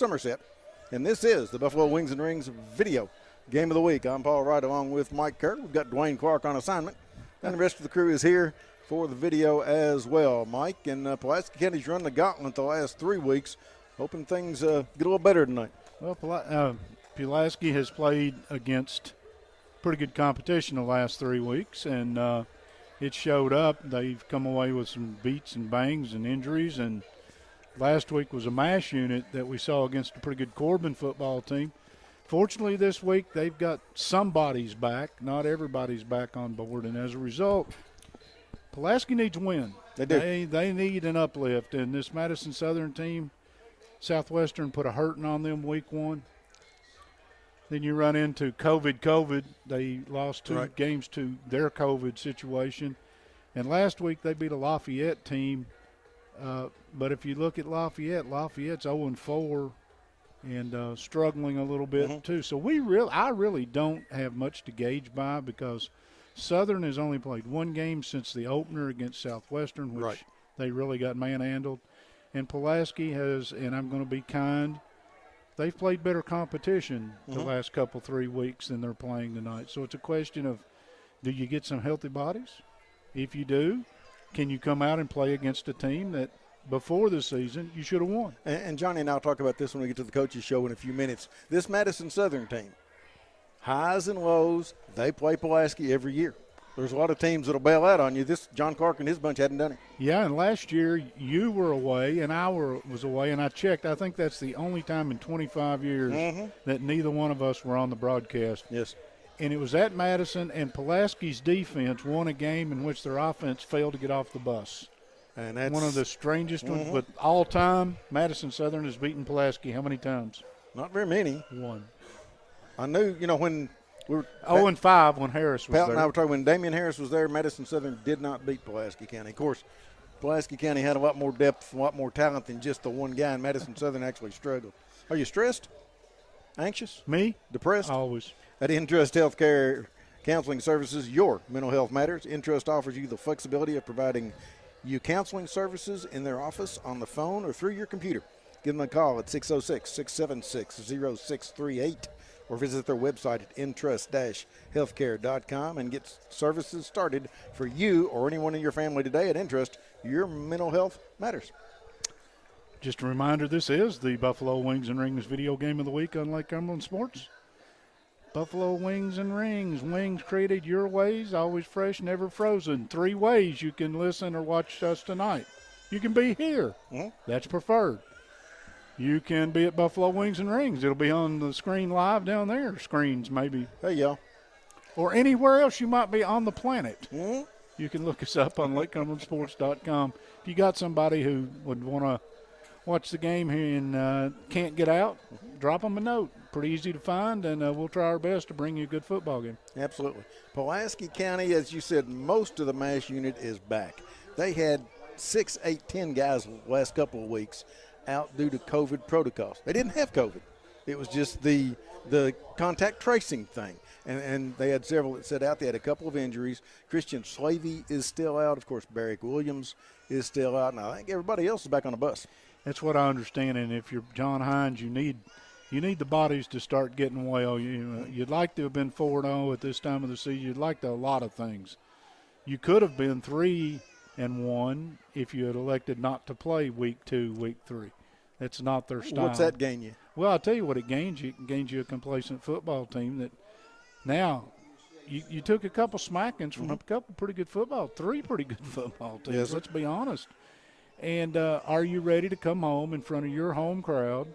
Somerset, and this is the Buffalo Wings and Rings video game of the week. I'm Paul Wright along with Mike Kerr. We've got Dwayne Clark on assignment, and the rest of the crew is here for the video as well. Mike, and Pulaski County's run the gauntlet the last 3 weeks, hoping things get a little better tonight. Well, Pulaski has played against pretty good competition the last 3 weeks, and it showed up. They've come away with some beats and bangs and injuries, and last week was a mash unit that we saw against a pretty good Corbin football team. Fortunately, this week they've got somebody's back. Not everybody's back on board, and as a result, Pulaski needs a win. They do. They need an uplift, and this Madison Southern team, Southwestern put a hurting on them week 1. Then you run into COVID. They lost 2 games to their COVID situation. And last week they beat a Lafayette team. But if you look at Lafayette's 0-4 and struggling a little bit too. So I really don't have much to gauge by, because Southern has only played 1 game since the opener against Southwestern, which they really got manhandled. And Pulaski has, and I'm going to be kind, they've played better competition the last 3 weeks than they're playing tonight. So it's a question of, do you get some healthy bodies? If you do, can you come out and play against a team that before the season you should have won? And Johnny and I will talk about this when we get to the coaches show in a few minutes. This Madison Southern team, highs and lows, they play Pulaski every year. There's a lot of teams that'll bail out on you. This John Clark and his bunch hadn't done it. Yeah, and last year you were away and I was away, and I checked. I think that's the only time in 25 years that neither one of us were on the broadcast. Yes. And it was at Madison, and Pulaski's defense won a game in which their offense failed to get off the bus. And that's one of the strangest ones. But all time, Madison Southern has beaten Pulaski how many times? Not very many. 1. I knew, when we were 0-5 when Harris was Pat there. And I were talking when Damian Harris was there, Madison Southern did not beat Pulaski County. Of course, Pulaski County had a lot more depth, a lot more talent than just the one guy, and Madison Southern actually struggled. Are you stressed? Anxious? Me? Depressed? Always. At Intrust Healthcare Counseling Services, your mental health matters. Intrust offers you the flexibility of providing you counseling services in their office, on the phone, or through your computer. Give them a call at 606-676-0638 or visit their website at intrust-healthcare.com and get services started for you or anyone in your family today. At Intrust, your mental health matters. Just a reminder, this is the Buffalo Wings and Rings video game of the week on Lake Cumberland Sports. Buffalo Wings and Rings. Wings created your ways, always fresh, never frozen. 3 ways you can listen or watch us tonight. You can be here. That's preferred. You can be at Buffalo Wings and Rings. It'll be on the screen live down there. Screens, maybe. Hey, y'all. Or anywhere else you might be on the planet. You can look us up on LakeCumberlandSports.com. If you got somebody who would want to watch the game here and can't get out, drop them a note. Pretty easy to find, and we'll try our best to bring you a good football game. Absolutely. Pulaski County, as you said, most of the MASH unit is back. They had 6, 8, 10 guys the last couple of weeks out due to COVID protocols. They didn't have COVID. It was just the contact tracing thing. And they had several that set out. They had a couple of injuries. Christian Slavey is still out. Of course, Barrick Williams is still out. And I think everybody else is back on the bus. That's what I understand. And if you're John Hines, you need the bodies to start getting well. You'd like to have been 4-0 at this time of the season. You'd like a lot of things. You could have been 3-1 if you had elected not to play week 2, week 3. That's not their style. What's that gain you? Well, I'll tell you what it gains you. It gains you a complacent football team that now you took a couple smackings from a couple pretty good 3 pretty good football teams. Yes, let's be honest. And are you ready to come home in front of your home crowd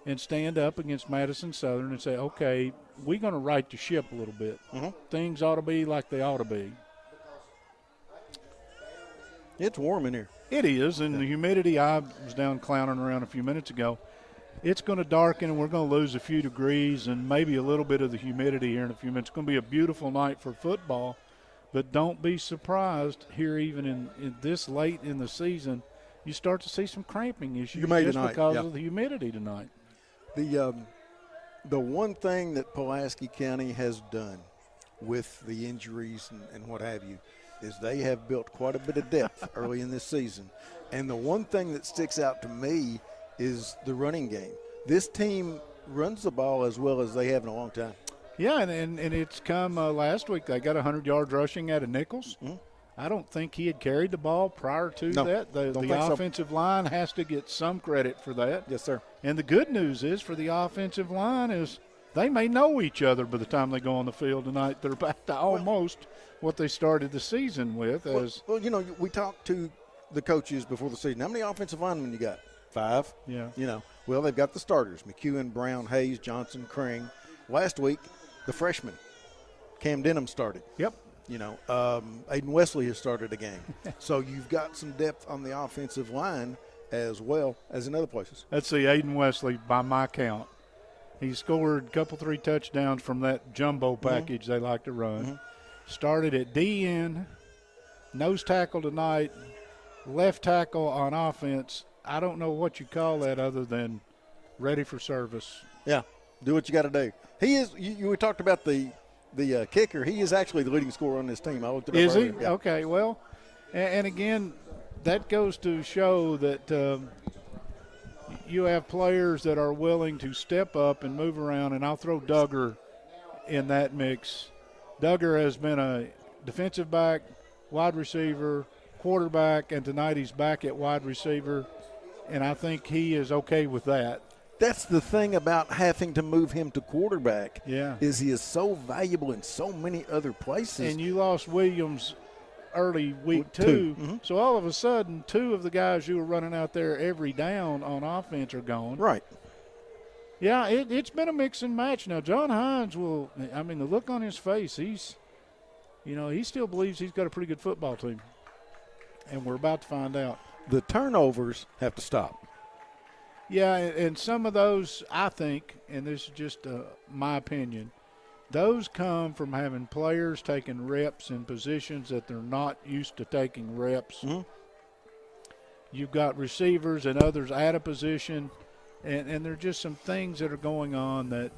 and stand up against Madison Southern and say, okay, we're going to right the ship a little bit. Things ought to be like they ought to be. It's warm in here. It is, and the humidity, I was down clowning around a few minutes ago. It's going to darken, and we're going to lose a few degrees and maybe a little bit of the humidity here in a few minutes. It's going to be a beautiful night for football, but don't be surprised here even in this late in the season, you start to see some cramping issues just because of the humidity tonight. The one thing that Pulaski County has done with the injuries and what have you is they have built quite a bit of depth early in this season. And the one thing that sticks out to me is the running game. this team runs the ball as well as they have in a long time. Yeah, and it's come last week. They got 100 yards rushing out of Nichols. Mm-hmm. I don't think he had carried the ball prior to that. The offensive line has to get some credit for that. Yes, sir. And the good news is for the offensive line is they may know each other by the time they go on the field tonight. They're back to almost what they started the season with. Well, you know, we talked to the coaches before the season. How many offensive linemen you got? 5. Yeah. You know, well, they've got the starters, McEwen, Brown, Hayes, Johnson, Kring. Last week, the freshman, Cam Denham, started. Yep. You know, Aiden Wesley has started a game. So you've got some depth on the offensive line as well as in other places. Let's see, Aiden Wesley, by my count, he scored a couple, 3 touchdowns from that jumbo package they like to run. Mm-hmm. Started at DN, nose tackle tonight, left tackle on offense. I don't know what you call that other than ready for service. Yeah, do what you got to do. He is. You talked about the kicker. He is actually the leading scorer on this team. I looked it up. Is he? Yeah. Okay. Well, and again, that goes to show that you have players that are willing to step up and move around. And I'll throw Duggar in that mix. Duggar has been a defensive back, wide receiver, quarterback, and tonight he's back at wide receiver. And I think he is okay with that. That's the thing about having to move him to quarterback. Yeah. Is he is so valuable in so many other places. And you lost Williams early week 2. Mm-hmm. So all of a sudden, 2 of the guys you were running out there every down on offense are gone. Right. Yeah, it's been a mix and match. Now, John Hines will – I mean, the look on his face, he still believes he's got a pretty good football team. And we're about to find out. The turnovers have to stop. Yeah, and some of those, I think, and this is just my opinion, those come from having players taking reps in positions that they're not used to taking reps. Mm-hmm. You've got receivers and others out of position, and there are just some things that are going on that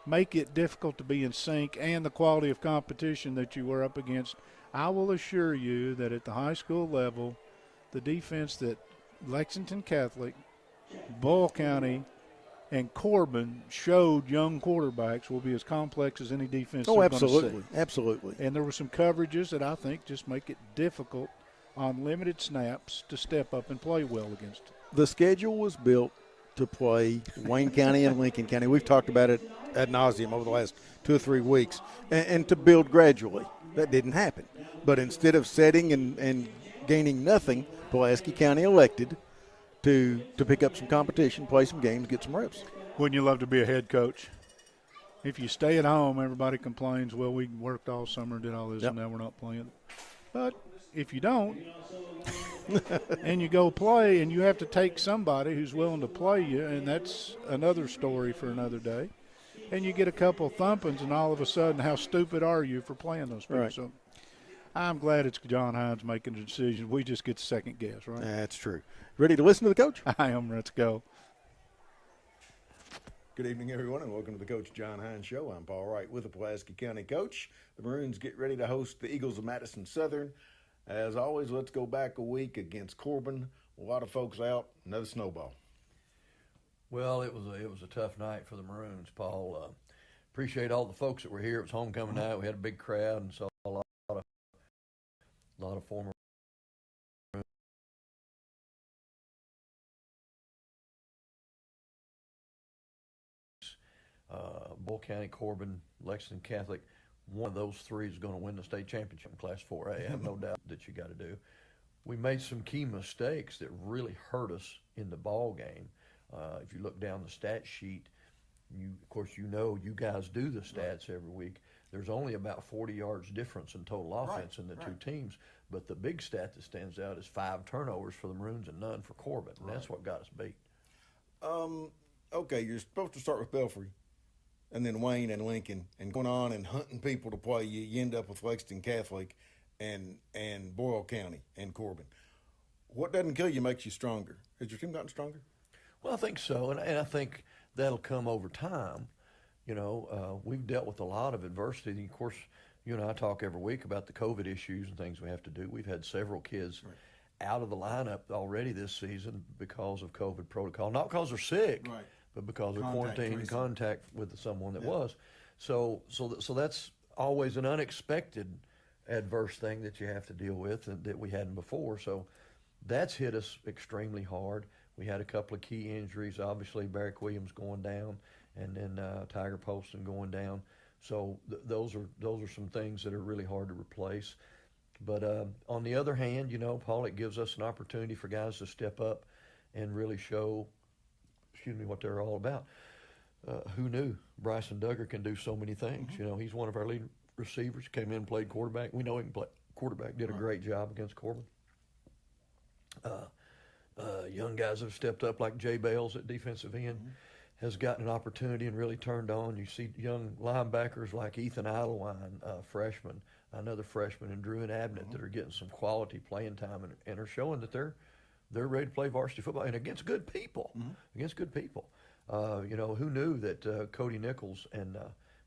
make it difficult to be in sync, and the quality of competition that you were up against. I will assure you that at the high school level, the defense that Lexington Catholic, Boyle County, and Corbin showed young quarterbacks will be as complex as any defense they're absolutely. going to see. Absolutely. And there were some coverages that I think just make it difficult on limited snaps to step up and play well against. The schedule was built to play Wayne County and Lincoln County. We've talked about it ad nauseum over the last 2 or 3 weeks, and to build gradually. That didn't happen. But instead of setting and gaining nothing, Pulaski County elected to pick up some competition, play some games, get some reps. Wouldn't you love to be a head coach? If you stay at home, everybody complains, well, we worked all summer, did all this, and now we're not playing. But if you don't, and you go play, and you have to take somebody who's willing to play you, and that's another story for another day, and you get a couple thumpings, and all of a sudden, how stupid are you for playing those people? Right. So I'm glad it's John Hines making the decision. We just get the second guess, right? That's true. Ready to listen to the coach? I am. Let's go. Good evening, everyone, and welcome to the Coach John Hines Show. I'm Paul Wright with the Pulaski County coach. The Maroons get ready to host the Eagles of Madison Southern. As always, let's go back a week against Corbin. A lot of folks out, another snowball. Well, it was a tough night for the Maroons, Paul. Appreciate all the folks that were here. It was homecoming night. We had a big crowd and saw a lot of former Boyle County, Corbin, Lexington Catholic. One of those 3 is going to win the state championship in Class 4A. I have no doubt that you got to do. We made some key mistakes that really hurt us in the ball game. If you look down the stat sheet, of course, you guys do the stats every week. There's only about 40 yards difference in total offense in the 2 teams. But the big stat that stands out is 5 turnovers for the Maroons and none for Corbin. And that's what got us beat. Okay, you're supposed to start with Belfry and then Wayne and Lincoln, and going on and hunting people to play. You end up with Lexington Catholic and Boyle County and Corbin. What doesn't kill you makes you stronger. Has your team gotten stronger? Well, I think so, and I think that'll come over time. We've dealt with a lot of adversity. And of course, you and I talk every week about the COVID issues and things we have to do. We've had several kids out of the lineup already this season because of COVID protocol. Not because they're sick. Right. but because of Contact quarantine tracing. contact with someone that was. So that's always an unexpected adverse thing that you have to deal with and that we hadn't before. So that's hit us extremely hard. We had a couple of key injuries, obviously Barrick Williams going down, and then Tiger Poston going down. So those are some things that are really hard to replace. But on the other hand, you know, Paul, it gives us an opportunity for guys to step up and really show, what they're all about. Who knew Bryson Duggar can do so many things? You know, he's one of our lead receivers, came in and played quarterback. We know he can play quarterback, did a great job against Corbin. Young guys have stepped up like Jay Bales at defensive end has gotten an opportunity and really turned on. You see young linebackers like Ethan Idlewine, freshman, another freshman, and Drew and Abnett that are getting some quality playing time and are showing that they're ready to play varsity football and against good people. Against good people. You know, who knew that Cody Nichols and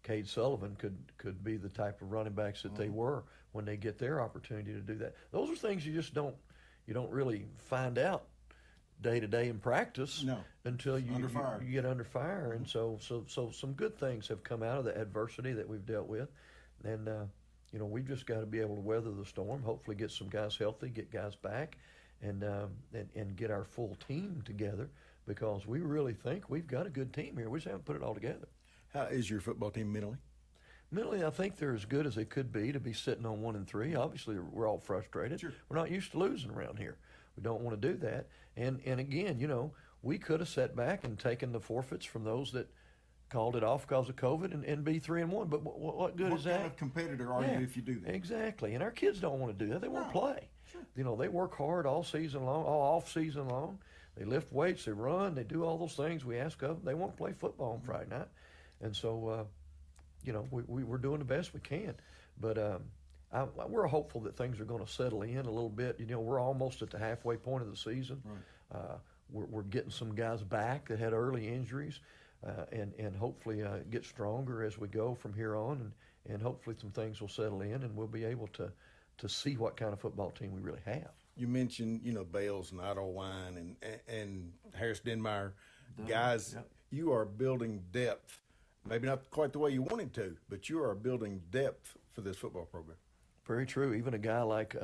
Cade Sullivan could be the type of running backs that they were when they get their opportunity to do that. Those are things you don't really find out day to day in practice until you get under fire. And so some good things have come out of the adversity that we've dealt with. And you know, we've just got to be able to weather the storm, hopefully get some guys healthy, get guys back, and get our full team together, because we really think we've got a good team here. We just haven't put it all together. How is your football team mentally? Mentally, I think they're as good as they could be to be sitting on 1-3. Obviously, we're all frustrated. Sure. We're not used to losing around here. We don't want to do that. And again, you know, we could have sat back and taken the forfeits from those that called it off because of COVID and be 3-1. But what good is that? What kind of competitor are you if you do that? Exactly. And our kids don't want to do that. They want to play. Sure. You know, they work hard all season long, all off season long. They lift weights, they run, they do all those things we ask of them. They want to play football on Friday night. And so, you know, we're doing the best we can. But we're hopeful that things are going to settle in a little bit. You know, we're almost at the halfway point of the season. Right. We're getting some guys back that had early injuries, and hopefully get stronger as we go from here on, and hopefully some things will settle in, and we'll be able to see what kind of football team we really have. You mentioned, you know, Bales and Idlewine and Harris Denmeyer, guys. Yep. You are building depth. Maybe not quite the way you wanted to, but you are building depth for this football program. Very true. Even a guy like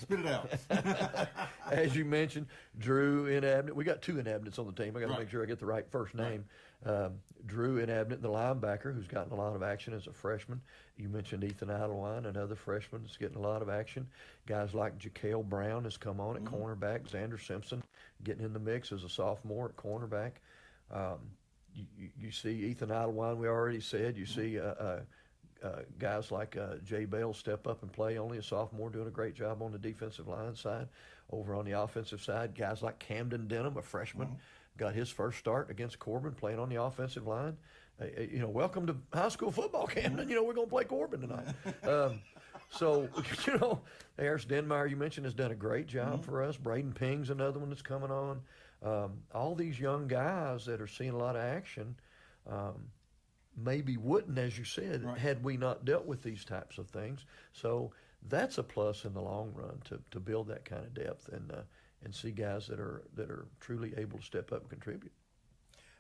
spit it out. As you mentioned, Drew and Abnett. We got two Abnetts on the team. I got to make sure I get the right first name. Drew and Abnett, the linebacker, who's gotten a lot of action as a freshman. You mentioned Ethan Idlewine, another freshman that's getting a lot of action. Guys like Jaquel Brown has come on at cornerback. Xander Simpson getting in the mix as a sophomore at cornerback. You see Ethan Idlewine, we already said. You see guys like Jay Bale step up and play, only a sophomore, doing a great job on the defensive line side. Over on the offensive side, guys like Camden Denham, a freshman, got his first start against Corbin playing on the offensive line. You know, welcome to high school football, Camden. You know, we're going to play Corbin tonight. So, you know, Harris Denmeyer, you mentioned, has done a great job for us. Braden Ping's another one that's coming on. All these young guys that are seeing a lot of action maybe wouldn't, as you said, had we not dealt with these types of things. So that's a plus in the long run to build that kind of depth and see guys that are truly able to step up and contribute.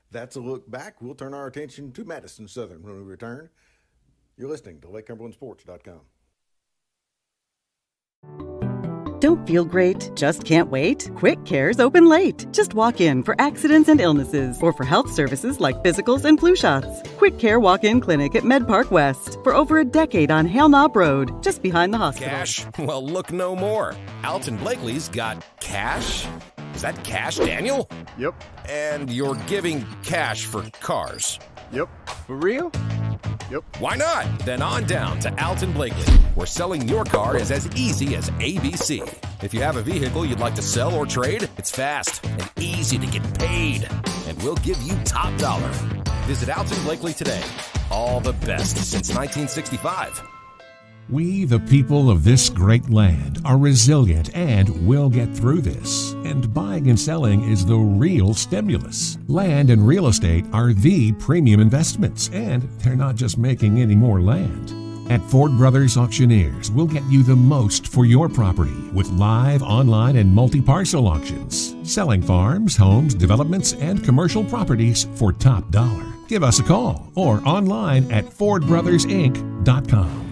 That's a look back. We'll turn our attention to Madison Southern when we return. You're listening to LakeCumberlandSports.com. Don't feel great? Just can't wait? Quick Care's open late. Just walk in for accidents and illnesses or for health services like physicals and flu shots. Quick Care Walk-In Clinic at Med Park West for over a decade on Hale Knob Road, just behind the hospital. Cash? Well, look no more. Alton Blakely's got cash. Is that cash, Daniel? Yep. And you're giving cash for cars? Yep. For real? Yep. Why not? Then on down to Alton Blakely, where selling your car is as easy as ABC. If you have a vehicle you'd like to sell or trade, it's fast and easy to get paid. And we'll give you top dollar. Visit Alton Blakely today. All the best since 1965. We, the people of this great land, are resilient and will get through this. And buying and selling is the real stimulus. Land and real estate are the premium investments, and they're not just making any more land. At Ford Brothers Auctioneers, we'll get you the most for your property with live, online, and multi-parcel auctions. Selling farms, homes, developments, and commercial properties for top dollar. Give us a call or online at FordBrothersInc.com.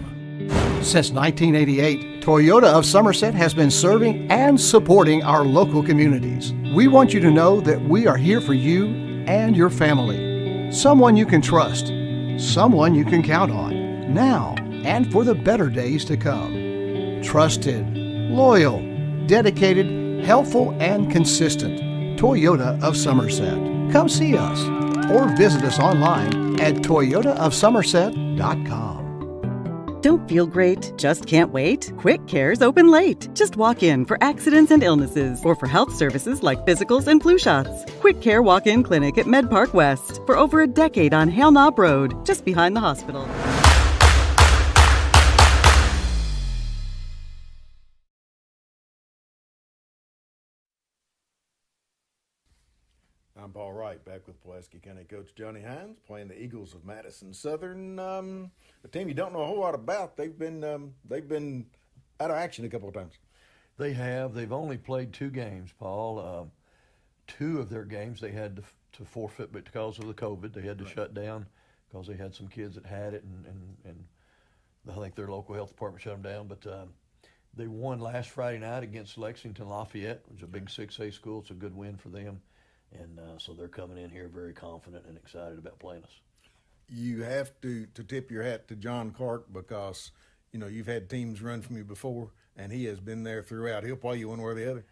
Since 1988, Toyota of Somerset has been serving and supporting our local communities. We want you to know that we are here for you and your family. Someone you can trust, someone you can count on, now and for the better days to come. Trusted, loyal, dedicated, helpful, and consistent. Toyota of Somerset. Come see us or visit us online at toyotaofsomerset.com. Don't feel great? Just can't wait? Quick Care's open late. Just walk in for accidents and illnesses or for health services like physicals and flu shots. Quick Care Walk-In Clinic at Med Park West for over a decade on Hale Knob Road, just behind the hospital. I'm Paul Wright, back with Pulaski County coach Johnny Hines, playing the Eagles of Madison Southern. A team you don't know a whole lot about. They've been out of action a couple of times. They have. They've only played 2 games, Paul. 2 of their games they had to forfeit because of the COVID. They had to shut down because they had some kids that had it, and I think their local health department shut them down. But they won last Friday night against Lexington Lafayette, which is a big 6A school. It's a good win for them. And so they're coming in here very confident and excited about playing us. You have to tip your hat to John Clark because, you know, you've had teams run from you before, and he has been there throughout. He'll play you one way or the other.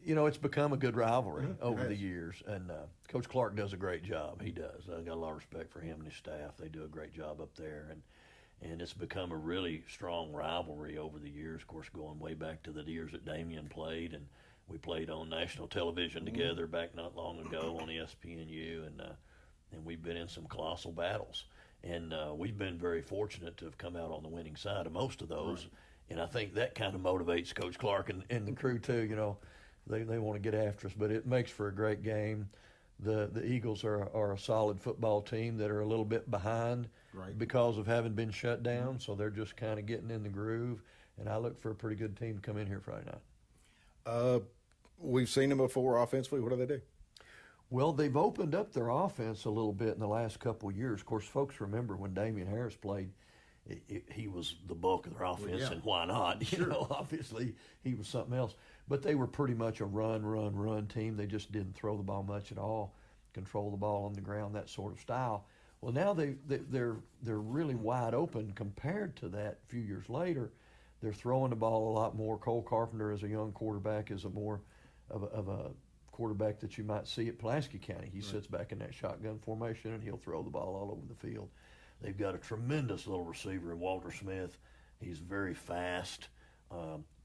You know, it's become a good rivalry over the years, and Coach Clark does a great job. He does. I got a lot of respect for him and his staff. They do a great job up there, and it's become a really strong rivalry over the years, of course, going way back to the years that Damian played, and we played on national television together back not long ago on ESPNU, and we've been in some colossal battles. And we've been very fortunate to have come out on the winning side of most of those. Right. And I think that kind of motivates Coach Clark and the crew too. You know, they want to get after us, but it makes for a great game. The Eagles are a solid football team that are a little bit behind because of having been shut down, so they're just kind of getting in the groove. And I look for a pretty good team to come in here Friday night. We've seen them before offensively. What do they do? Well, they've opened up their offense a little bit in the last couple of years. Of course, folks remember when Damian Harris played, he was the bulk of their offense, and why not? You know, obviously he was something else. But they were pretty much a run team. They just didn't throw the ball much at all, control the ball on the ground, that sort of style. Well, now they're really wide open compared to that a few years later. They're throwing the ball a lot more. Cole Carpenter, as a young quarterback, is a more of a quarterback that you might see at Pulaski County. He sits back in that shotgun formation, and he'll throw the ball all over the field. They've got a tremendous little receiver in Walter Smith. He's very fast.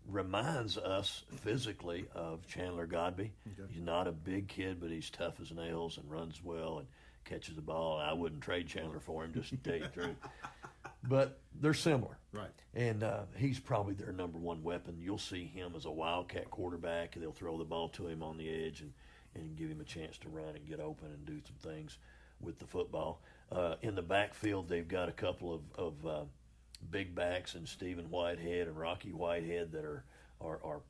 Reminds us physically of Chandler Godby. Okay. He's not a big kid, but he's tough as nails and runs well and catches the ball. I wouldn't trade Chandler for him, just to tell you the truth. But they're similar. Right. And he's probably their number one weapon. You'll see him as a wildcat quarterback. They'll throw the ball to him on the edge and give him a chance to run and get open and do some things with the football. In the backfield, they've got a couple of big backs in Stephen Whitehead and Rocky Whitehead that are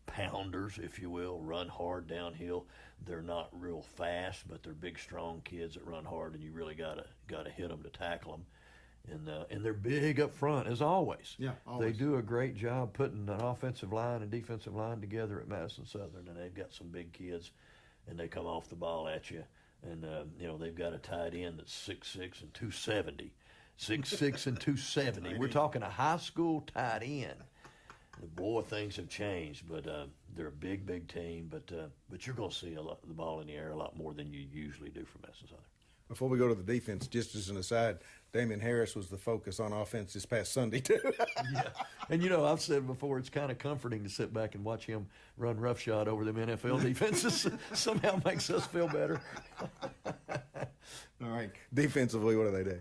pounders, if you will, run hard downhill. They're not real fast, but they're big, strong kids that run hard, and you really gotta hit them to tackle them. And they're big up front, as always. Yeah, always. They do a great job putting an offensive line and defensive line together at Madison Southern, and they've got some big kids, and they come off the ball at you. And, they've got a tight end that's 6'6" and 270. 6'6" and 270. We're talking a high school tight end. Boy, things have changed, but they're a big team. But you're going to see the ball in the air a lot more than you usually do from Madison Southern. Before we go to the defense, just as an aside, Damian Harris was the focus on offense this past Sunday, too. Yeah. And, I've said before, it's kind of comforting to sit back and watch him run roughshod over them NFL defenses. Somehow makes us feel better. All right. Defensively, what do they do?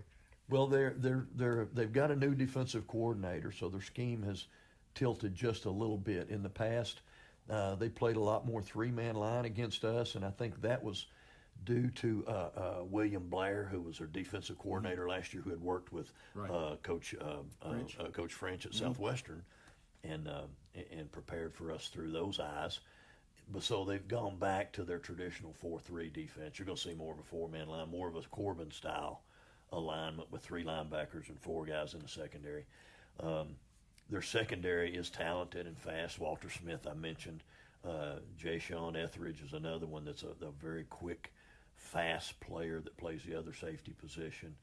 Well, they've got a new defensive coordinator, so their scheme has tilted just a little bit. In the past, they played a lot more three-man line against us, and I think that was due to William Blair, who was their defensive coordinator last year, who had worked with Coach French at Southwestern, and prepared for us through those eyes. But so they've gone back to their traditional 4-3 defense. You're going to see more of a four-man line, more of a Corbin-style alignment with 3 linebackers and 4 guys in the secondary. Their secondary is talented and fast. Walter Smith, I mentioned. Jay Sean Etheridge is another one that's a very quick, fast player that plays the other safety position,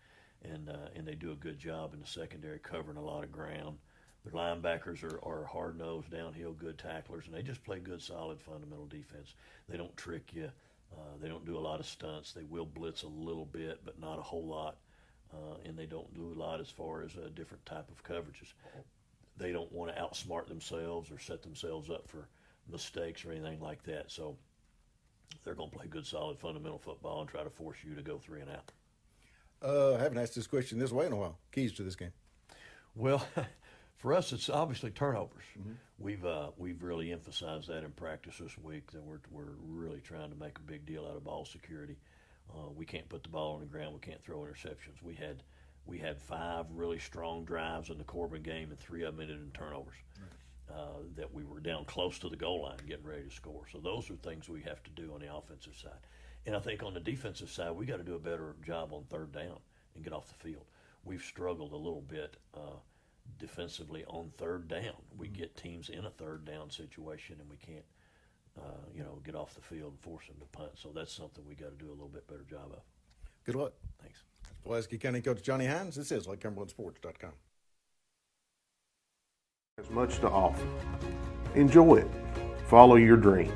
and they do a good job in the secondary covering a lot of ground. Their linebackers are hard-nosed, downhill, good tacklers, and they just play good, solid, fundamental defense. They don't trick you. They don't do a lot of stunts. They will blitz a little bit, but not a whole lot, and they don't do a lot as far as a different type of coverages. They don't want to outsmart themselves or set themselves up for mistakes or anything like that. So they're going to play good, solid, fundamental football and try to force you to go 3 and out. I haven't asked this question this way in a while. Keys to this game? Well, for us, it's obviously turnovers. We've really emphasized that in practice this week, that we're really trying to make a big deal out of ball security. We can't put the ball on the ground. We can't throw interceptions. We had 5 really strong drives in the Corbin game, and 3 of them ended in turnovers. That we were down close to the goal line getting ready to score. So those are things we have to do on the offensive side. And I think on the defensive side, we got to do a better job on 3rd down and get off the field. We've struggled a little bit defensively on 3rd down. We get teams in a 3rd down situation, and we can't get off the field and force them to punt. So that's something we got to do a little bit better job of. Good luck. Thanks. Pulaski County Coach Johnny Hines. This is LakeCumberlandSports.com. Has much to offer. Enjoy it. Follow your dreams.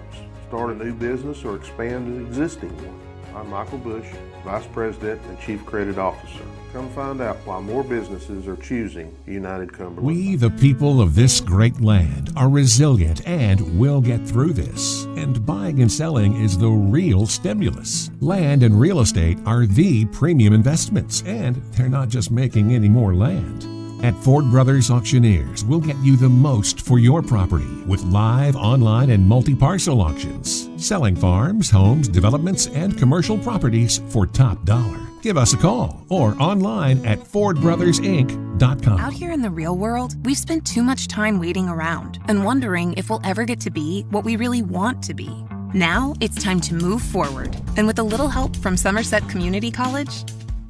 Start a new business or expand an existing one. I'm Michael Bush, Vice President and Chief Credit Officer. Come find out why more businesses are choosing United Cumberland. We, the people of this great land, are resilient and will get through this. And buying and selling is the real stimulus. Land and real estate are the premium investments, and they're not just making any more land. At Ford Brothers Auctioneers, we'll get you the most for your property with live, online, and multi-parcel auctions. Selling farms, homes, developments, and commercial properties for top dollar. Give us a call or online at FordBrothersInc.com. Out here in the real world, we've spent too much time waiting around and wondering if we'll ever get to be what we really want to be. Now it's time to move forward. And with a little help from Somerset Community College,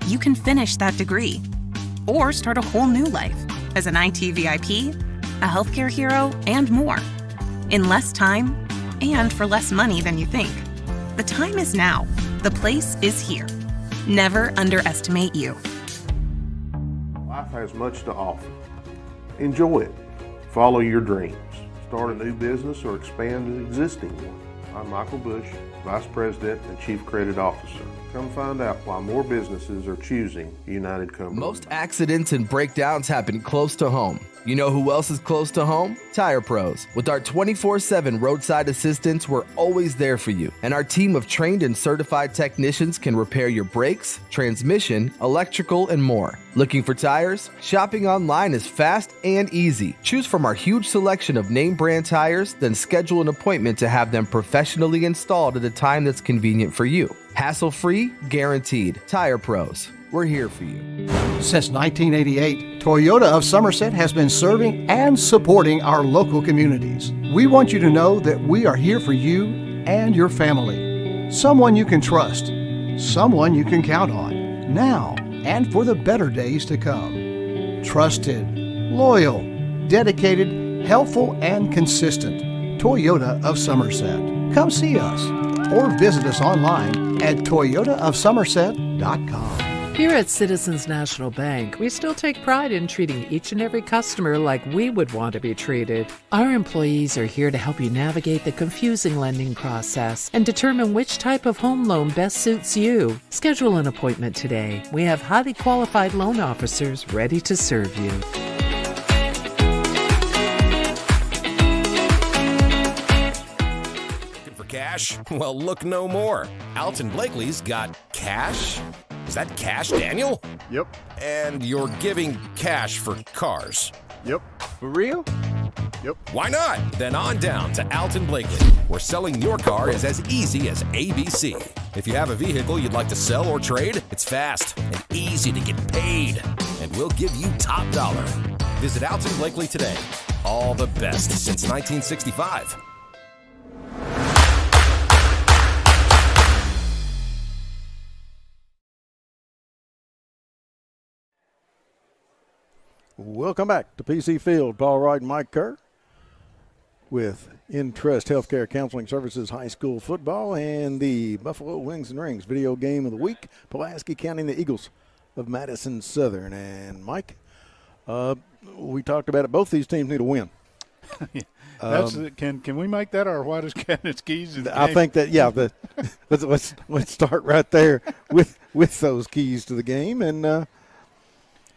you can finish that degree or start a whole new life as an IT VIP, a healthcare hero, and more. In less time and for less money than you think. The time is now. The place is here. Never underestimate you. Life has much to offer. Enjoy it. Follow your dreams. Start a new business or expand an existing one. I'm Michael Bush, Vice President and Chief Credit Officer. Come find out why more businesses are choosing United Cumberland. Most accidents and breakdowns happen close to home. You know who else is close to home? Tire Pros. With our 24/7 roadside assistance, we're always there for you. And our team of trained and certified technicians can repair your brakes, transmission, electrical, and more. Looking for tires? Shopping online is fast and easy. Choose from our huge selection of name brand tires, then schedule an appointment to have them professionally installed at a time that's convenient for you. Hassle-free, guaranteed. Tire Pros. We're here for you. Since 1988, Toyota of Somerset has been serving and supporting our local communities. We want you to know that we are here for you and your family. Someone you can trust. Someone you can count on. Now and for the better days to come. Trusted, loyal, dedicated, helpful, and consistent. Toyota of Somerset. Come see us or visit us online at toyotaofsomerset.com. Here at Citizens National Bank, we still take pride in treating each and every customer like we would want to be treated. Our employees are here to help you navigate the confusing lending process and determine which type of home loan best suits you. Schedule an appointment today. We have highly qualified loan officers ready to serve you. Looking for cash? Well, look no more. Alton Blakely's got cash. Is that cash, Daniel? Yep. And you're giving cash for cars? Yep. For real? Yep. Why not? Then on down to Alton Blakely, where selling your car is as easy as ABC. If you have a vehicle you'd like to sell or trade, it's fast and easy to get paid, and we'll give you top dollar. Visit Alton Blakely today. All the best since 1965. Welcome back to PC Field. Paul Wright and Mike Kerr with Intrust Healthcare Counseling Services High School Football and the Buffalo Wings and Rings video game of the week. Pulaski County and the Eagles of Madison Southern. And Mike, we talked about it. Both these teams need a win. Can we make that our whitest cabinet's keys to the game? I think that, yeah. Let's start right there with those keys to the game. And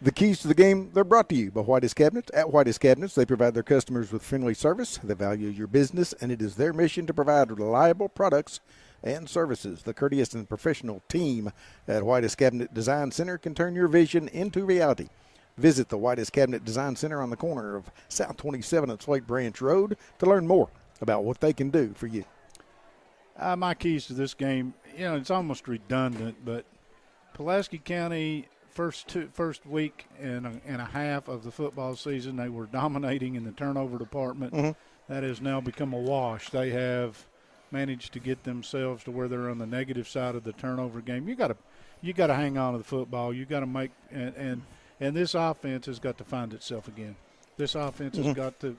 the keys to the game, they're brought to you by Whitest Cabinets. At Whitest Cabinets, they provide their customers with friendly service. They value your business, and it is their mission to provide reliable products and services. The courteous and professional team at Whitest Cabinet Design Center can turn your vision into reality. Visit the Whitest Cabinet Design Center on the corner of South 27 and Slate Branch Road to learn more about what they can do for you. My keys to this game, it's almost redundant, but Pulaski County – First week and a half of the football season, they were dominating in the turnover department. Mm-hmm. That has now become a wash. They have managed to get themselves to where they're on the negative side of the turnover game. You got to hang on to the football. You got to make and this offense has got to find itself again. This offense has got to,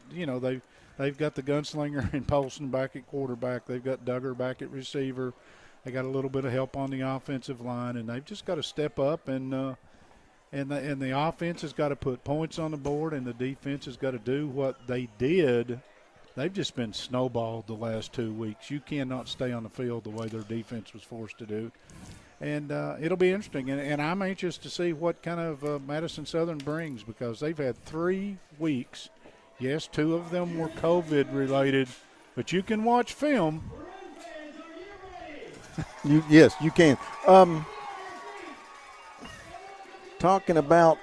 they've got the gunslinger and Polson back at quarterback. They've got Duggar back at receiver. They got a little bit of help on the offensive line, and they've just got to step up, and the offense has got to put points on the board, and the defense has got to do what they did. They've just been snowballed the last 2 weeks. You cannot stay on the field the way their defense was forced to do. And it'll be interesting, and I'm anxious to see what kind of Madison Southern brings, because they've had 3 weeks. Yes, 2 of them were COVID-related, but you can watch film. Yes, you can. Talking about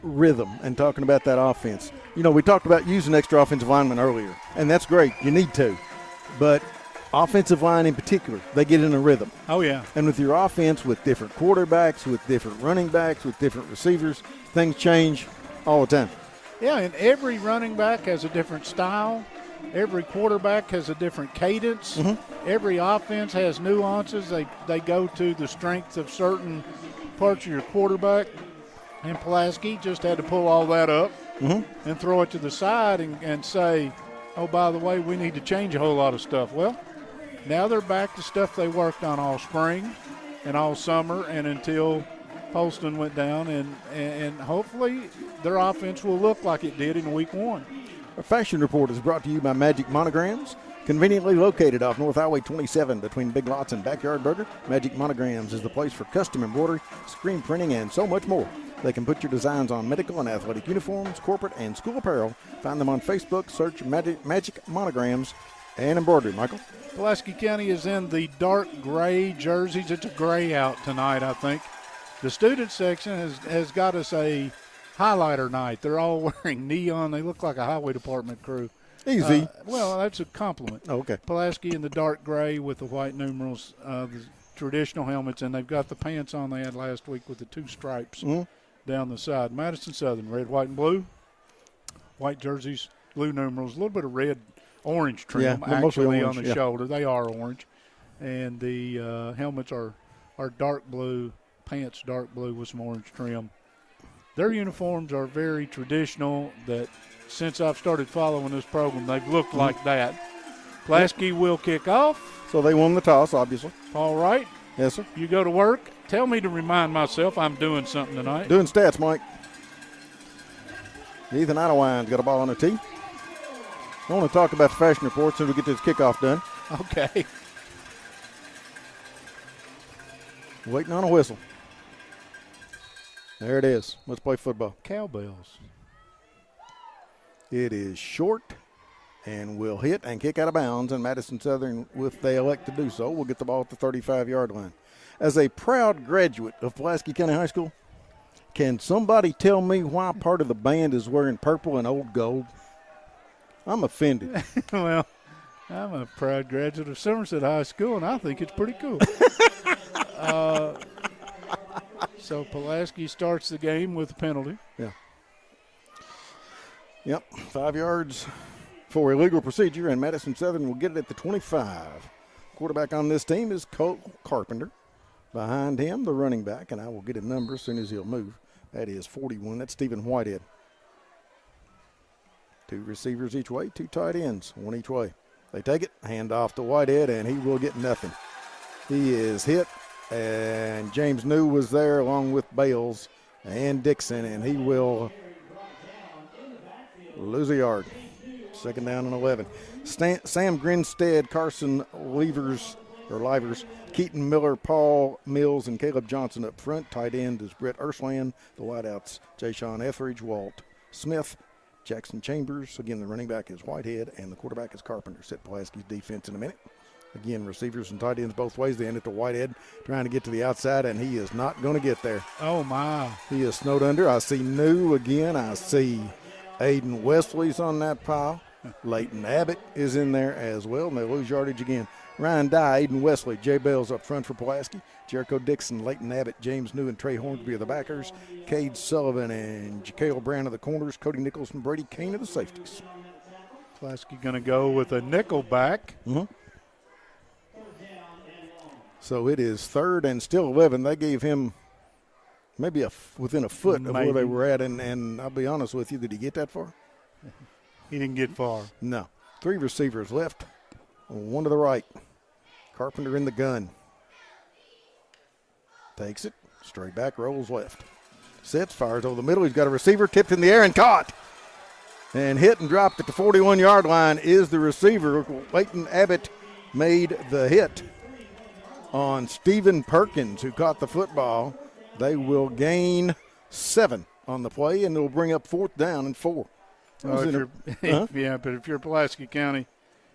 rhythm and talking about that offense. We talked about using extra offensive linemen earlier, and that's great. You need to. But offensive line in particular, they get in a rhythm. Oh, yeah. And with your offense, with different quarterbacks, with different running backs, with different receivers, things change all the time. Yeah, and every running back has a different style. Every quarterback has a different cadence. Mm-hmm. Every offense has nuances. They go to the strength of certain parts of your quarterback. And Pulaski just had to pull all that up and throw it to the side and say, oh, by the way, we need to change a whole lot of stuff. Well, now they're back to stuff they worked on all spring and all summer and until Polston went down, and hopefully their offense will look like it did in week 1. Our Fashion Report is brought to you by Magic Monograms. Conveniently located off North Highway 27 between Big Lots and Backyard Burger, Magic Monograms is the place for custom embroidery, screen printing, and so much more. They can put your designs on medical and athletic uniforms, corporate and school apparel. Find them on Facebook. Search Magic Monograms and Embroidery. Michael? Pulaski County is in the dark gray jerseys. It's a gray out tonight, I think. The student section has got us a highlighter night. They're all wearing neon. They look like a highway department crew. Easy. Well, that's a compliment. Oh, okay. Pulaski in the dark gray with the white numerals, the traditional helmets, and they've got the pants on they had last week with the 2 stripes down the side. Madison Southern, red, white, and blue. White jerseys, blue numerals, a little bit of red, orange trim actually orange, on the shoulder. They are orange. And the helmets are dark blue, pants dark blue with some orange trim. Their uniforms are very traditional that since I've started following this program, they've looked like that. Pulaski will kick off. So they won the toss, obviously. All right. Yes, sir. You go to work. Tell me to remind myself I'm doing something tonight. Doing stats, Mike. Ethan Idawine's got a ball on the tee. I want to talk about the Fashion Report as soon as we get this kickoff done. Okay. Waiting on a whistle. There it is. Let's play football. Cowbells. It is short and will hit and kick out of bounds, and Madison Southern, if they elect to do so, will get the ball at the 35-yard line. As a proud graduate of Pulaski County High School, can somebody tell me why part of the band is wearing purple and old gold? I'm offended. Well, I'm a proud graduate of Somerset High School, and I think it's pretty cool. So Pulaski starts the game with a penalty. Yeah. Yep, 5 yards for illegal procedure, and Madison Southern will get it at the 25. Quarterback on this team is Cole Carpenter. Behind him, the running back, and I will get a number as soon as he'll move. That is 41. That's Stephen Whitehead. 2 receivers each way, 2 tight ends, 1 each way. They take it, hand off to Whitehead, and he will get nothing. He is hit, and James New was there along with Bales and Dixon, and he will lose a yard. 2nd down and 11. Sam Grinstead, Carson Livers, Keaton Miller, Paul Mills, and Caleb Johnson up front. Tight end is Brett Ursland. The wideouts, Jay-Sean Etheridge, Walt Smith, Jackson Chambers. Again, the running back is Whitehead, and the quarterback is Carpenter. Set Pulaski's defense in a minute. Again, receivers and tight ends both ways. They end it to Whitehead, trying to get to the outside, and he is not going to get there. Oh, my. He is snowed under. I see New again. I see Aiden Wesley's on that pile. Leighton Abbott is in there as well, and they lose yardage again. Ryan Dye, Aiden Wesley, Jay Bales up front for Pulaski. Jericho Dixon, Leighton Abbott, James New, and Trey Hornsby are the backers. Cade Sullivan and Jacale Brown are the corners. Cody Nichols and Brady Kane are the safeties. Pulaski going to go with a nickel back. Mm-hmm. So it is 3rd and still 11. They gave him maybe within a foot of where they were at, and I'll be honest with you, did he get that far? He didn't get far. No. 3 receivers left, 1 to the right. Carpenter in the gun. Takes it, straight back, rolls left. Sets, fires over the middle. He's got a receiver, tipped in the air and caught. And hit and dropped at the 41-yard line is the receiver. Leighton Abbott made the hit on Stephen Perkins, who caught the football. They will gain 7 on the play, and it'll bring up 4th down and 4. Yeah, but if you're Pulaski County,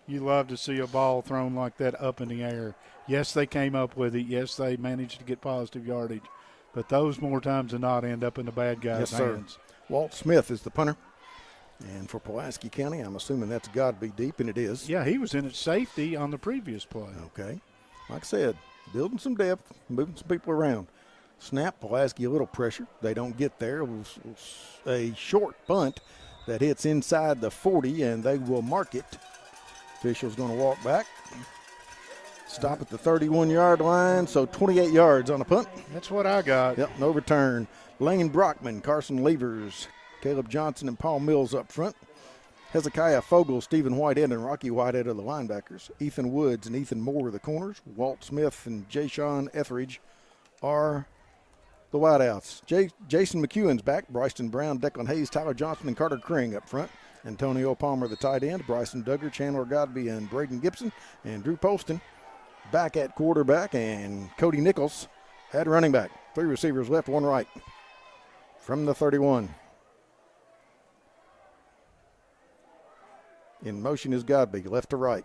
you love to see a ball thrown like that up in the air. Yes, they came up with it. Yes, they managed to get positive yardage. But those more times than not end up in the bad guy's hands. Walt Smith is the punter. And for Pulaski County, I'm assuming that's Godby deep, and it is. Yeah, he was in at safety on the previous play. Okay. Like I said, building some depth, moving some people around. Snap, Pulaski a little pressure. They don't get there. It was a short punt that hits inside the 40, and they will mark it. Official's going to walk back. Stop at the 31-yard line, so 28 yards on a punt. That's what I got. Yep, no return. Lane Brockman, Carson Levers, Caleb Johnson, and Paul Mills up front. Hezekiah Fogel, Stephen Whitehead, and Rocky Whitehead are the linebackers. Ethan Woods and Ethan Moore are the corners. Walt Smith and Jay-Sean Etheridge are the wideouts. Jason McEwen's back. Bryson Brown, Declan Hayes, Tyler Johnson, and Carter Kring up front. Antonio Palmer, the tight end. Bryson Duggar, Chandler Godby, and Braden Gibson. And Drew Poston back at quarterback. And Cody Nichols at running back. 3 receivers left, 1 right. From the 31. In motion is Godby, left to right.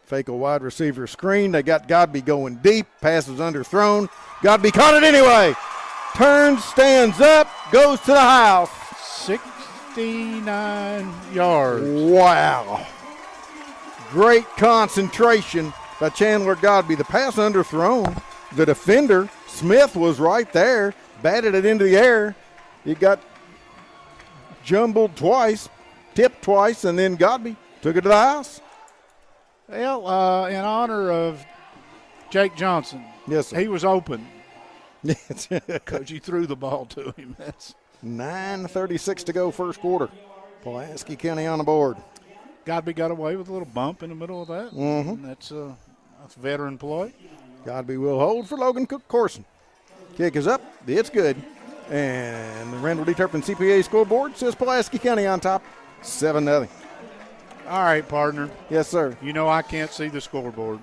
Fake a wide receiver screen. They got Godby going deep. Pass is underthrown. Godby caught it anyway. Turns, stands up, goes to the house. 69 yards. Wow. Great concentration by Chandler Godby. The pass underthrown. The defender, Smith, was right there. Batted it into the air. It got jumbled twice, tipped twice, and then Godby took it to the house. Well, in honor of Jake Johnson, yes, sir. He was open. Coach, he threw the ball to him. That's 9:36 to go, first quarter. Pulaski County on the board. Godby got away with a little bump in the middle of that. Mm-hmm. That's veteran play. Godby will hold for Logan Corson. Kick is up. It's good. And the Randall D. Turpin CPA scoreboard says Pulaski County on top, 7-0. All right, partner. Yes, sir. You know I can't see the scoreboard.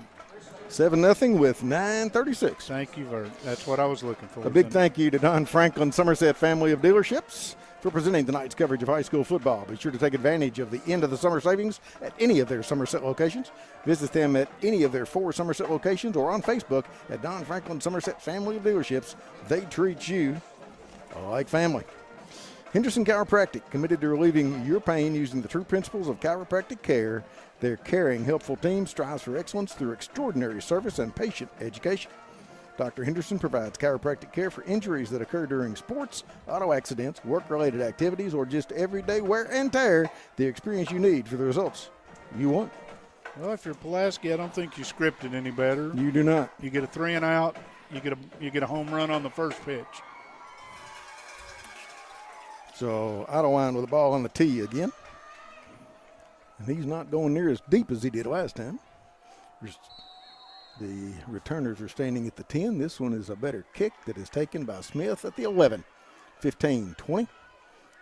7-0 with 9:36. Thank you, Vert. That's what I was looking for. A big thank you to Don Franklin Somerset family of dealerships for presenting tonight's coverage of high school football. Be sure to take advantage of the end of the summer savings at any of their Somerset locations. Visit them at any of their 4 Somerset locations or on Facebook at Don Franklin Somerset family of dealerships. They treat you like family. Henderson Chiropractic, committed to relieving your pain using the true principles of chiropractic care. Their caring, helpful team strives for excellence through extraordinary service and patient education. Dr. Henderson provides chiropractic care for injuries that occur during sports, auto accidents, work-related activities, or just everyday wear and tear. The experience you need for the results you want. Well, if you're Pulaski, I don't think you script it any better. You do not. You get a 3 and out. You get a home run on the first pitch. So Idlewild with the ball on the tee again. And he's not going near as deep as he did last time. The returners are standing at the 10. This one is a better kick that is taken by Smith at the 11. 15, 20,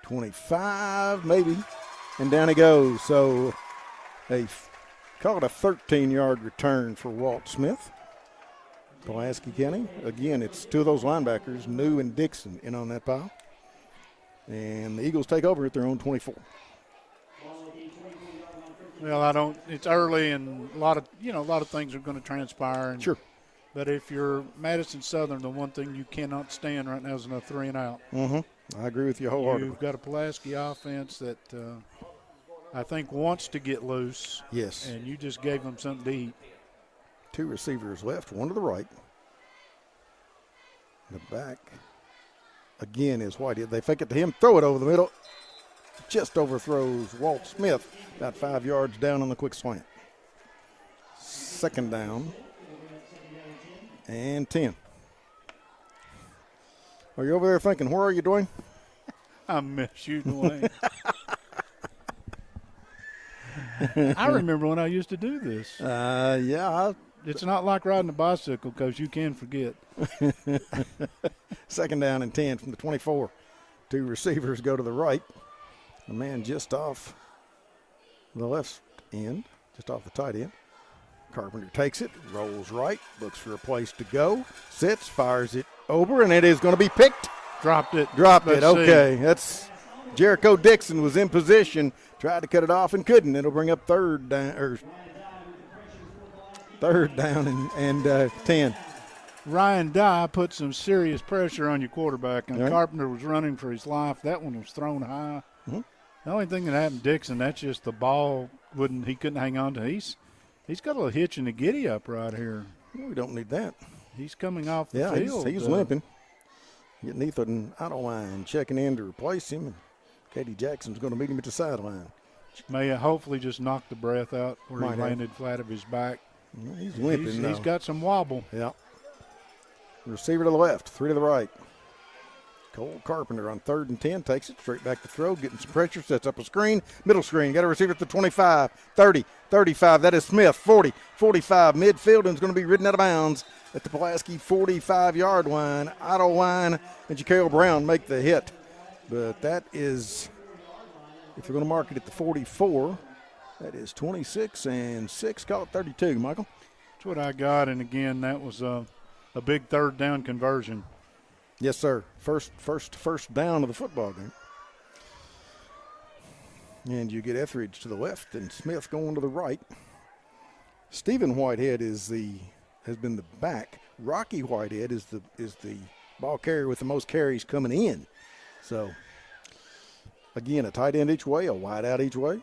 25 maybe. And down he goes. So they call it a 13-yard return for Walt Smith. Pulaski County. Again, it's two of those linebackers, New and Dixon, in on that pile. And the Eagles take over at their own 24. Well, it's early, and a lot of things are going to transpire. And, sure. But if you're Madison Southern, the one thing you cannot stand right now is a 3 and out. Mm-hmm. I agree with you wholeheartedly. You've got a Pulaski offense that I think wants to get loose. Yes. And you just gave them something to eat. 2 receivers left, 1 to the right. The back, again, is Whitehead. They fake it to him, throw it over the middle. Just overthrows Walt Smith, about 5 yards down on the quick slant. 2nd down and 10. Are you over there thinking, where are you, Dwayne? I miss you, Dwayne. I remember when I used to do this. Yeah. It's not like riding a bicycle because you can forget. 2nd down and 10 from the 24. 2 receivers go to the right. The man just off the left end, just off the tight end. Carpenter takes it, rolls right, looks for a place to go, sits, fires it over, and it is going to be picked. Dropped it. Okay. That's Jericho Dixon was in position, tried to cut it off and couldn't. It'll bring up third down and 10. Ryan Dye put some serious pressure on your quarterback, and Carpenter was running for his life. That one was thrown high. Mm-hmm. The only thing that happened to Dixon, that's just the ball he couldn't hang on to. He's got a little hitch in the giddy up right here. We don't need that. He's coming off the field. He's limping. Getting Ethan Idlewild checking in to replace him, and Katie Jackson's going to meet him at the sideline. May hopefully just knock the breath out where Might he landed flat of his back. He's limping. He's got some wobble. Yeah. Receiver to the left, 3 to the right. Cole Carpenter on 3rd and 10, takes it straight back to throw, getting some pressure, sets up a screen, middle screen, got a receiver at the 25, 30, 35, that is Smith, 40, 45, midfield, and it's going to be ridden out of bounds at the Pulaski 45-yard line. Idlewild and Jaquel Brown make the hit, but that is, if you're going to mark it at the 44, that is 26 and 6, call it 32, Michael. That's what I got, and again, that was a big 3rd down conversion. Yes, sir. First down of the football game. And you get Etheridge to the left and Smith going to the right. Stephen Whitehead has been the back. Rocky Whitehead is the ball carrier with the most carries coming in. So again, a tight end each way, a wide out each way.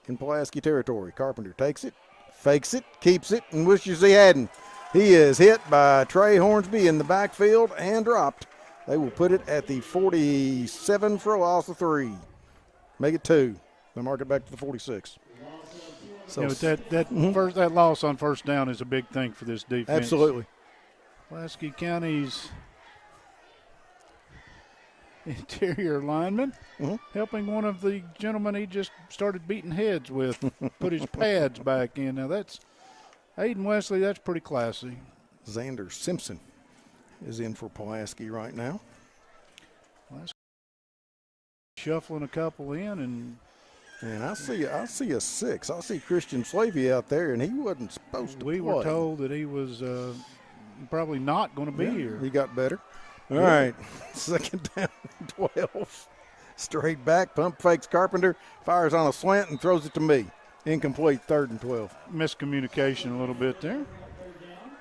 In Pulaski territory, Carpenter takes it, fakes it, keeps it, and wishes he hadn't. He is hit by Trey Hornsby in the backfield and dropped. They will put it at the 47 for a loss of 3. Make it 2. They mark it back to the 46. So that loss on 1st down is a big thing for this defense. Absolutely. Pulaski County's interior lineman helping one of the gentlemen he just started beating heads with put his pads back in. Now that's Aiden Wesley, that's pretty classy. Xander Simpson is in for Pulaski right now. Shuffling a couple in, and I see a 6. I see Christian Slavey out there, and he wasn't supposed to play. We were told that he was probably not going to be here. He got better. All right, 2nd down and 12. Straight back, pump fakes Carpenter, fires on a slant and throws it to me. Incomplete, 3rd and 12. Miscommunication a little bit there.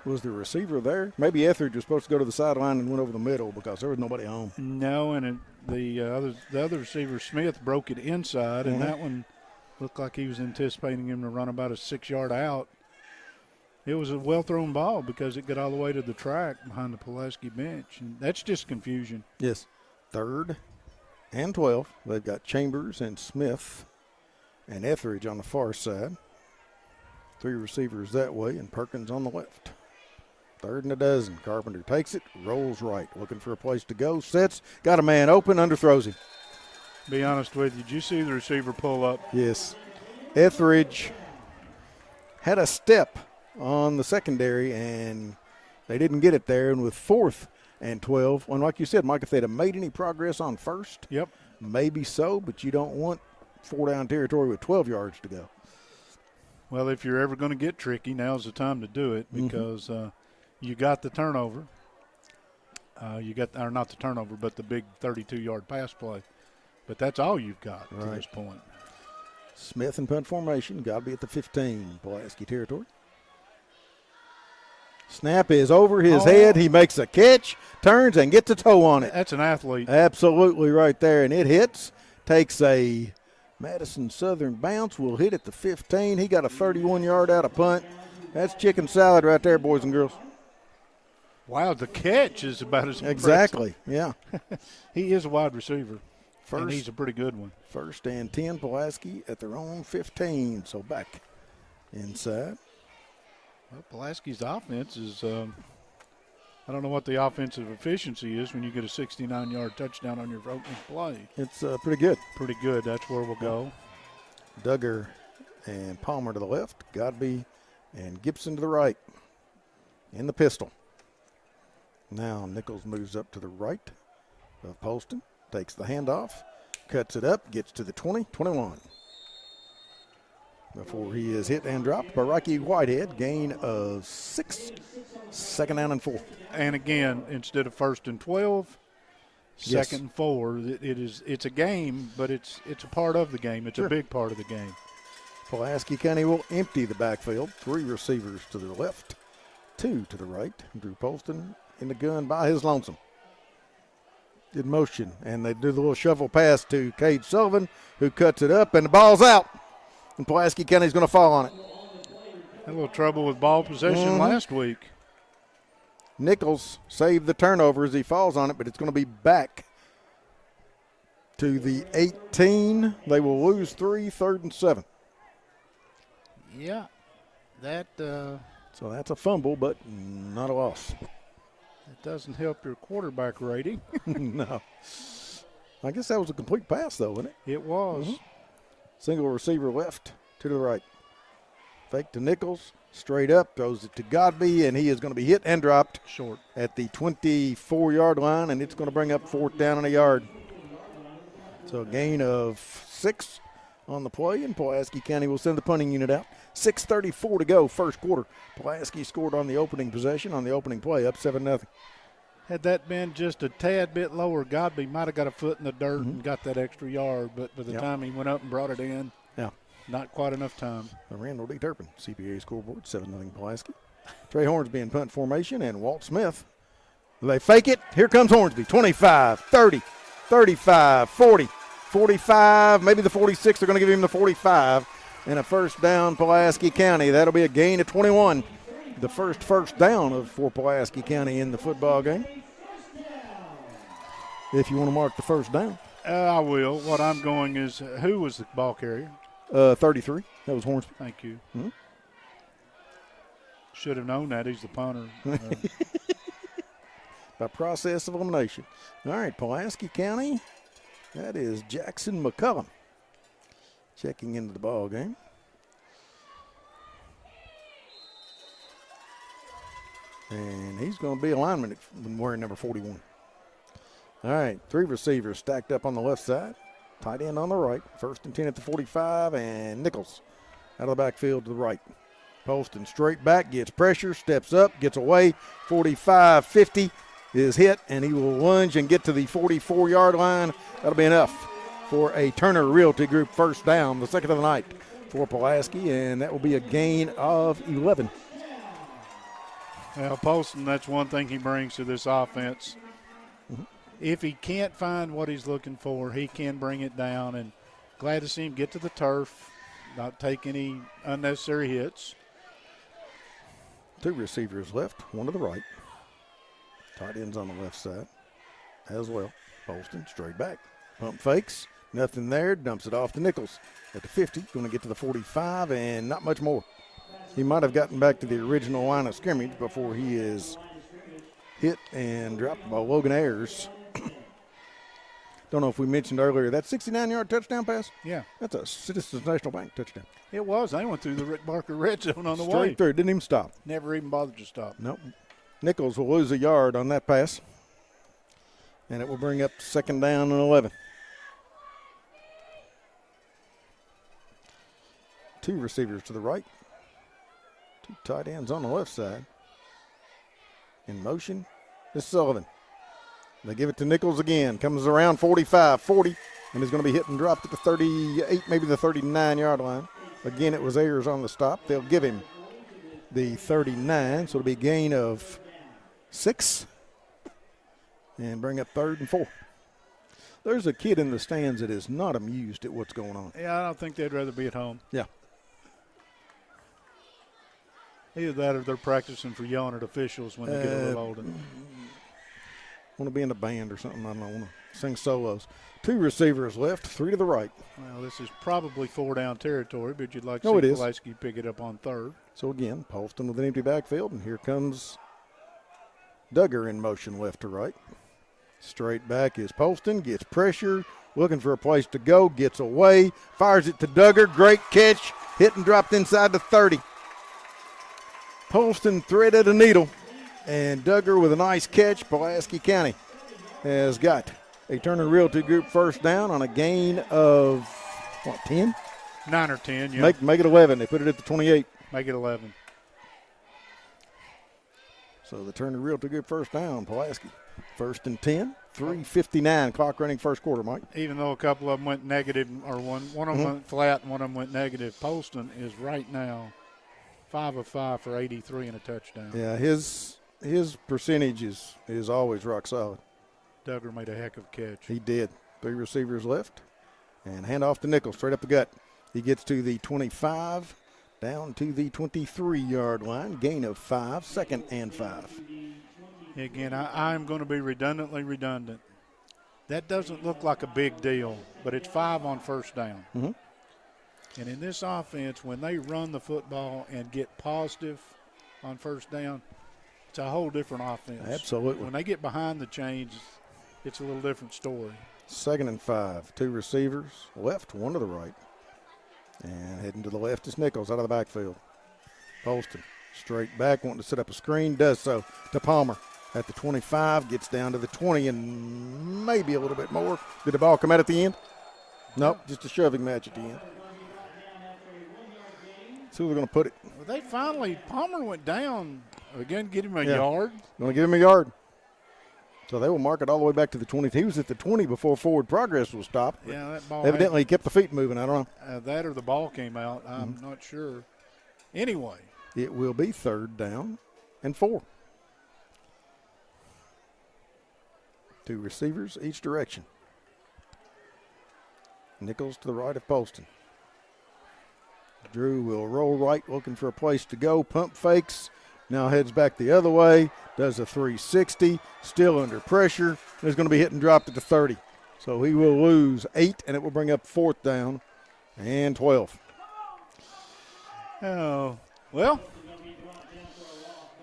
Was the receiver there? Maybe Etheridge was supposed to go to the sideline and went over the middle because there was nobody home. No, and the other receiver, Smith, broke it inside, and that one looked like he was anticipating him to run about a 6-yard out. It was a well-thrown ball because it got all the way to the track behind the Pulaski bench, and that's just confusion. Yes. 3rd and 12. They've got Chambers and Smith and Etheridge on the far side. 3 receivers that way, and Perkins on the left. 3rd and a dozen. Carpenter takes it, rolls right, looking for a place to go, sets, got a man open, underthrows him. Be honest with you, did you see the receiver pull up? Yes. Etheridge had a step on the secondary, and they didn't get it there. And with 4th and 12, and like you said, Mike, if they'd have made any progress on 1st, maybe so, but you don't want 4-down territory with 12 yards to go. Well, if you're ever going to get tricky, now's the time to do it because you got the turnover. Or not the turnover, but the big 32-yard pass play. But that's all you've got to this point. Smith in punt formation, got to be at the 15, Pulaski territory. Snap is over his head. He makes a catch, turns, and gets a toe on it. That's an athlete. Absolutely right there, and it hits. Takes a Madison Southern bounce. Will hit at the 15. He got a 31-yard out of punt. That's chicken salad right there, boys and girls. Wow, the catch is about as impressive. Exactly, yeah. He is a wide receiver, and he's a pretty good one. 1st and 10, Pulaski at their own 15, so back inside. Well, Pulaski's offense is I don't know what the offensive efficiency is when you get a 69-yard touchdown on your opening play. It's pretty good. Pretty good. That's where we'll go. Duggar and Palmer to the left. Godby and Gibson to the right in the pistol. Now Nichols moves up to the right of Poston. Takes the handoff. Cuts it up. Gets to the 20, 21. Before he is hit and dropped by Rocky Whitehead. Gain of 6. 2nd down and 4. And again, instead of 1st and 12, 2nd and 4. It's a game, but it's a part of the game. It's a big part of the game. Pulaski County will empty the backfield. 3 receivers to the left, 2 to the right. Drew Poston in the gun by his lonesome. Good motion, and they do the little shovel pass to Cade Sullivan, who cuts it up, and the ball's out. And Pulaski County's going to fall on it. Had a little trouble with ball possession last week. Nichols saved the turnover as he falls on it, but it's going to be back to the 18. They will lose 3, 3rd and 7. Yeah, that. So that's a fumble, but not a loss. It doesn't help your quarterback rating. No. I guess that was a complete pass, though, wasn't it? It was. Single receiver left to the right. Fake to Nichols, straight up, throws it to Godby, and he is going to be hit and dropped short at the 24-yard line, and it's going to bring up 4th down and a yard. So a gain of 6 on the play, and Pulaski County will send the punting unit out. 6:34 to go, first quarter. Pulaski scored on the opening possession, on the opening play, up 7-0. Had that been just a tad bit lower, Godby might have got a foot in the dirt and got that extra yard, but by the time he went up and brought it in, not quite enough time. Randall D. Turpin, CPA scoreboard, 7-0 Pulaski. Trey Hornsby in punt formation, and Walt Smith. They fake it. Here comes Hornsby. 25, 30, 35, 40, 45, maybe the 46. They're going to give him the 45. And a 1st down, Pulaski County. That'll be a gain of 21. The first down for Pulaski County in the football game. If you want to mark the 1st down. I will. What I'm going is, who was the ball carrier? 33. That was Hornsby. Thank you. Should have known that. He's the punter. By process of elimination. All right, Pulaski County. That is Jackson McCullum checking into the ball game. And he's going to be a lineman wearing number 41. All right, 3 receivers stacked up on the left side. Tight end on the right. 1st and 10 at the 45, and Nichols out of the backfield to the right. Poston straight back, gets pressure, steps up, gets away. 45, 50 is hit, and he will lunge and get to the 44-yard line. That'll be enough for a Turner Realty Group 1st down, the 2nd of the night for Pulaski, and that will be a gain of 11. Well, Poston, that's one thing he brings to this offense. Mm-hmm. If he can't find what he's looking for, he can bring it down. And glad to see him get to the turf, not take any unnecessary hits. 2 receivers left, 1 to the right. Tight ends on the left side as well. Poston straight back. Pump fakes. Nothing there. Dumps it off to Nichols at the 50. Going to get to the 45 and not much more. He might have gotten back to the original line of scrimmage before he is hit and dropped by Logan Ayers. Don't know if we mentioned earlier, that 69-yard touchdown pass? Yeah. That's a Citizens National Bank touchdown. It was. They went through the Rick Barker red zone on the way. Straight through. Didn't even stop. Never even bothered to stop. Nope. Nichols will lose a yard on that pass. And it will bring up 2nd down and 11. 2 receivers to the right. 2 tight ends on the left side. In motion is Sullivan. They give it to Nichols again. Comes around 45, 40, and is going to be hit and dropped at the 38, maybe the 39-yard line. Again, it was Ayers on the stop. They'll give him the 39, so it'll be a gain of 6 and bring up 3rd and 4. There's a kid in the stands that is not amused at what's going on. Yeah, I don't think they'd rather be at home. Yeah. Either that or they're practicing for yelling at officials when they get a little older. Want to be in a band or something. I don't know. Want to sing solos. 2 receivers left, 3 to the right. Well, this is probably 4-down territory, but you'd like to No, see it is. Pulaski pick it up on 3rd. So again, Poston with an empty backfield, and here comes Duggar in motion left to right. Straight back is Poston, gets pressure, looking for a place to go, gets away, fires it to Duggar. Great catch, hit and dropped inside the 30. Poston threaded a needle, and Duggar with a nice catch. Pulaski County has got a Turner Realty Group 1st down on a gain of, 10? 9 or 10, yeah. Make it 11. They put it at the 28. Make it 11. So the Turner Realty Group 1st down, Pulaski. 1st and 10, 3:59, clock running 1st quarter, Mike. Even though a couple of them went negative, or one of them went flat and one of them went negative, Poston is right now 5 of 5 for 83 and a touchdown. Yeah, his percentage is always rock solid. Duggar made a heck of a catch. He did. 3 receivers left. And hand off to Nichols, straight up the gut. He gets to the 25, down to the 23-yard line. Gain of 5, 2nd and 5. Again, I'm going to be redundantly redundant. That doesn't look like a big deal, but it's 5 on 1st down. Mm-hmm. And in this offense, when they run the football and get positive on 1st down, it's a whole different offense. Absolutely. When they get behind the chains, it's a little different story. 2nd and 5. 2 receivers left, 1 to the right. And heading to the left is Nichols out of the backfield. Poston straight back, wanting to set up a screen, does so to Palmer at the 25, gets down to the 20 and maybe a little bit more. Did the ball come out at the end? Nope, just a shoving match at the end. See where they're going to put it. Well, they finally, Palmer went down. Again, get him a yard. Going to give him a yard. So they will mark it all the way back to the 20. He was at the 20 before forward progress was stopped. Yeah, that ball evidently he kept the feet moving. I don't know. That or the ball came out. I'm not sure. Anyway. It will be 3rd down and 4. 2 receivers each direction. Nichols to the right of Poston. Drew will roll right, looking for a place to go. Pump fakes. Now heads back the other way. Does a 360. Still under pressure. And is going to be hit and dropped at the 30. So he will lose 8, and it will bring up 4th down and 12. Oh, well,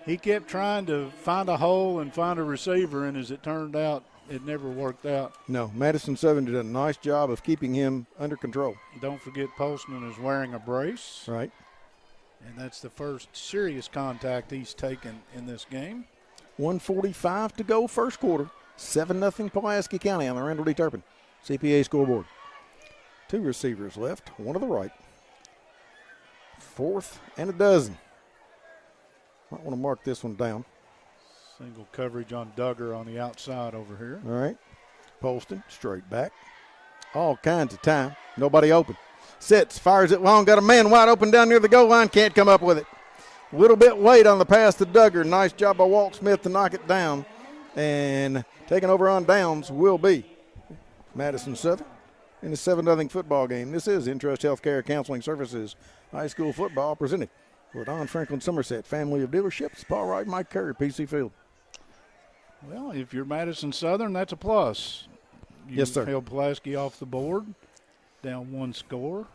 he kept trying to find a hole and find a receiver, and as it turned out, it never worked out. No, Madison Southern did a nice job of keeping him under control. Don't forget Postman is wearing a brace. Right. And that's the first serious contact he's taken in this game. 1:45 to go, 1st quarter. 7-0 Pulaski County on the Randall D. Turpin CPA scoreboard. 2 receivers left, 1 to the right. 4th and a dozen. Might want to mark this one down. Single coverage on Duggar on the outside over here. All right. Poston, straight back. All kinds of time. Nobody open. Sits, fires it long, got a man wide open down near the goal line, can't come up with it. A little bit late on the pass to Duggar. Nice job by Walt Smith to knock it down. And taking over on downs will be Madison Southern in a 7-0 football game. This is Intrust Healthcare Counseling Services High School Football presented for Don Franklin Somerset Family of Dealerships. Paul Wright, Mike Curry, PC Field. Well, if you're Madison Southern, that's a plus. Yes, sir. Held Pulaski off the board, down 1 score.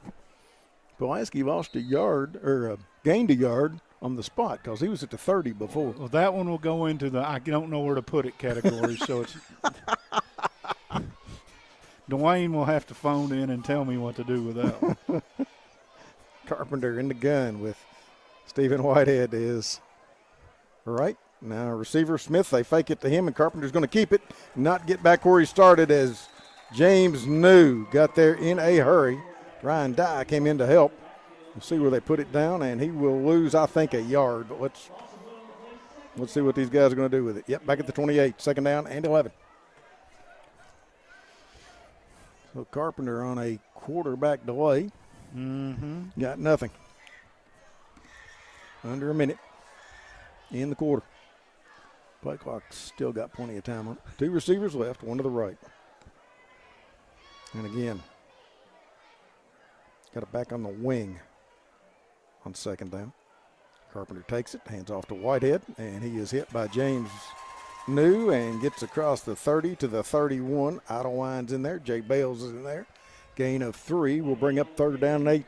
Pulaski lost a yard, or gained a yard on the spot because he was at the 30 before. Well, that one will go into the I don't know where to put it category. So it's Dwayne will have to phone in and tell me what to do with that one. Carpenter in the gun with Stephen Whitehead is right. Now receiver Smith, they fake it to him, and Carpenter's going to keep it, not get back where he started as James New got there in a hurry. Ryan Dye came in to help. We'll see where they put it down, and he will lose, I think, a yard. But let's see what these guys are going to do with it. Yep, back at the 28, second down and 11. So Carpenter on a quarterback delay. Mm-hmm. Got nothing. Under a minute in the quarter. Play clock's still got plenty of time on it. 2 receivers left, one to the right. And again, got it back on the wing on second down. Carpenter takes it, hands off to Whitehead, and he is hit by James New and gets across the 30 to the 31. Idlewine's in there. Jay Bales is in there. Gain of 3 will bring up third down and 8.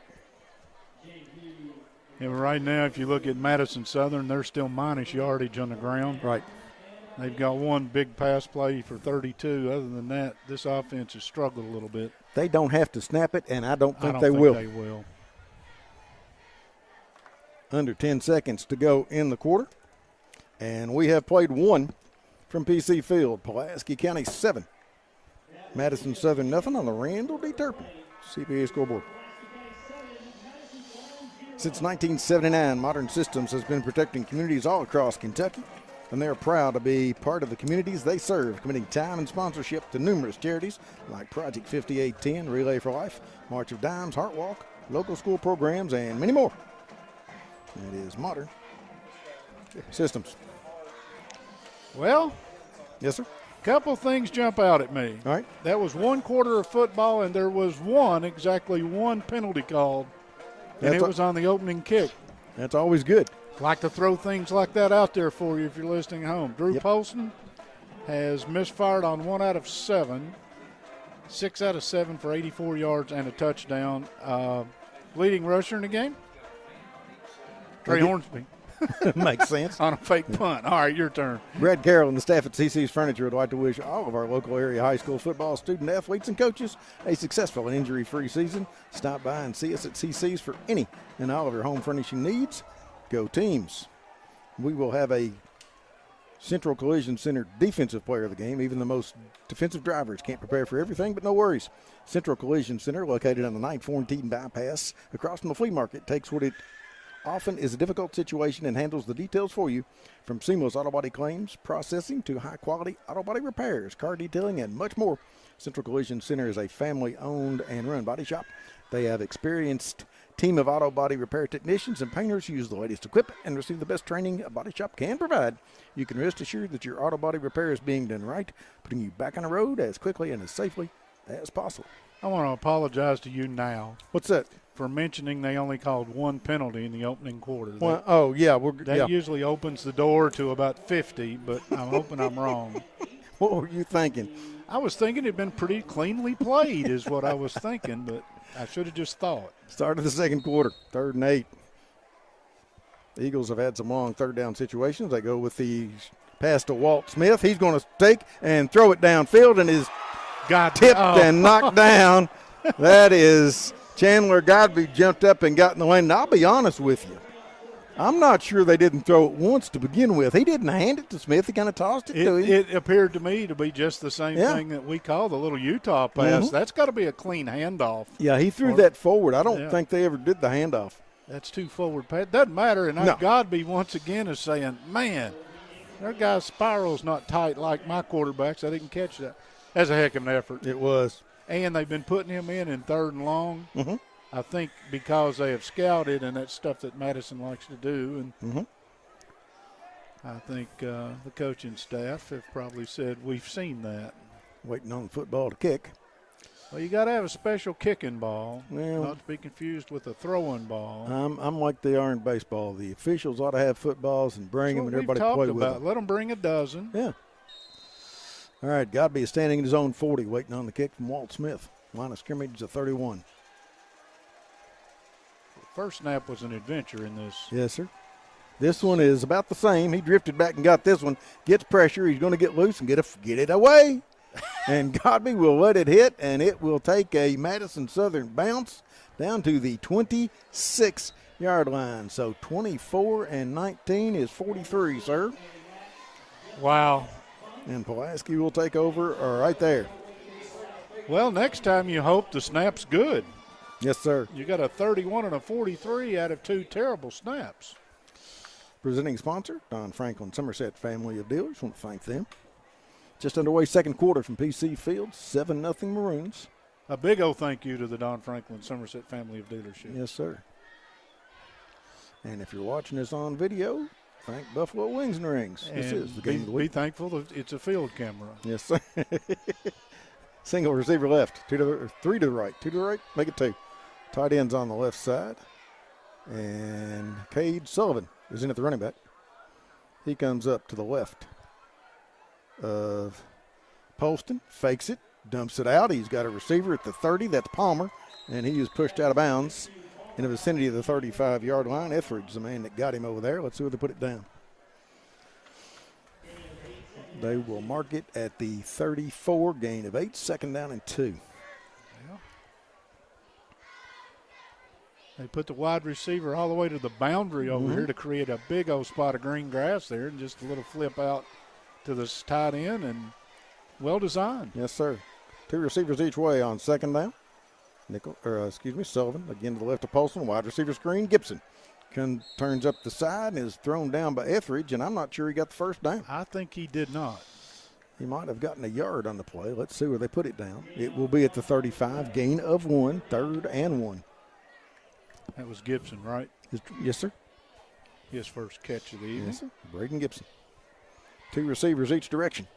And right now, if you look at Madison Southern, they're still minus yardage on the ground. Right. They've got one big pass play for 32. Other than that, this offense has struggled a little bit. They don't have to snap it, and I don't think they will. Under 10 seconds to go in the quarter. And we have played one from PC Field. Pulaski County 7. Madison Southern nothing on the Randall D. Turpin CPA scoreboard. Since 1979, Modern Systems has been protecting communities all across Kentucky, and they're proud to be part of the communities they serve, committing time and sponsorship to numerous charities like Project 5810, Relay for Life, March of Dimes, Heart Walk, local school programs, and many more. It is Modern Systems. Well, yes, sir. Couple things jump out at me. All right. That was one quarter of football, and there was exactly one penalty called, and it was on the opening kick. That's always good. Like to throw things like that out there for you if you're listening at home. Drew Polson has misfired on 1 out of 7, 6 out of 7 for 84 yards and a touchdown. Leading rusher in the game, Trey Hornsby. Makes sense. On a fake punt. All right, your turn. Brad Carroll and the staff at CC's Furniture would like to wish all of our local area high school football student athletes and coaches a successful and injury-free season. Stop by and see us at CC's for any and all of your home furnishing needs. Go Teams. We will have a Central Collision Center defensive player of the game. Even the most defensive drivers can't prepare for everything, but no worries. Central Collision Center, located on the 914 bypass across from the flea market, takes what it often is a difficult situation and handles the details for you, from seamless auto body claims processing to high-quality auto body repairs, car detailing, and much more. Central Collision Center is a family-owned and run body shop. They have experienced team of auto body repair technicians and painters. Use the latest equipment and receive the best training a body shop can provide. You can rest assured that your auto body repair is being done right, putting you back on the road as quickly and as safely as possible. I want to apologize to you now. What's that? For mentioning they only called one penalty in the opening quarter. Well, That usually opens the door to about 50, but I'm hoping I'm wrong. What were you thinking? I was thinking it'd been pretty cleanly played is what I was thinking, but I should have just thought. Start of the second quarter, 3rd and 8. The Eagles have had some long third down situations. They go with the pass to Walt Smith. He's going to take and throw it downfield and is tipped and knocked down. That is Chandler Godby jumped up and got in the lane. And I'll be honest with you, I'm not sure they didn't throw it once to begin with. He didn't hand it to Smith. He kind of tossed it to him. It appeared to me to be just the same thing that we call the little Utah pass. Mm-hmm. That's got to be a clean handoff. Yeah, he threw that forward. I don't think they ever did the handoff. That's too forward pass. Doesn't matter. And Godby once again is saying, man, their guy's spiral's not tight like my quarterbacks. I didn't catch that. That's a heck of an effort. It was. And they've been putting him in 3rd and long. Mm-hmm. I think because they have scouted, and that's stuff that Madison likes to do, and I think the coaching staff have probably said, we've seen that. Waiting on the football to kick. Well, you got to have a special kicking ball, Well, not to be confused with a throwing ball. I'm like they are in baseball. The officials ought to have footballs and bring them, and everybody play with them. Let them bring a dozen. Yeah. All right, Godby is standing in his own 40, waiting on the kick from Walt Smith. Line of scrimmage of 31. First snap was an adventure in this. Yes, sir. This one is about the same. He drifted back and got this one. Gets pressure. He's going to get loose and get it away. And Godby will let it hit, and it will take a Madison Southern bounce down to the 26-yard line. So 24 and 19 is 43, sir. Wow. And Pulaski will take over right there. Well, next time you hope the snap's good. Yes, sir. You got a 31 and a 43 out of 2 terrible snaps. Presenting sponsor, Don Franklin Somerset Family of Dealers. Want to thank them. Just underway second quarter from PC Field, 7-0 Maroons. A big old thank you to the Don Franklin Somerset Family of Dealership. Yes, sir. And if you're watching this on video, thank Buffalo Wings and Rings. This is the game of the week. Be thankful that it's a field camera. Yes, sir. Single receiver left, 3 to the right, 2 to the right, make it 2. Tight ends on the left side. And Cade Sullivan is in at the running back. He comes up to the left of Poston, fakes it, dumps it out. He's got a receiver at the 30. That's Palmer, and he is pushed out of bounds in the vicinity of the 35-yard line. Etheridge, the man that got him over there. Let's see where they put it down. They will mark it at the 34, gain of 8, second down and 2. They put the wide receiver all the way to the boundary over here to create a big old spot of green grass there, and just a little flip out to the tight end, and well designed. Yes, sir. 2 receivers each way on second down. Sullivan again to the left of Polson, wide receiver screen. Gibson turns up the side and is thrown down by Etheridge, and I'm not sure he got the first down. I think he did not. He might have gotten a yard on the play. Let's see where they put it down. It will be at the 35, gain of 1, 3rd and 1. That was Gibson, right? Yes, sir. His first catch of the evening. Yes, sir. Braden Gibson. 2 receivers each direction.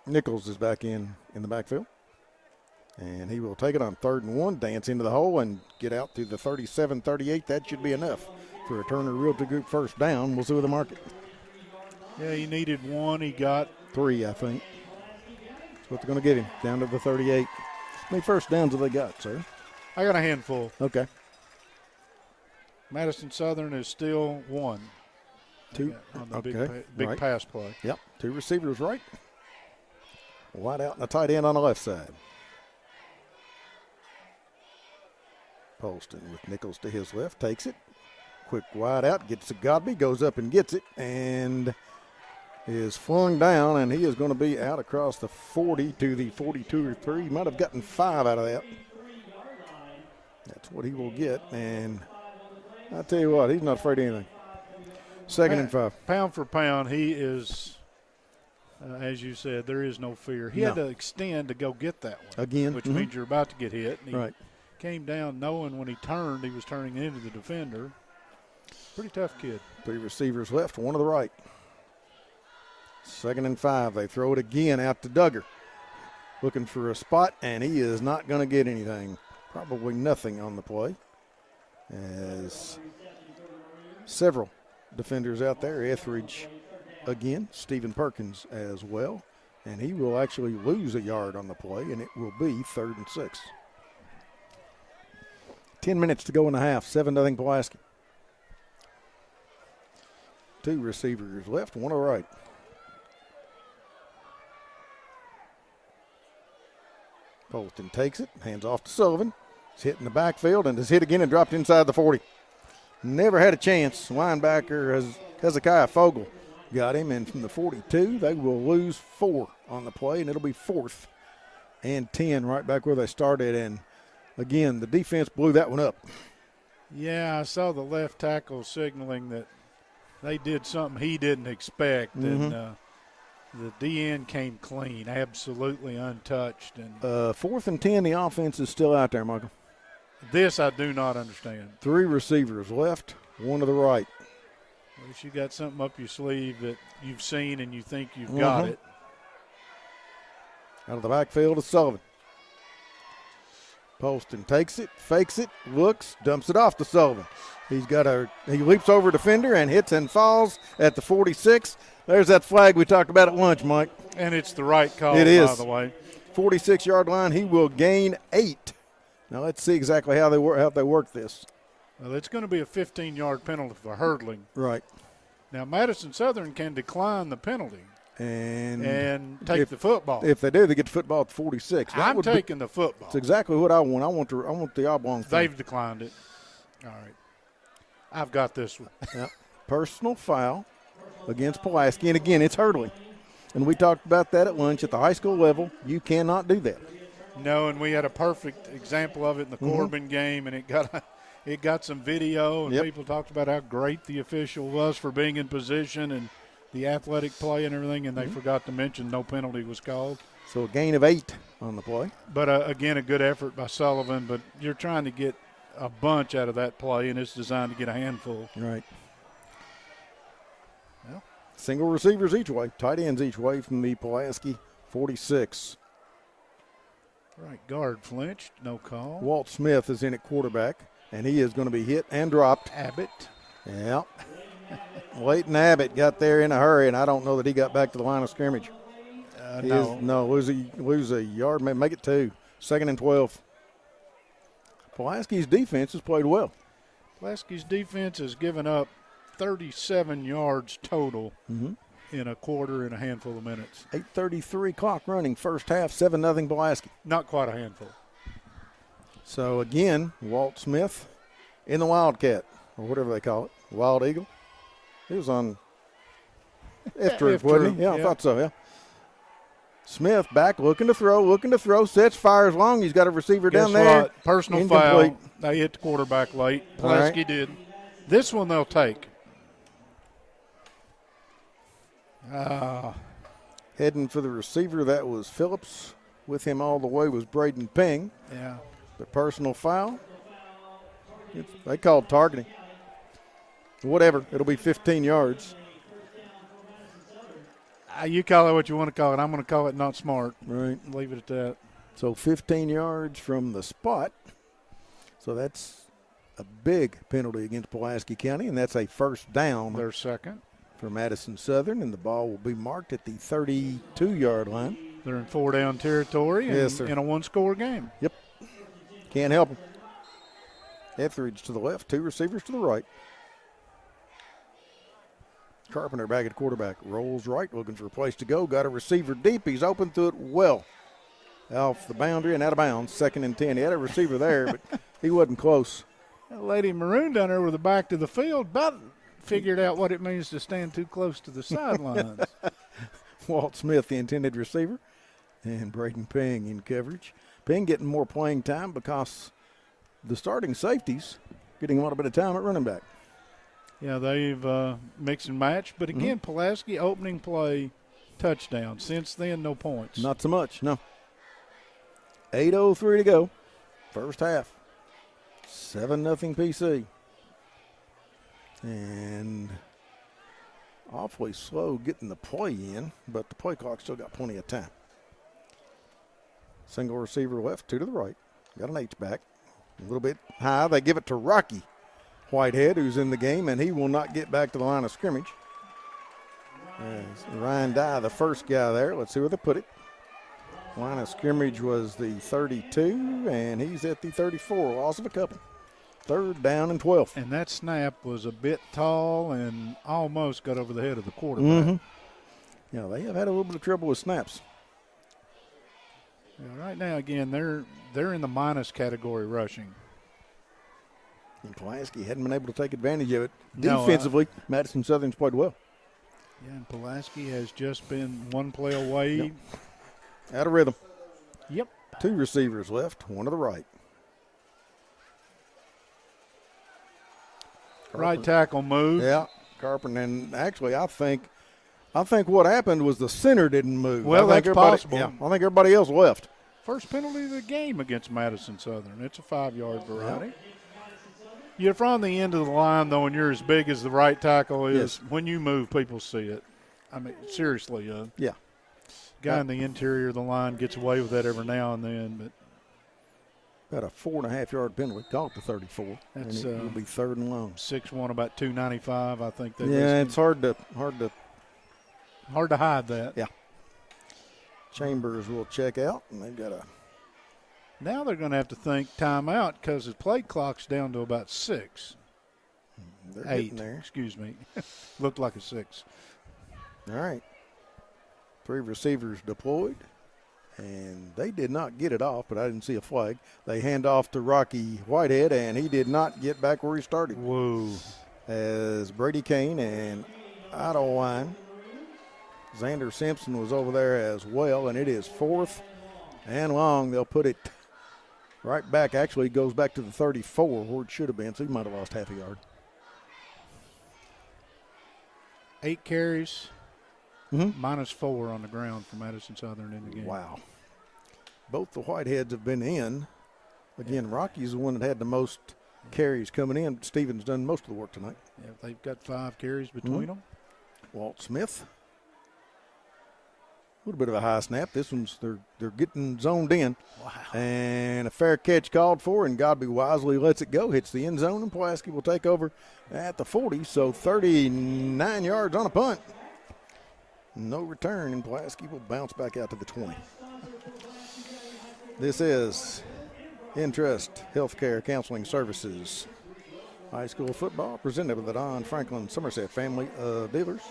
Nichols is back in the backfield. And he will take it on 3rd and 1, dance into the hole, and get out to the 37-38. That should be enough for a Turner Realty Group first down. We'll see where the market. Yeah, he needed 1. He got 3, I think. That's what they're going to get him, down to the 38. How many first downs have they got, sir? I got a handful. Okay. Madison Southern is still 1. 2 on the okay. big right. pass play. Yep, 2 receivers right. Wide out and a tight end on the left side. Polston with Nichols to his left, takes it. Quick wide out, gets to Godby, goes up and gets it, and is flung down, and he is going to be out across the 40 to the 42 or 3. He might have gotten 5 out of that. That's what he will get, and I tell you what, he's not afraid of anything. 2nd and 5. Pound for pound, he is, as you said, there is no fear. He had to extend to go get that one. Again. Which means you're about to get hit. And right. Came down knowing when he turned, he was turning into the defender. Pretty tough kid. 3 receivers left, 1 to the right. 2nd and 5. They throw it again out to Duggar. Looking for a spot, and he is not going to get anything. Probably nothing on the play. As several defenders out there. Etheridge again. Stephen Perkins as well. And he will actually lose a yard on the play, and it will be 3rd and 6. 10 minutes to go in the half. 7-0 Pulaski. 2 receivers left, 1 to the right. Polston takes it, hands off to Sullivan. He's hit in the backfield and is hit again and dropped inside the 40. Never had a chance. Linebacker Hezekiah Fogel got him, and from the 42, they will lose 4 on the play, and it'll be 4th and 10 right back where they started. And again, the defense blew that one up. Yeah, I saw the left tackle signaling that they did something he didn't expect, and The DN came clean, absolutely untouched. And 4th and 10, the offense is still out there, Michael. this I do not understand. 3 receivers left, 1 to the right. At least you got something up your sleeve that you've seen and you think you've got it. Out of the backfield is Sullivan. Poston takes it, fakes it, looks, dumps it off to Sullivan. He leaps over a defender and hits and falls at the 46. There's that flag we talked about at lunch, Mike. And it's the right call, It is. by the way. 46-yard line. He will gain 8. Now let's see exactly how they work this. Well, it's going to be a 15-yard penalty for hurdling. Right. Now, Madison Southern can decline the penalty and take the football. If they do, they get the football at 46. I'm taking the football. That's exactly what I want. I want the oblong thing. They've declined it. All right. I've got this one. Yep. Personal foul against Pulaski. And, again, it's hurdling. And we talked about that at lunch. At the high school level, you cannot do that. No, and we had a perfect example of it in the Corbin game, and it got some video, and people talked about how great the official was for being in position and the athletic play and everything, and they forgot to mention no penalty was called. So a gain of 8 on the play. But, again, a good effort by Sullivan, but you're trying to get a bunch out of that play, and it's designed to get a handful. Right. Well, single receivers each way, tight ends each way from the Pulaski 46. Right guard flinched, no call. Walt Smith is in at quarterback, and he is going to be hit and dropped. Abbott. Yeah. Leighton Abbott got there in a hurry, and I don't know that he got back to the line of scrimmage. Lose a yard, maybe make it 2. 2nd and 12. Pulaski's defense has played well. Pulaski's defense has given up 37 yards total in a quarter and a handful of minutes. 8:33 clock running, first half, 7-0 Pulaski. Not quite a handful. So, again, Walt Smith in the Wildcat, or whatever they call it, Wild Eagle. He was on F-Troop, wasn't he? Yeah, I thought so, yeah. Smith back, looking to throw, sets, fires long. He's got a receiver down there. What? Personal foul. They hit the quarterback late. Pulaski did. This one they'll take. Heading for the receiver, that was Phillips. With him all the way was Braden Ping. Yeah. The personal foul. They called targeting. Whatever. It'll be 15 yards. You call it what you want to call it. I'm going to call it not smart. Right. Leave it at that. So 15 yards from the spot. So that's a big penalty against Pulaski County, and that's a first down. Their second. For Madison Southern, and the ball will be marked at the 32-yard line. They're in 4-down territory in a one-score game. Yep. Can't help them. Etheridge to the left, 2 receivers to the right. Carpenter back at quarterback. Rolls right, looking for a place to go. Got a receiver deep. He's open to it well. Off the boundary and out of bounds. 2nd and 10. He had a receiver there, but he wasn't close. That lady Maroon down there with the back to the field about figured out what it means to stand too close to the sidelines. Walt Smith, the intended receiver, and Braden Ping in coverage. Ping getting more playing time because the starting safeties getting a little bit of time at running back. Yeah, they've mixed and matched. But, again, Pulaski opening play touchdown. Since then, no points. Not so much, no. 8:03 to go. First half. 7-0 PC. And awfully slow getting the play in, but the play clock still got plenty of time. Single receiver left, 2 to the right. Got an H-back. A little bit high. They give it to Rocky Whitehead, who's in the game, and he will not get back to the line of scrimmage. Ryan Dye, the first guy there. Let's see where they put it. Line of scrimmage was the 32, and he's at the 34. Loss of a couple. 3rd down and 12. And that snap was a bit tall and almost got over the head of the quarterback. Yeah, they have had a little bit of trouble with snaps. Yeah, right now, again, they're in the minus category rushing. And Pulaski hadn't been able to take advantage of it. Defensively, Madison Southern's played well. Yeah, and Pulaski has just been one play away. Yep. Out of rhythm. Yep. 2 receivers left, 1 to the right. Right tackle move. Yeah, Carpenter. And actually, I think I think what happened was the center didn't move. Well, I think that's possible. Yeah, I think everybody else left. First penalty of the game against Madison Southern. It's a 5-yard variety. You're from the end of the line, though, and you're as big as the right tackle is. Yes. When you move, people see it. I mean, seriously. Yeah. Guy in the interior of the line gets away with that every now and then. But got a 4.5-yard penalty called to 34. That's, and it will be 3rd and long. 6'1", about 295, I think. It's hard to hide that. Yeah. Chambers will check out, and they've got a. Now they're going to have to think timeout because the play clock's down to about 6. They're 8. getting there. Excuse me. Looked like a 6. All right. 3 receivers deployed, and they did not get it off, but I didn't see a flag. They hand off to Rocky Whitehead, and he did not get back where he started. Whoa. As Brady Kane and Idlewine. Xander Simpson was over there as well, and it is 4th and long. They'll put it right back. Actually, it goes back to the 34 where it should have been, so he might have lost half a yard. 8 carries, -4 on the ground for Madison Southern in the game. Wow. Both the Whiteheads have been in. Again, Rocky's the one that had the most carries coming in. Stevens done most of the work tonight. Yeah, they've got 5 carries between them. Walt Smith. A little bit of a high snap. This one's they're getting zoned in. Wow. And a fair catch called for, and Godby wisely lets it go. Hits the end zone, and Pulaski will take over at the 40. So 39 yards on a punt. No return, and Pulaski will bounce back out to the 20. This is Entrust Healthcare Counseling Services. High school football presented by the Don Franklin Somerset family of dealers.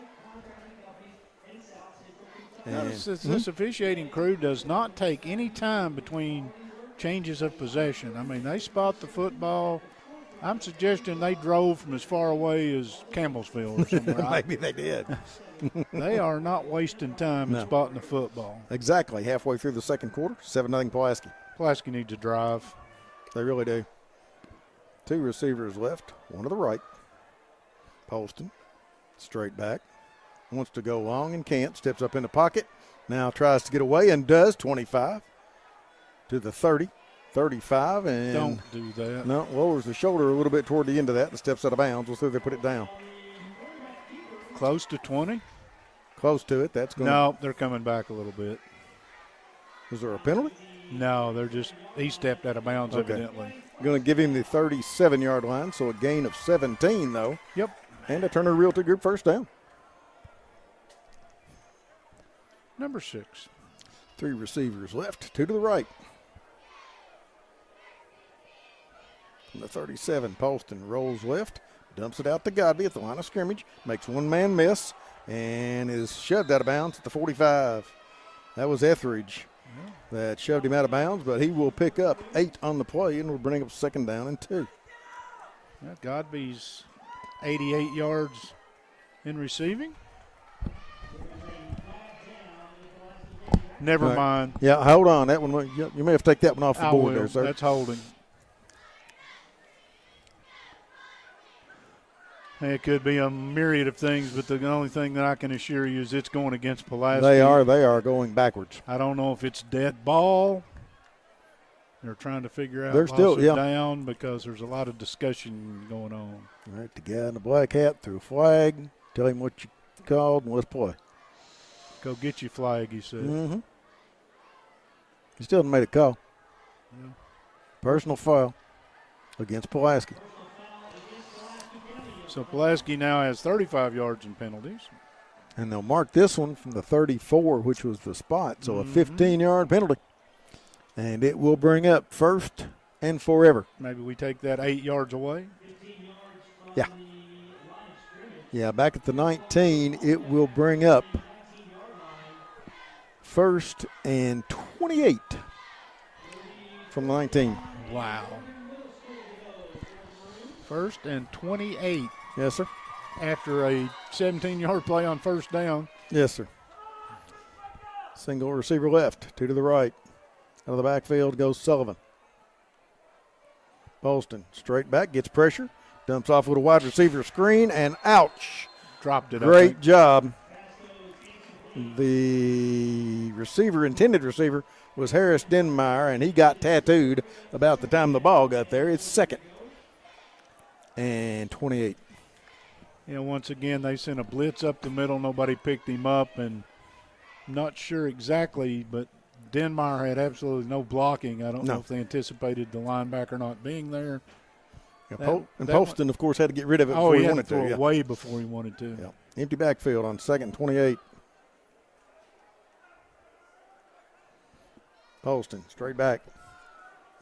This officiating crew does not take any time between changes of possession. I mean, they spot the football. I'm suggesting they drove from as far away as Campbellsville or somewhere. Maybe they did. They are not wasting time in spotting the football. Exactly. Halfway through the second quarter, 7-0 Pulaski. Pulaski needs to drive. They really do. 2 receivers left, one to the right. Poston, straight back. Wants to go long and can't. Steps up in the pocket. Now tries to get away and does. 25 to the 30, 35. And don't do that. No, lowers the shoulder a little bit toward the end of that and steps out of bounds. We'll see if they put it down. Close to 20? Close to it. That's going. No, they're coming back a little bit. Was there a penalty? No, he stepped out of bounds evidently. Going to give him the 37-yard line, so a gain of 17, though. Yep. And a Turner Realty Group first down. Number 6. 3 receivers left, 2 to the right. From the 37, Poston rolls left, dumps it out to Godby at the line of scrimmage, makes one man miss, and is shoved out of bounds at the 45. That was Etheridge that shoved him out of bounds, but he will pick up 8 on the play and will bring up 2nd down and 2. Yeah, Godby's 88 yards in receiving. Never mind. Yeah, hold on. That one, you may have to take that one off the board will. there, sir. That's holding. It could be a myriad of things, but the only thing that I can assure you is it's going against Pulaski. They are going backwards. I don't know if it's dead ball. They're trying to figure out They're still down because there's a lot of discussion going on. All right, the guy in the black hat threw a flag. Tell him what you called and let's play. Go get your flag, he said. Mm-hmm. He still hasn't made a call. Yeah. Personal foul against Pulaski. So Pulaski now has 35 yards in penalties. And they'll mark this one from the 34, which was the spot. So a 15-yard penalty. And it will bring up 1st and forever. Maybe we take that 8 yards away? Yeah. Yeah, back at the 19, it will bring up 1st and 28 from the 19. Wow. 1st and 28. Yes, sir. After a 17-yard play on 1st down. Yes, sir. Single receiver left, 2 to the right. Out of the backfield goes Sullivan. Poston straight back, gets pressure, dumps off with a wide receiver screen, and ouch. Dropped it. Great job The intended receiver, was Harris Denmeyer, and he got tattooed about the time the ball got there. It's 2nd and 28. Once again, they sent a blitz up the middle. Nobody picked him up, and I'm not sure exactly, but Denmeyer had absolutely no blocking. I don't know if they anticipated the linebacker not being there. Poston, of course, had to get rid of it before he wanted to. Yeah, way before he wanted to. Yeah. Empty backfield on 2nd and 28. Poston, straight back.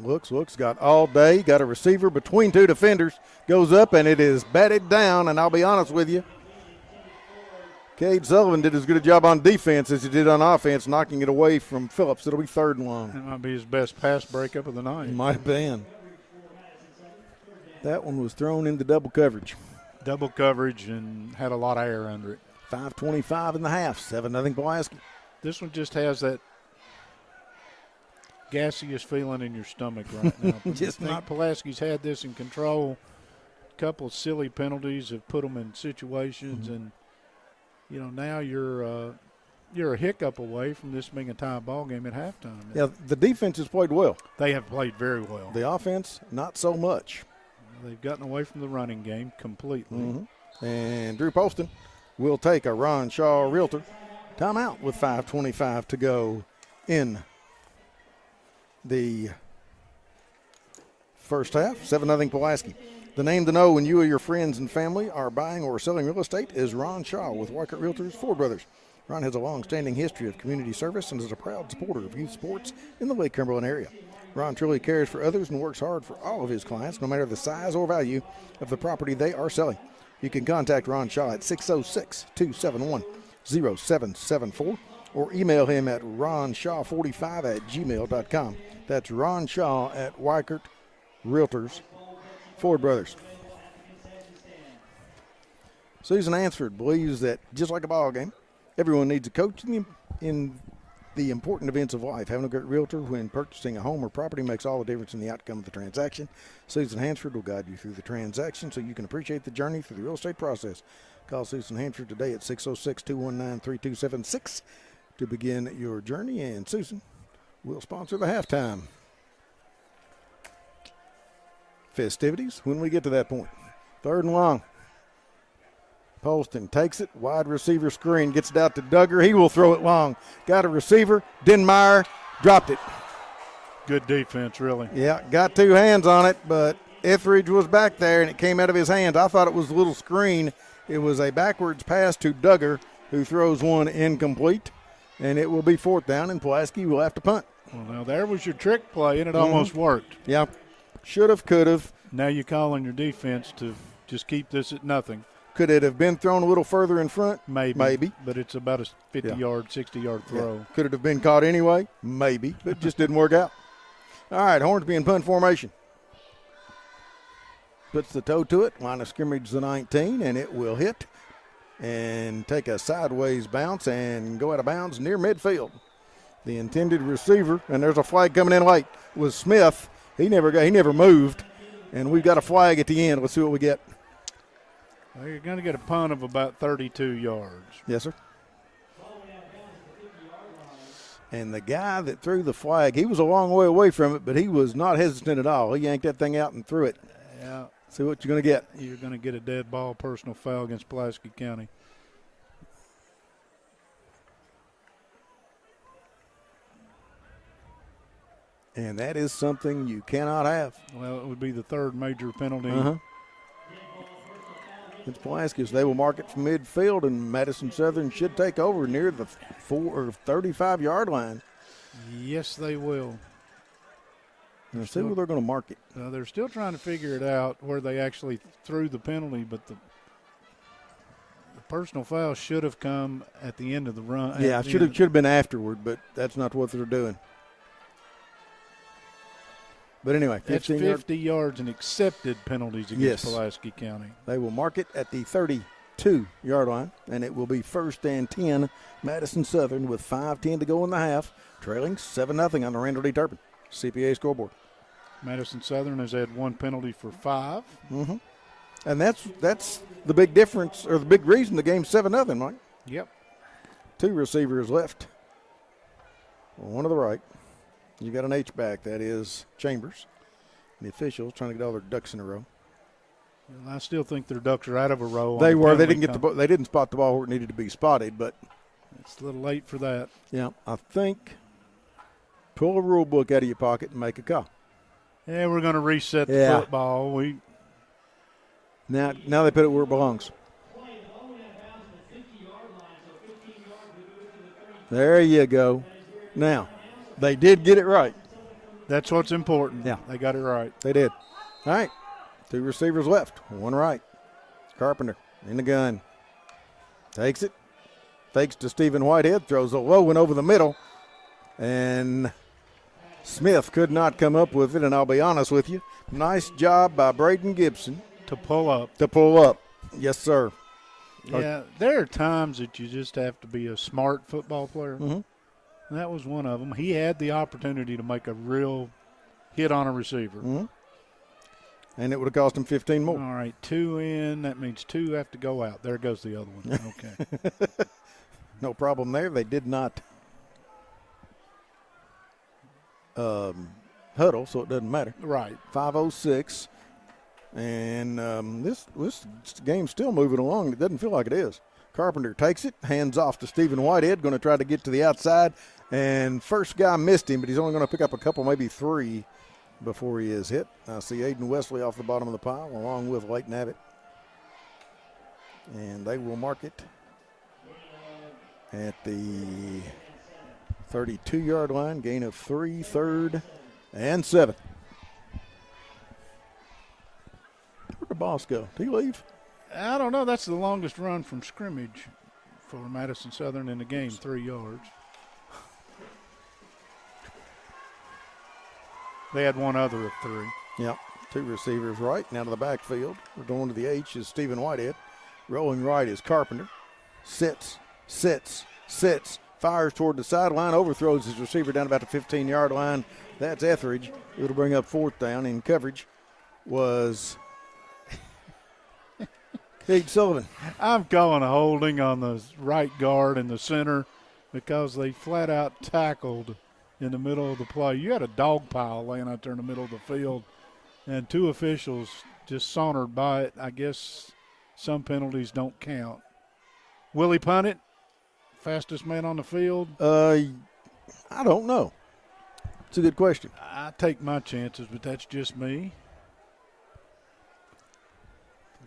Looks, got all day, got a receiver between 2 defenders, goes up, and it is batted down, and I'll be honest with you, Cade Sullivan did as good a job on defense as he did on offense, knocking it away from Phillips. It'll be 3rd and long. That might be his best pass breakup of the night. Might have been. That one was thrown into double coverage. Double coverage and had a lot of air under it. 5:25 in the half, 7-0 Pulaski. This one just has that gaseous feeling in your stomach right now. Just not Pulaski's had this in control. A couple of silly penalties have put them in situations, and now you're a hiccup away from this being a tie ball game at halftime. Yeah, the defense has played well. They have played very well. The offense, not so much. They've gotten away from the running game completely. And Drew Poston will take a Ron Shaw Realtor timeout with 5:25 to go in the first half. 7-0 Pulaski. The name to know when you or your friends and family are buying or selling real estate is Ron Shaw with Weichert Realtors, Ford Brothers. Ron has a long-standing history of community service and is a proud supporter of youth sports in the Lake Cumberland area. Ron truly cares for others and works hard for all of his clients, no matter the size or value of the property they are selling. You can contact Ron Shaw at 606-271-0774 or email him at ronshaw45@gmail.com. That's Ron Shaw at Weichert Realtors, Ford Brothers. Susan Ansford believes that, just like a ball game, everyone needs a coach in the important events of life. Having a great realtor when purchasing a home or property makes all the difference in the outcome of the transaction. Susan Hansford will guide you through the transaction so you can appreciate the journey through the real estate process. Call Susan Hansford today at 606-219-3276 to begin your journey, and Susan will sponsor the halftime festivities when we get to that point. 3rd and long. Poston takes it, wide receiver screen, gets it out to Duggar. He will throw it long. Got a receiver, Denmeyer, dropped it. Good defense, really. Yeah, got 2 hands on it, but Etheridge was back there, and it came out of his hands. I thought it was a little screen. It was a backwards pass to Duggar, who throws one incomplete, and it will be 4th down, and Pulaski will have to punt. Well, now there was your trick play, and it almost worked. Yeah, should have, could have. Now you call on your defense to just keep this at nothing. Could it have been thrown a little further in front? Maybe. But it's about a 50-yard, 60-yard throw. Yeah. Could it have been caught anyway? Maybe. But it just didn't work out. All right, Hornsby in punt formation. Puts the toe to it. Line of scrimmage the 19, and it will hit and take a sideways bounce and go out of bounds near midfield. The intended receiver, and there's a flag coming in late, was Smith. He never moved, and we've got a flag at the end. Let's see what we get. Well, you're going to get a punt of about 32 yards. Yes, sir. And the guy that threw the flag, he was a long way away from it, but he was not hesitant at all. He yanked that thing out and threw it. Yeah. See what you're going to get. You're going to get a dead ball personal foul against Pulaski County. And that is something you cannot have. Well, it would be the 3rd major penalty. It's Pulaski, so they will mark it from midfield, and Madison Southern should take over near the 35-yard line. Yes, they will. And see where they're going to mark it. They're still trying to figure it out where they actually threw the penalty, but the personal foul should have come at the end of the run. Yeah, should have been afterward, but that's not what they're doing. But anyway, that's 50 yards and accepted penalties against Pulaski County. They will mark it at the 32-yard line, and it will be 1st and 10. Madison Southern with 5:10 to go in the half, trailing 7-0 on the Randall D. Turpin CPA scoreboard. Madison Southern has had 1 penalty for 5. And that's the big difference, or the big reason the game's 7-0, Mike. Yep. 2 receivers left. One to the right. You got an H-back. That is Chambers. The officials trying to get all their ducks in a row. Well, I still think their ducks are out of a row. They were. They didn't get the. They didn't spot the ball where it needed to be spotted, but it's a little late for that. Yeah, I think pull a rule book out of your pocket and make a call. Yeah, we're going to reset the football. Now they put it where it belongs. There you go. Now, they did get it right. That's what's important. Yeah. They got it right. They did. All right. 2 receivers left. One right. Carpenter in the gun. Takes it. Fakes to Stephen Whitehead. Throws a low one over the middle. And Smith could not come up with it, and I'll be honest with you. Nice job by Braden Gibson. To pull up. Yes, sir. Yeah, there are times that you just have to be a smart football player. Mm-hmm. And that was one of them. He had the opportunity to make a real hit on a receiver. Mm-hmm. And it would have cost him 15 more. All right, 2 in. That means 2 have to go out. There goes the other one. Okay. No problem there. They did not huddle, so it doesn't matter. Right. 5:06. And this game's still moving along. It doesn't feel like it is. Carpenter takes it, hands off to Stephen Whitehead, going to try to get to the outside. And first guy missed him, but he's only going to pick up a couple, maybe 3 before he is hit. I see Aiden Wesley off the bottom of the pile, along with Leighton Abbott. And they will mark it at the 32-yard line, gain of 3, 3rd and 7. Where'd the boss go? Did he leave? I don't know. That's the longest run from scrimmage for Madison Southern in the game, 3 yards. They had one other of 3. Yep. 2 receivers right. Now to the backfield. We're going to the H is Stephen Whitehead. Rolling right is Carpenter. Sits. Fires toward the sideline. Overthrows his receiver down about the 15-yard line. That's Etheridge. It'll bring up 4th down. In coverage was Cade Sullivan. I'm calling a holding on the right guard and the center because they flat out tackled in the middle of the play. You had a dog pile laying out there in the middle of the field, and 2 officials just sauntered by it. I guess some penalties don't count. Will he punt it? Fastest man on the field? I don't know. It's a good question. I take my chances, but that's just me.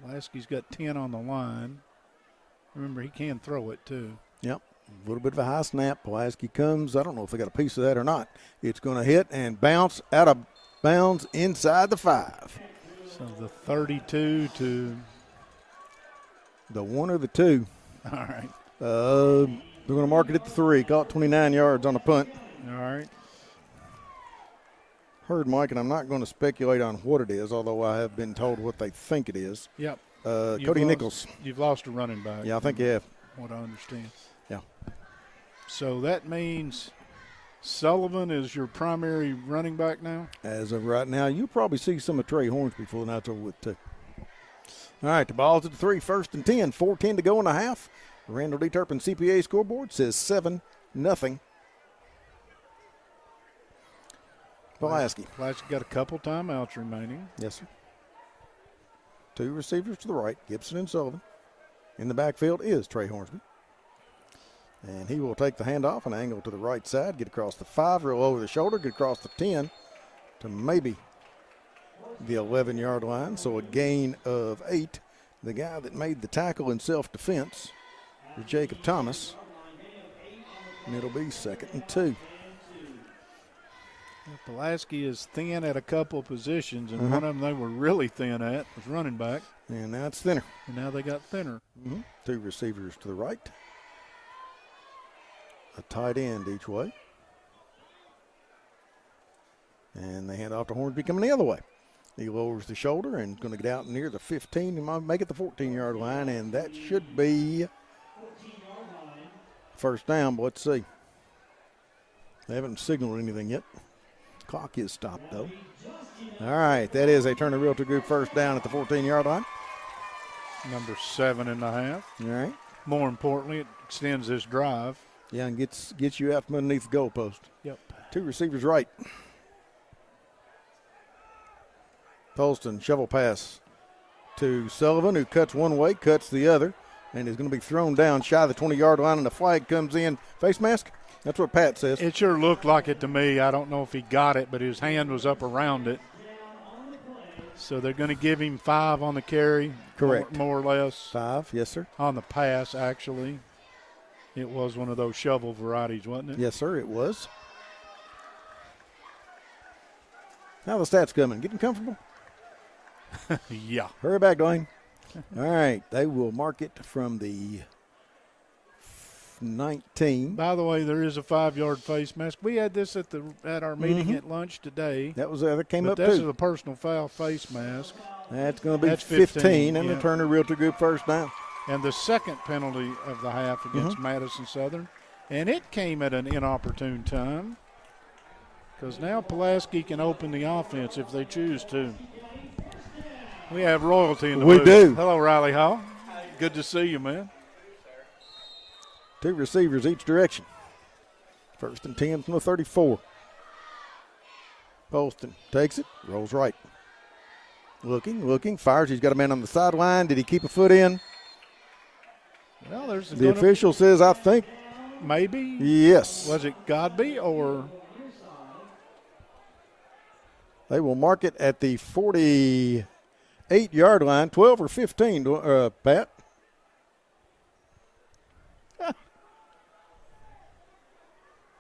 Pulaski's got 10 on the line. Remember, he can throw it too. Yep. A little bit of a high snap. Pulaski comes. I don't know if they got a piece of that or not. It's going to hit and bounce out of bounds inside the 5. So the 32 to the 1 or the 2. All right. They're going to mark it at the 3. Caught 29 yards on a punt. All right. Heard Mike, and I'm not going to speculate on what it is, although I have been told what they think it is. Yep. Cody Nichols. You've lost a running back. Yeah, I think you have. What I understand. Yeah. So that means Sullivan is your primary running back now? As of right now, you'll probably see some of Trey Hornsby before the night's over with, too. All right, the ball's at the 3, 1st and 10. 4:10 to go in the half. Randall D. Turpin CPA scoreboard says 7-0. Pulaski. Pulaski got a couple timeouts remaining. Yes, sir. 2 receivers to the right, Gibson and Sullivan. In the backfield is Trey Hornsby. And he will take the handoff and angle to the right side, get across the 5, roll over the shoulder, get across the 10 to maybe the 11-yard line. So a gain of 8. The guy that made the tackle in self-defense was Jacob Thomas. And it'll be 2nd and 2. Pulaski is thin at a couple of positions, and one of them they were really thin at was running back. And now it's thinner. And now they got thinner. 2 receivers to the right. A tight end each way. And they hand off to Hornsby coming the other way. He lowers the shoulder and going to get out near the 15. He might make it the 14-yard line, and that should be first down. But let's see. They haven't signaled anything yet. Clock is stopped, though. All right, that is a Turner Realty Group first down at the 14-yard line. Number 7.5. All right. More importantly, it extends this drive. Yeah, and gets you out from underneath the goalpost. Yep. 2 receivers right. Poston, shovel pass to Sullivan, who cuts one way, cuts the other, and is going to be thrown down shy of the 20-yard line, and the flag comes in. Face mask? That's what Pat says. It sure looked like it to me. I don't know if he got it, but his hand was up around it. So they're going to give him 5 on the carry. Correct. More or less. 5, yes, sir. On the pass, actually. It was one of those shovel varieties, wasn't it? Yes, sir, it was. How the stats coming? Getting comfortable? Yeah. Hurry back, Dwayne. All right, they will mark it from the 19. By the way, there is a 5-yard face mask. We had this at our meeting at lunch today. That was that came but up this too. is a personal foul face mask. That's going to be That's 15 and yeah. the Turner Realty Group first down. And the second penalty of the half against Madison Southern. And it came at an inopportune time because now Pulaski can open the offense if they choose to. We have royalty in the We booth. do. Hello, Riley Hall. Good to see you, man. 2 receivers each direction. First and 10 from the 34. Poston takes it, rolls right. Looking, fires. He's got a man on the sideline. Did he keep a foot in? Well, there's The official says, I think. Maybe. Yes. Was it Godby or? They will mark it at the 48-yard line, 12 or 15, Pat.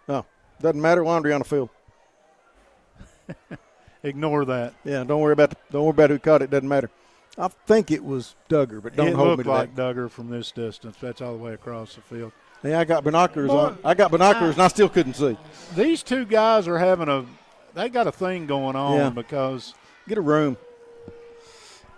Oh, doesn't matter. Laundry on the field. Ignore that. Yeah, don't worry about who caught it. Doesn't matter. I think it was Duggar, but don't hold me to that. It looked like Duggar from this distance. That's all the way across the field. Yeah, I got binoculars on. I got binoculars, and I still couldn't see. These two guys are having they got a thing going on because. Get a room.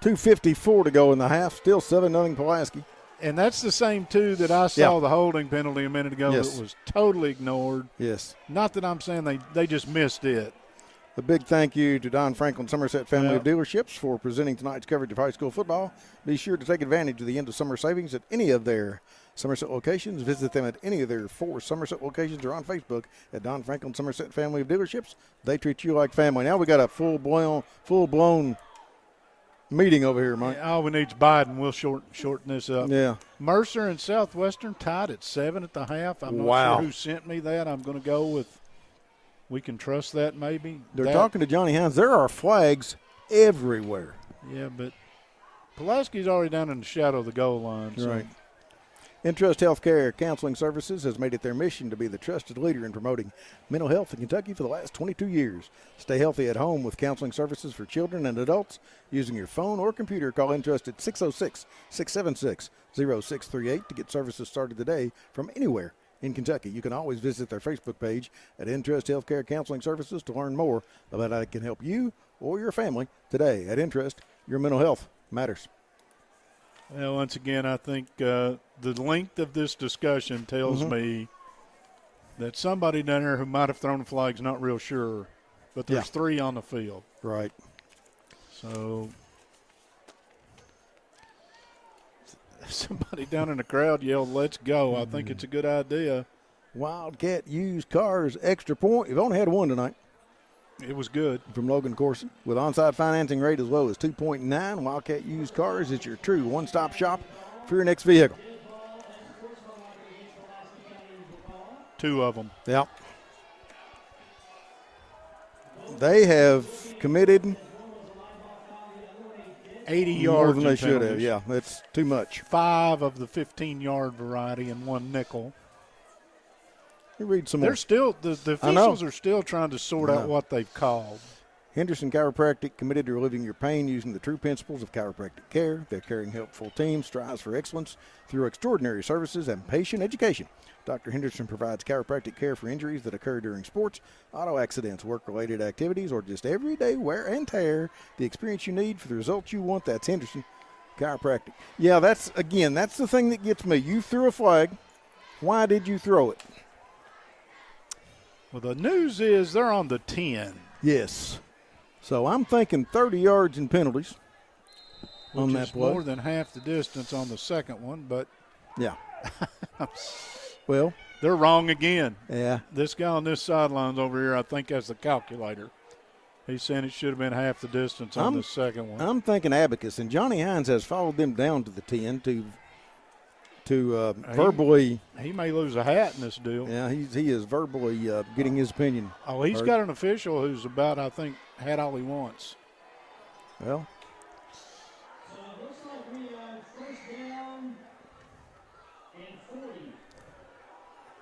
2:54 to go in the half. Still 7-0 Pulaski. And that's the same two that I saw the holding penalty a minute ago Yes. that was totally ignored. Yes. Not that I'm saying they just missed it. A big thank you to Don Franklin Somerset Family of Dealerships for presenting tonight's coverage of high school football. Be sure to take advantage of the end of summer savings at any of their Somerset locations. Visit them at any of their 4 Somerset locations or on Facebook at Don Franklin Somerset Family of Dealerships. They treat you like family. Now we got a full-blown meeting over here, Mike. All we need is Biden. We'll shorten this up. Yeah. Mercer and Southwestern tied at 7 at the half. I'm not sure who sent me that. I'm going to go with we can trust that maybe. They're talking to Johnny Hines. There are flags everywhere. Yeah, but Pulaski's already down in the shadow of the goal line. So. Right. Entrust Healthcare Counseling Services has made it their mission to be the trusted leader in promoting mental health in Kentucky for the last 22 years. Stay healthy at home with counseling services for children and adults. Using your phone or computer, call Entrust at 606-676-0638 to get services started today from anywhere in Kentucky. You can always visit their Facebook page at Entrust Healthcare Counseling Services to learn more about how it can help you or your family today. At Entrust, your mental health matters. Well, once again, I think the length of this discussion tells me that somebody down there who might have thrown a flag's not real sure, but there's 3 on the field. Right. So somebody down in the crowd yelled, "Let's go." I think it's a good idea. Wildcat Used Cars extra point. You've only had one tonight. It was good. From Logan Corson. With on-site financing rate as low as 2.9, Wildcat Used Cars is your true one-stop shop for your next vehicle. 2 of them. Yep. They have committed 80 more yards than they should have. penalties. Yeah, that's too much. 5 of the 15-yard variety and 1 nickel. You read some more. They're still the officials are still trying to sort out what they've called. Henderson Chiropractic, committed to relieving your pain using the true principles of chiropractic care. Their caring, helpful team strives for excellence through extraordinary services and patient education. Dr. Henderson provides chiropractic care for injuries that occur during sports, auto accidents, work-related activities, or just everyday wear and tear. The experience you need for the results you want, that's Henderson Chiropractic. Yeah, that's the thing that gets me. You threw a flag. Why did you throw it? Well, the news is they're on the 10. Yes. So I'm thinking 30 yards in penalties on that play. More than half the distance on the second one, but yeah, Well, they're wrong again. Yeah. This guy on this sideline's over here, I think, has the calculator. He's saying it should have been half the distance on the second one. I'm thinking Abacus, and Johnny Hines has followed them down to the 10 to verbally. He may lose a hat in this deal. Yeah, he is verbally getting his opinion. Oh, he's heard. got an official who's about, I think, had all he wants. Well.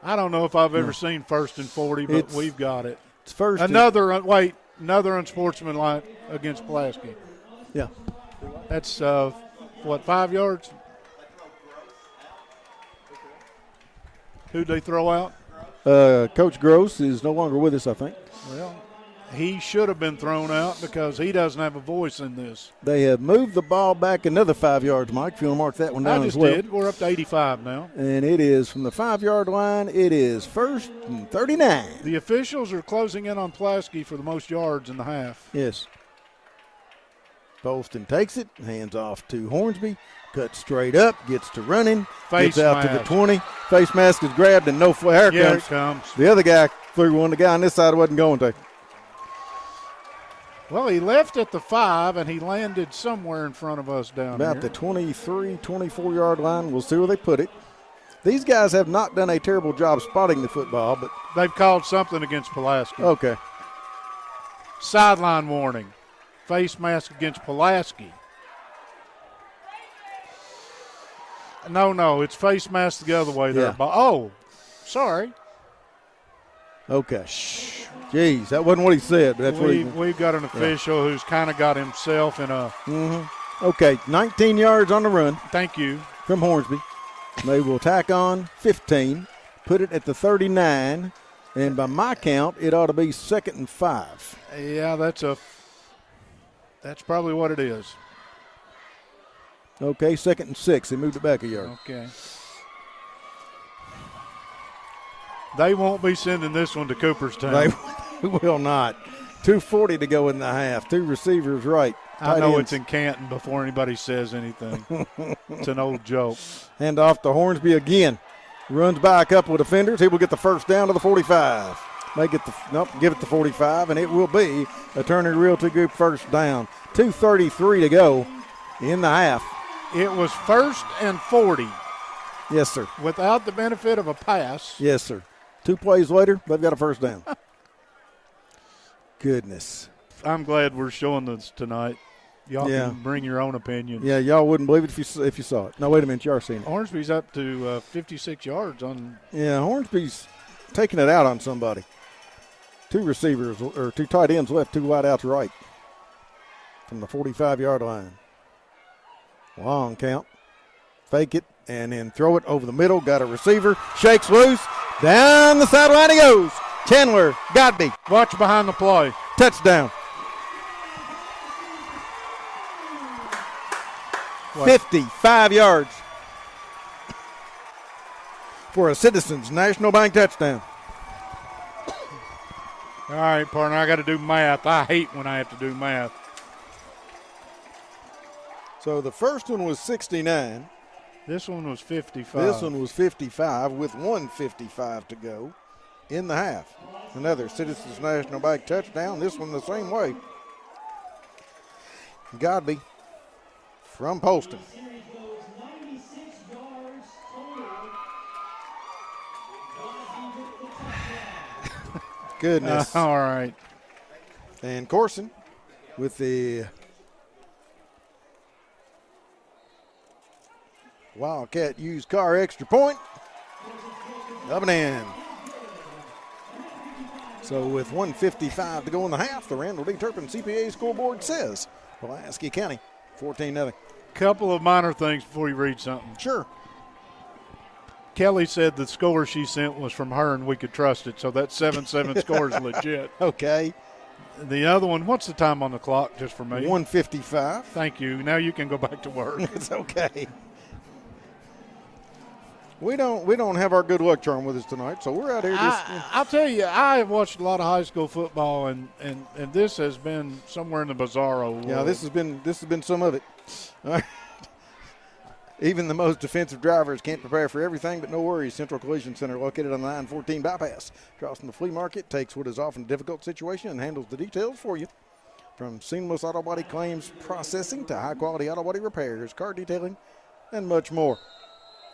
I don't know if I've ever seen 1st and 40, but we've got it. It's first. Another unsportsmanlike against Pulaski. Yeah. That's, 5 yards? Who'd they throw out? Coach Gross is no longer with us, I think. Well, he should have been thrown out because he doesn't have a voice in this. They have moved the ball back another 5 yards, Mike. If you want to mark that one down I just as well. did. We're up to 85 now. And it is from the 5-yard line. It is 1st and 39. The officials are closing in on Pulaski for the most yards in the half. Yes. Bolston takes it, hands off to Hornsby, cuts straight up, gets to running, Face gets out mask. to the 20. Face mask is grabbed and no flag. Here it comes. The other guy threw one. The guy on this side wasn't going to. Well, he left at the 5, and he landed somewhere in front of us down About here. the 23, 24-yard line. We'll see where they put it. These guys have not done a terrible job spotting the football, but they've called something against Pulaski. Okay. Sideline warning. Face mask against Pulaski. No, it's face mask the other way there. Yeah. Oh, sorry. Okay. Jeez, that wasn't what he said. But that's We've got an official who's kind of got himself in a. Okay, 19 yards on the run. Thank you. From Hornsby. They will tack on 15, put it at the 39, and by my count, it ought to be 2nd and 5. Yeah, that's probably what it is. Okay, 2nd and 6. They moved it back a yard. Okay. They won't be sending this one to Cooperstown. They will not. 2:40 to go in the half. Two receivers right. I know it's in Canton before anybody says anything. It's an old joke. Hand off to Hornsby again. Runs by a couple of defenders. He will get the first down to the 45. They get give it the 45, and it will be a Turner Realty Group first down. 2:33 to go in the half. It was 1st and 40. Yes, sir. Without the benefit of a pass. Yes, sir. 2 plays later, they've got a first down. Goodness. I'm glad we're showing this tonight. Y'all can bring your own opinions. Yeah, y'all wouldn't believe it if you saw it. No, wait a minute, you are seeing it. Hornsby's up to 56 yards on. Yeah, Hornsby's taking it out on somebody. 2 receivers, or 2 tight ends left, 2 wide outs right from the 45-yard line. Long count. Fake it, and then throw it over the middle. Got a receiver. Shakes loose. Down the sideline he goes. Chandler Godby. Watch behind the play. Touchdown. What? 55 yards for a Citizens National Bank touchdown. All right, partner, I got to do math. I hate when I have to do math. So the first one was 69. This one was 55. This one was 55 with 1:55 to go in the half. Another Citizens National Bank touchdown. This one the same way. Godby from Poston. Goodness. All right. And Corson with the Wildcat used car extra point. Up and in. So with 1:55 to go in the half, the Randall D. Turpin CPA scoreboard says Pulaski County 14-0. Couple of minor things before you read something. Sure. Kelly said the score she sent was from her and we could trust it, so that 7-7 score is legit. Okay. The other one, what's the time on the clock just for me? 1:55. Thank you. Now you can go back to work. It's okay. We don't have our good luck charm with us tonight, so we're out here just. I'll tell you, I have watched a lot of high school football, and this has been somewhere in the bizarro world. Yeah, this has been some of it. All right. Even the most defensive drivers can't prepare for everything, but no worries. Central Collision Center, located on the 914 bypass, across from the flea market, takes what is often a difficult situation and handles the details for you. From seamless auto body claims processing to high-quality auto body repairs, car detailing, and much more.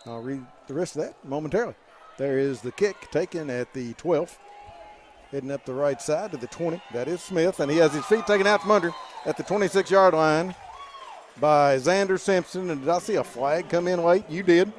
I'll read the rest of that momentarily. There is the kick taken at the 12th, heading up the right side to the 20. That is Smith, and he has his feet taken out from under at the 26-yard line by Xander Simpson. And did I see a flag come in late? You did.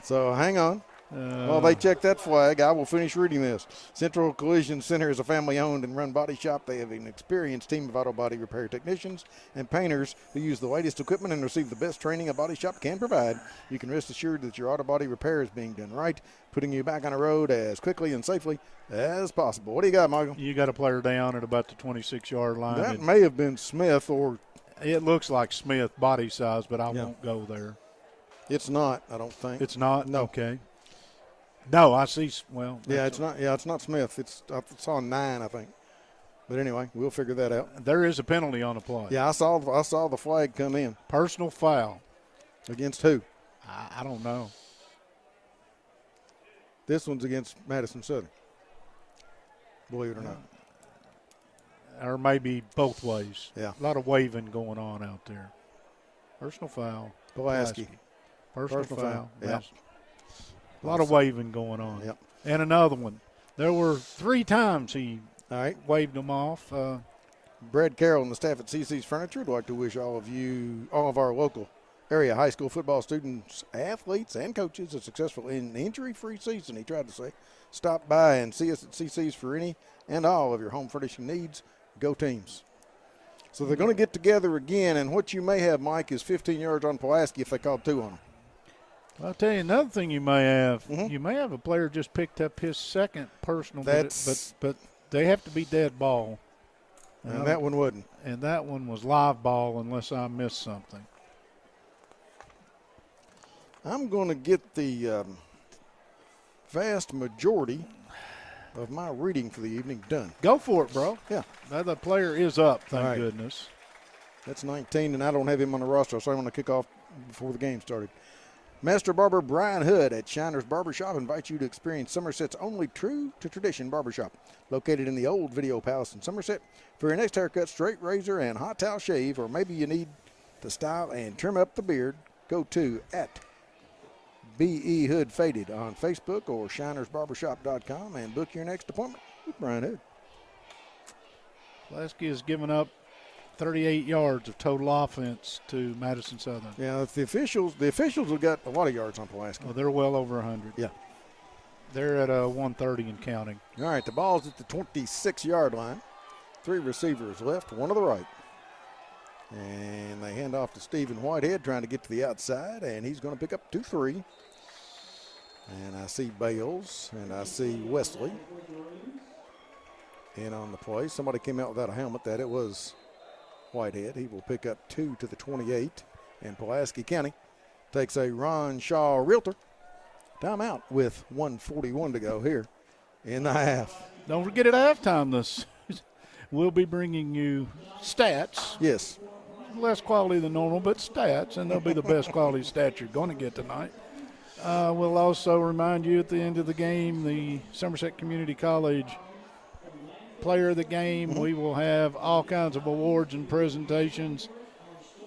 So hang on. While they check that flag, I will finish reading this. Central Collision Center is a family-owned and run body shop. They have an experienced team of auto body repair technicians and painters who use the latest equipment and receive the best training a body shop can provide. You can rest assured that your auto body repair is being done right, putting you back on the road as quickly and safely as possible. What do you got, Michael? You got a player down at about the 26-yard line. That may have been Smith, or it looks like Smith body size, but I won't go there. It's not, I don't think. It's not? No. Okay. No, I see. Well, yeah, it's not. Yeah, it's not Smith. It's on 9, I think. But anyway, we'll figure that out. There is a penalty on the play. Yeah, I saw the flag come in. Personal foul against who? I don't know. This one's against Madison Southern. Believe it or not. Or maybe both ways. Yeah, a lot of waving going on out there. Personal foul. Pulaski. Personal foul. Yeah. A lot of waving going on. Yep. And another one. There were 3 times he waved them off. Brad Carroll and the staff at CC's Furniture would like to wish all of our local area high school football students, athletes, and coaches a successful and injury-free season, he tried to say. Stop by and see us at CC's for any and all of your home furnishing needs. Go Teams. So they're going to get together again, and what you may have, Mike, is 15 yards on Pulaski if they call 2 on him. I'll tell you another thing you may have. You may have a player just picked up his second personal, but they have to be dead ball. And that one wouldn't. And that one was live ball unless I missed something. I'm going to get the vast majority of my reading for the evening done. Go for it, bro. Yeah. The player is up, thank goodness. That's 19, and I don't have him on the roster, so I'm going to kick off before the game started. Master Barber Brian Hood at Shiner's Barbershop invites you to experience Somerset's only true-to-tradition barbershop, located in the old Video Palace in Somerset. For your next haircut, straight razor, and hot towel shave, or maybe you need to style and trim up the beard, go to at B.E. Hood Faded on Facebook or shinersbarbershop.com and book your next appointment with Brian Hood. Pulaski has given up 38 yards of total offense to Madison Southern. Yeah, the officials have got a lot of yards on Pulaski. Oh, they're well over 100. Yeah. They're at 130 and counting. All right, the ball's at the 26-yard line. 3 receivers left, 1 to the right. And they hand off to Stephen Whitehead, trying to get to the outside, and he's going to pick up 2-3. And I see Bales, and I see Wesley in on the play. Somebody came out without a helmet. That it was Whitehead. He will pick up 2 to the 28. And Pulaski County takes a Ron Shaw Realtor timeout with 1:41 to go here in the half. Don't forget at halftime we'll be bringing you stats. Yes. Less quality than normal, but stats, and they'll be the best quality stats you're going to get tonight. We'll also remind you at the end of the game, the Somerset Community College player of the game. We will have all kinds of awards and presentations,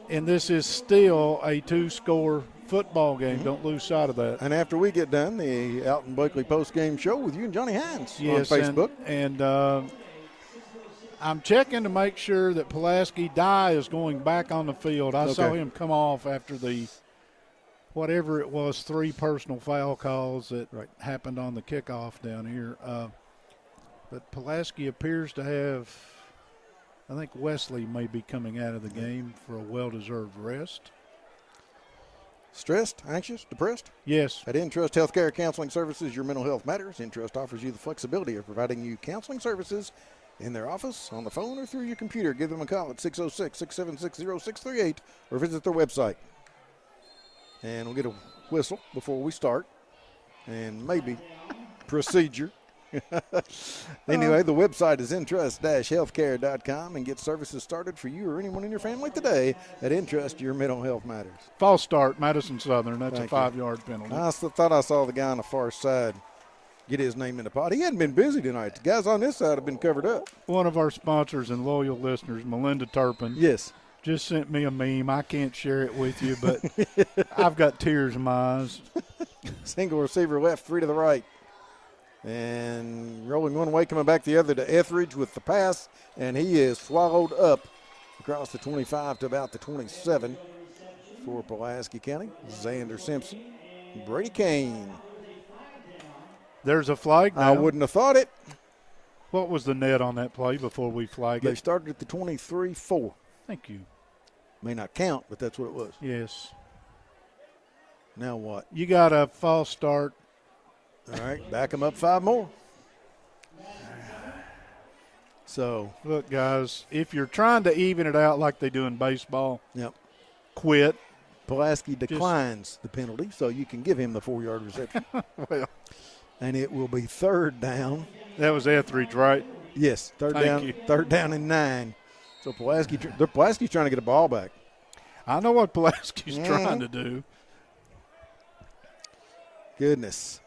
and this is still a 2-score football game. Don't lose sight of that. And after we get done, the Alton Blakely post-game show with you and Johnny Hines on Facebook. And I'm checking to make sure that Pulaski Dye is going back on the field. I saw him come off after the whatever it was, 3 personal foul calls that happened on the kickoff down here. But Pulaski appears to have, I think Wesley may be coming out of the game for a well-deserved rest. Stressed, anxious, depressed? Yes. At Intrust Healthcare Counseling Services, your mental health matters. Intrust offers you the flexibility of providing you counseling services in their office, on the phone, or through your computer. Give them a call at 606-676-0638 or visit their website. And we'll get a whistle before we start. And maybe procedure. Anyway, the website is entrust-healthcare.com and get services started for you or anyone in your family today at Entrust. Your mental health matters. False start, Madison Southern. That's Thank a 5-yard penalty. I thought I saw the guy on the far side get his name in the pot. He hadn't been busy tonight. The guys on this side have been covered up. One of our sponsors and loyal listeners, Melinda Turpin. Yes. Just sent me a meme. I can't share it with you, but I've got tears in my eyes. Single receiver left, 3 to the right. And rolling one way, coming back the other to Etheridge with the pass, and he is swallowed up across the 25 to about the 27 for Pulaski County. Xander Simpson, Brady Kane. There's a flag now. I wouldn't have thought it. What was the net on that play before we flag it? They started at the 23-4. Thank you. May not count, but that's what it was. Yes. Now what? You got a false start. All right, back them up 5 more. So, look, guys, if you're trying to even it out like they do in baseball, quit. Pulaski declines the penalty, so you can give him the 4-yard reception. Well, and it will be 3rd down. That was Etheridge, right? Yes, third Thank down and 9. So Pulaski's trying to get a ball back. I know what Pulaski's trying to do. Goodness.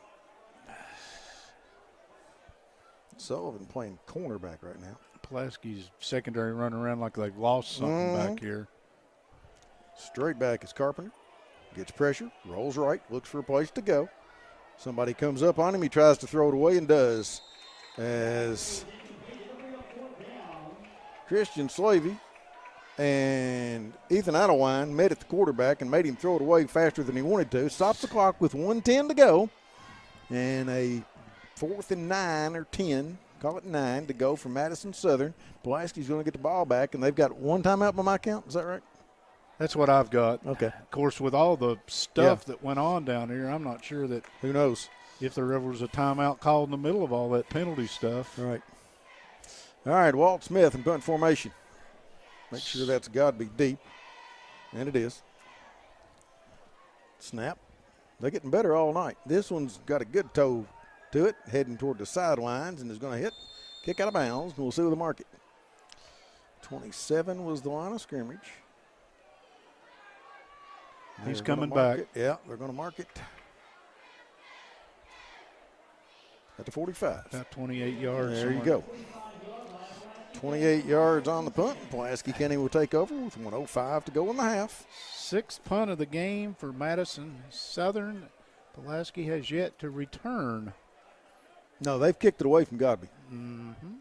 Sullivan playing cornerback right now. Pulaski's secondary running around like they've lost something back here. Straight back is Carpenter. Gets pressure, rolls right, looks for a place to go. Somebody comes up on him. He tries to throw it away and does. As Christian Slavey and Ethan Idlewine met at the quarterback and made him throw it away faster than he wanted to. Stops the clock with 1:10 to go. And a 4th and 9 or 10, call it 9, to go for Madison Southern. Pulaski's going to get the ball back, and they've got 1 timeout by my count. Is that right? That's what I've got. Okay. Of course, with all the stuff that went on down here, I'm not sure that. Who knows? If there ever was a timeout called in the middle of all that penalty stuff. All right, Walt Smith in punt formation. Make sure that's Godby deep. And it is. Snap. They're getting better all night. This one's got a good toe to it, heading toward the sidelines, and is going to hit, kick out of bounds, and we'll see with the market. 27 was the line of scrimmage. He's coming back. Yeah, they're going to mark it at the 45. About 28 yards. There you go. 28 yards on the punt. Pulaski County will take over with 1:05 to go in the half. 6th punt of the game for Madison Southern. Pulaski has yet to return. No, they've kicked it away from Godby. Mm-hmm.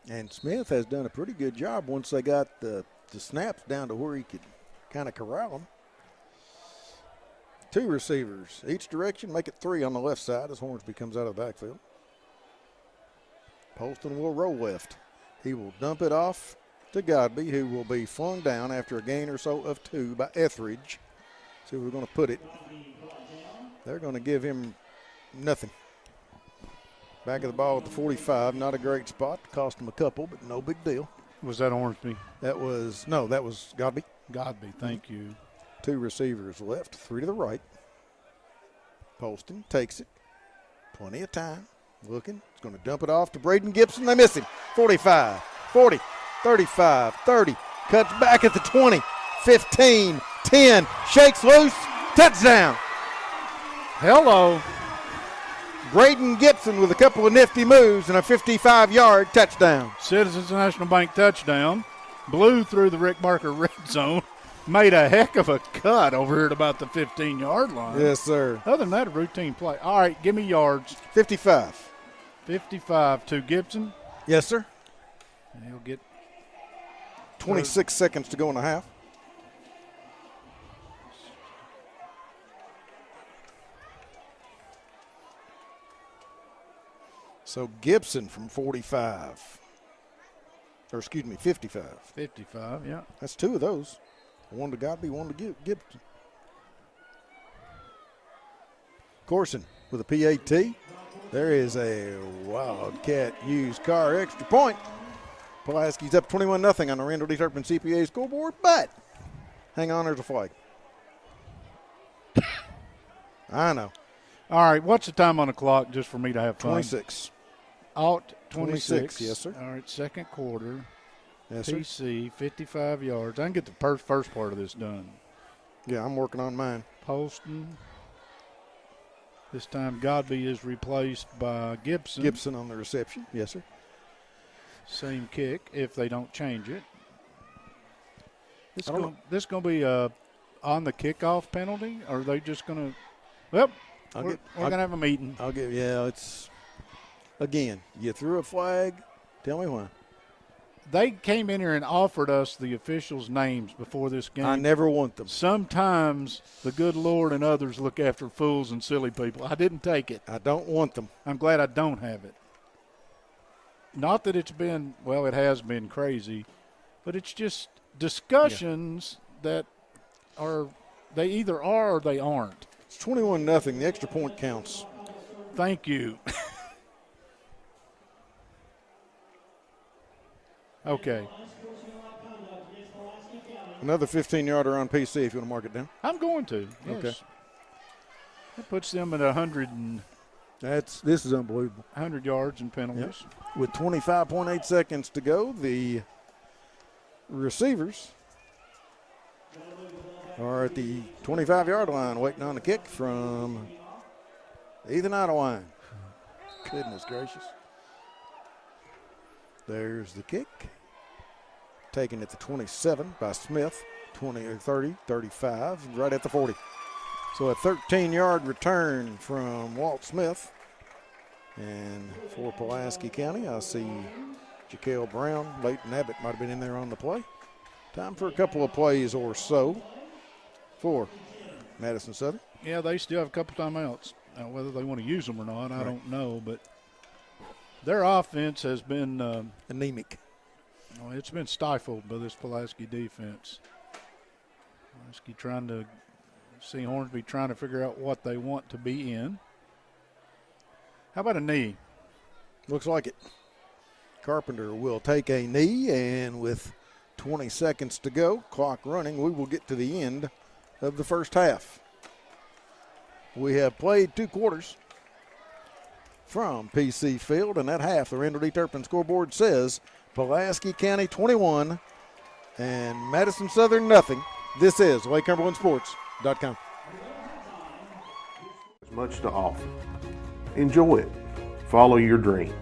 And Smith has done a pretty good job once they got the snaps down to where he could kind of corral them. 2 receivers each direction, make it 3 on the left side as Hornsby comes out of the backfield. Poston will roll left. He will dump it off to Godby, who will be flung down after a gain or so of 2 by Etheridge. See where we're going to put it. They're going to give him nothing. Back of the ball at the 45, not a great spot. Cost him a couple, but no big deal. Was that Hornsby? That was Godby. Godby, thank you. 2 receivers left, 3 to the right. Poston takes it. Plenty of time. Looking. He's going to dump it off to Braden Gibson. They miss him. 45, 40, 35, 30. Cuts back at the 20, 15, 10. Shakes loose. Touchdown. Hello. Braden Gibson with a couple of nifty moves and a 55-yard touchdown. Citizens National Bank touchdown. Blew through the Rick Barker red zone. Made a heck of a cut over here at about the 15-yard line. Yes, sir. Other than that, a routine play. All right, give me yards. 55. 55 to Gibson. Yes, sir. And he'll get 26 seconds to go in the half. So Gibson from 45. Or excuse me, 55. 55, yeah. That's 2 of those. One to Godby, one to Gibson. Corson with a PAT. There is a Wildcat used car extra point. Pulaski's up 21-0 on the Randall D. Turpin CPA scoreboard, but hang on, there's a flag. I know. All right, what's the time on the clock just for me to have fun? 26. Alt 26. Yes, sir. All right, second quarter. Yes, sir. PC, 55 yards. I can get the first part of this done. Yeah, I'm working on mine. Poston. This time Godby is replaced by Gibson. Gibson on the reception. Yes, sir. Same kick if they don't change it. This is going to be on the kickoff penalty, or are they just going to – well, we're going to have a meeting. It's – again, you threw a flag. Tell me why. They came in here and offered us the officials' names before this game. I never want them. Sometimes the good Lord and others look after fools and silly people. I didn't take it. I don't want them. I'm glad I don't have it. Not that it's been – well, it has been crazy, but it's just discussions that are – they either are or they aren't. It's 21-0. The extra point counts. Thank you. Okay. Another 15-yarder on PC if you want to mark it down. I'm going to. Yes. Okay. That puts them at 100 and this is unbelievable. 100 yards and penalties. Yep. With 25.8 seconds to go, the receivers are at the 25-yard line waiting on the kick from Ethan Idlewine. Goodness gracious. There's the kick. Taken at the 27 by Smith. 20 or 30, 35, right at the 40. So a 13-yard return from Walt Smith. And for Pulaski County, I see Jaquel Brown. Leighton Abbott might have been in there on the play. Time for a couple of plays or so for Madison Southern. Yeah, they still have a couple timeouts. Now, whether they want to use them or not, I don't know. But their offense has been anemic. It's been stifled by this Pulaski defense. Pulaski trying to see Hornsby trying to figure out what they want to be in. How about a knee? Looks like it. Carpenter will take a knee, and with 20 seconds to go, clock running, we will get to the end of the first half. We have played 2 quarters from PC Field, and at half, the Randall D. Turpin scoreboard says Pulaski County 21 and Madison Southern nothing. This is LakeCumberlandSports.com. There's much to offer. Enjoy it. Follow your dreams.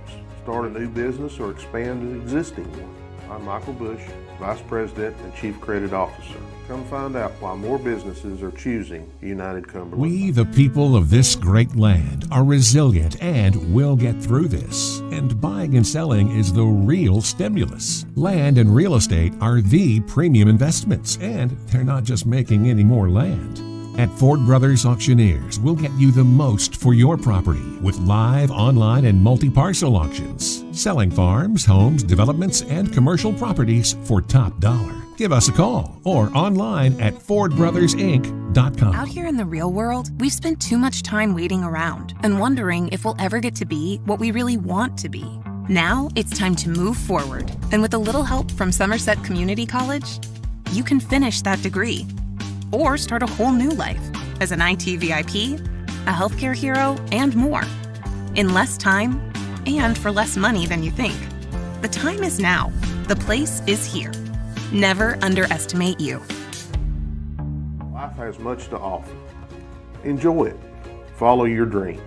Start a new business or expand an existing one. I'm Michael Bush, Vice President and Chief Credit Officer. Come find out why more businesses are choosing United Cumberland. We, the people of this great land, are resilient and will get through this. And buying and selling is the real stimulus. Land and real estate are the premium investments, and they're not just making any more land. At Ford Brothers Auctioneers, we'll get you the most for your property with live, online, and multi-parcel auctions. Selling farms, homes, developments, and commercial properties for top dollar. Give us a call or online at FordBrothersInc.com. Out here in the real world, we've spent too much time waiting around and wondering if we'll ever get to be what we really want to be. Now it's time to move forward. And with a little help from Somerset Community College, you can finish that degree or start a whole new life as an IT VIP, a healthcare hero, and more. In less time and for less money than you think. The time is now. The place is here. Never underestimate you. Life has much to offer. Enjoy it. Follow your dreams.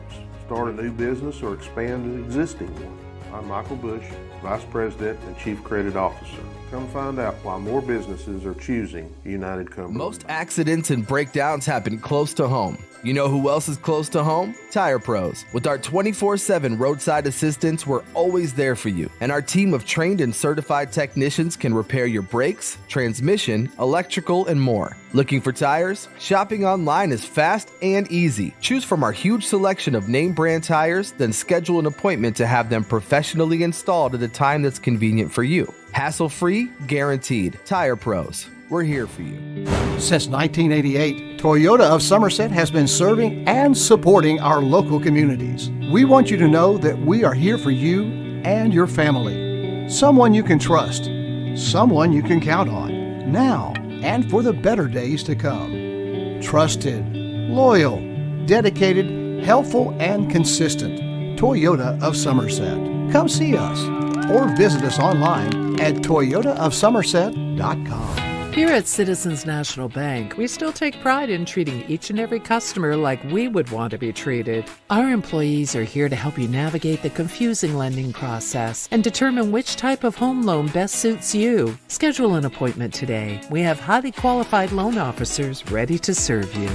Start a new business or expand an existing one. I'm Michael Bush, Vice President and Chief Credit Officer. Come find out why more businesses are choosing United Cumberland. Most accidents and breakdowns happen close to home. You know who else is close to home? Tire Pros. With our 24/7 roadside assistance, we're always there for you. And our team of trained and certified technicians can repair your brakes, transmission, electrical, and more. Looking for tires? Shopping online is fast and easy. Choose from our huge selection of name brand tires, then schedule an appointment to have them professionally installed at a time that's convenient for you. Hassle-free, guaranteed. Tire Pros. We're here for you. Since 1988, Toyota of Somerset has been serving and supporting our local communities. We want you to know that we are here for you and your family. Someone you can trust. Someone you can count on. Now and for the better days to come. Trusted, loyal, dedicated, helpful and consistent. Toyota of Somerset. Come see us or visit us online at toyotaofsomerset.com. Here at Citizens National Bank, we still take pride in treating each and every customer like we would want to be treated. Our employees are here to help you navigate the confusing lending process and determine which type of home loan best suits you. Schedule an appointment today. We have highly qualified loan officers ready to serve you.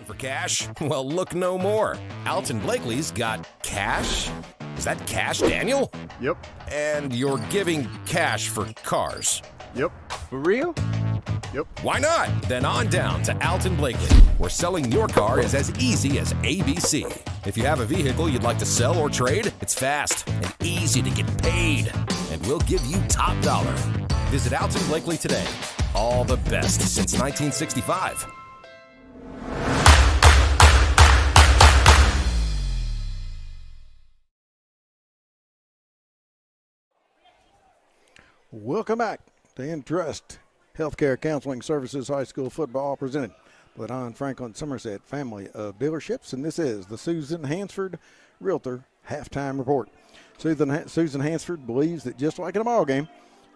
For cash? Well, look no more. Alton Blakely's got cash. Is that cash, Daniel? Yep. And you're giving cash for cars? Yep. For real? Yep. Why not? Then on down to Alton Blakely, where selling your car is as easy as ABC. If you have a vehicle you'd like to sell or trade, it's fast and easy to get paid. And we'll give you top dollar. Visit Alton Blakely today. All the best since 1965. Welcome back to Entrust Healthcare Counseling Services High School Football, presented by the Don Franklin Somerset family of dealerships. And this is the Susan Hansford Realtor Halftime Report. Susan Hansford believes that just like in a ball game,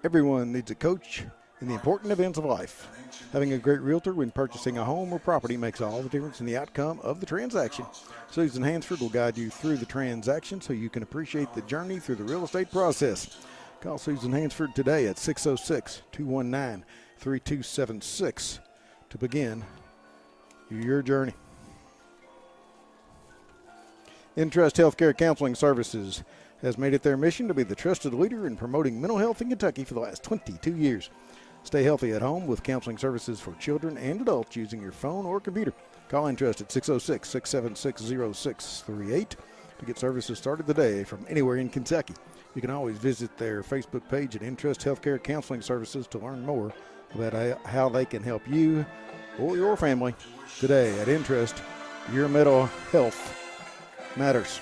everyone needs a coach in the important events of life. Having a great realtor when purchasing a home or property makes all the difference in the outcome of the transaction. Susan Hansford will guide you through the transaction so you can appreciate the journey through the real estate process. Call Susan Hansford today at 606-219-3276 to begin your journey. Entrust Healthcare Counseling Services has made it their mission to be the trusted leader in promoting mental health in Kentucky for the last 22 years. Stay healthy at home with counseling services for children and adults using your phone or computer. Call Entrust at 606-676-0638 to get services started today from anywhere in Kentucky. You can always visit their Facebook page at Entrust Healthcare Counseling Services to learn more about how they can help you or your family. Today at Entrust, your mental health matters.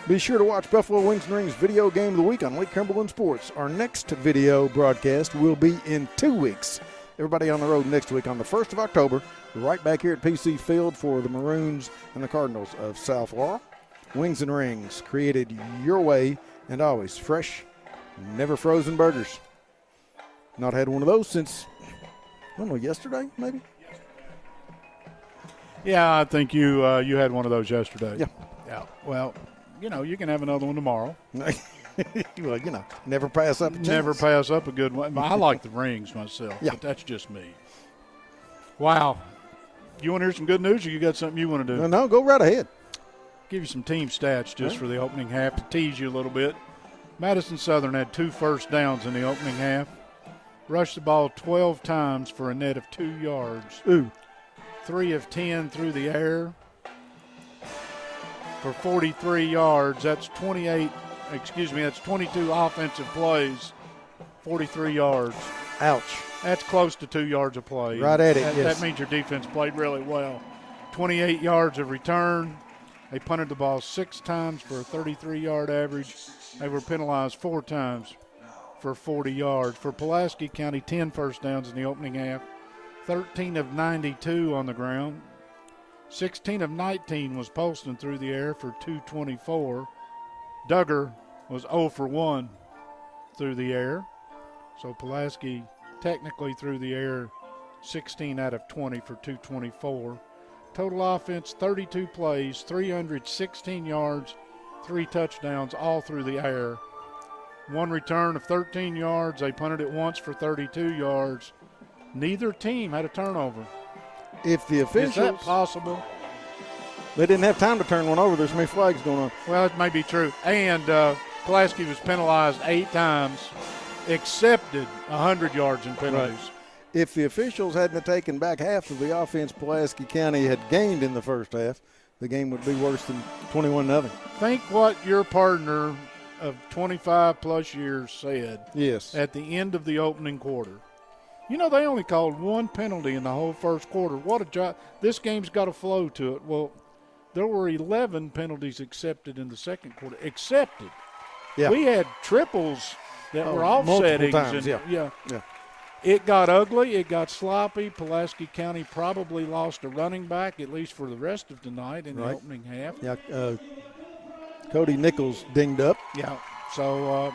Be sure to watch Buffalo Wings and Rings Video Game of the Week on Lake Cumberland Sports. Our next video broadcast will be in 2 weeks. Everybody on the road next week on the 1st of October, right back here at PC Field for the Maroons and the Cardinals of South Laurel. Wings and Rings, created your way and always fresh, never frozen burgers. Not had one of those since, I don't know, yesterday maybe? Yeah, I think you had one of those yesterday. Yeah. Well, you can have another one tomorrow. Well, never pass up a chance. Never pass up a good one. I like the rings myself, but that's just me. Wow. You want to hear some good news, or you got something you want to do? No, go right ahead. Give you some team stats just for the opening half to tease you a little bit. Madison Southern had 2 first downs in the opening half. Rushed the ball 12 times for a net of 2 yards. Ooh. 3 of 10 through the air for 43 yards. That's 22 offensive plays, 43 yards. Ouch. That's close to 2 yards of play. Right at it, yes. That means your defense played really well. 28 yards of return. They punted the ball 6 times for a 33-yard average. They were penalized 4 times for 40 yards. For Pulaski County, 10 first downs in the opening half, 13 of 92 on the ground. 16 of 19 was Polston through the air for 224. Duggar was 0 for 1 through the air. So Pulaski technically through the air 16 out of 20 for 224. Total offense, 32 plays, 316 yards, 3 touchdowns, all through the air. 1 return of 13 yards. They punted it once for 32 yards. Neither team had a turnover. If the officials, is that possible? They didn't have time to turn one over. There's so many flags going on. Well, it may be true. And Pulaski was penalized 8 times, accepted 100 yards in penalties. Right. If the officials hadn't taken back half of the offense Pulaski County had gained in the first half, the game would be worse than 21-0. Think what your partner of 25-plus years said at the end of the opening quarter. They only called 1 penalty in the whole first quarter. What a job. This game's got a flow to it. Well, there were 11 penalties accepted in the second quarter. Accepted. Yeah. We had triples that were offsetting. Multiple times, yeah. It got ugly. It got sloppy. Pulaski County probably lost a running back, at least for the rest of the night in the opening half. Yeah, Cody Nichols dinged up. Yeah. So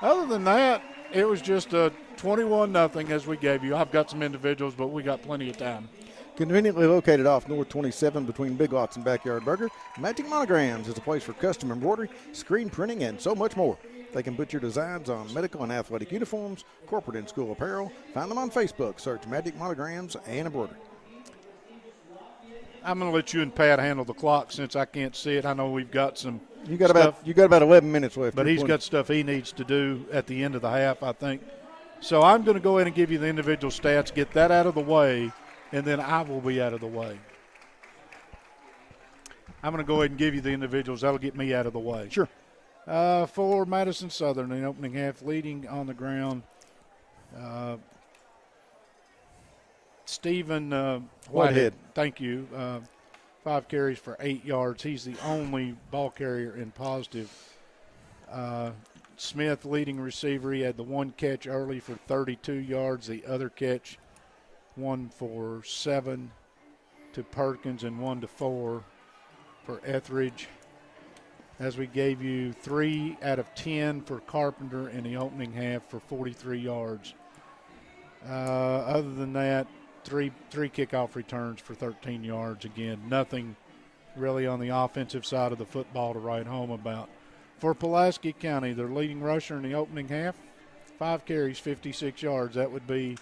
other than that, it was just a 21-0 as we gave you. I've got some individuals, but we got plenty of time. Conveniently located off North 27 between Big Lots and Backyard Burger, Magic Monograms is a place for custom embroidery, screen printing, and so much more. They can put your designs on medical and athletic uniforms, corporate and school apparel. Find them on Facebook. Search Magic Monograms and Embroidery. I'm going to let you and Pat handle the clock since I can't see it. I know we've got some You got about 11 minutes left. But he's got stuff he needs to do at the end of the half, I think. So I'm going to go ahead and give you the individual stats, get that out of the way, and then I will be out of the way. I'm going to go ahead and give you the individuals. That'll get me out of the way. Sure. For Madison Southern in the opening half, leading on the ground, Stephen Whitehead. Thank you. 5 carries for 8 yards. He's the only ball carrier in positive. Smith, leading receiver, he had the 1 catch early for 32 yards. The other catch, 1 for 7 to Perkins and 1 to 4 for Etheridge. As we gave you 3 out of 10 for Carpenter in the opening half for 43 yards. Other than that, three kickoff returns for 13 yards. Again, nothing really on the offensive side of the football to write home about. For Pulaski County, their leading rusher in the opening half, 5 carries, 56 yards. That would be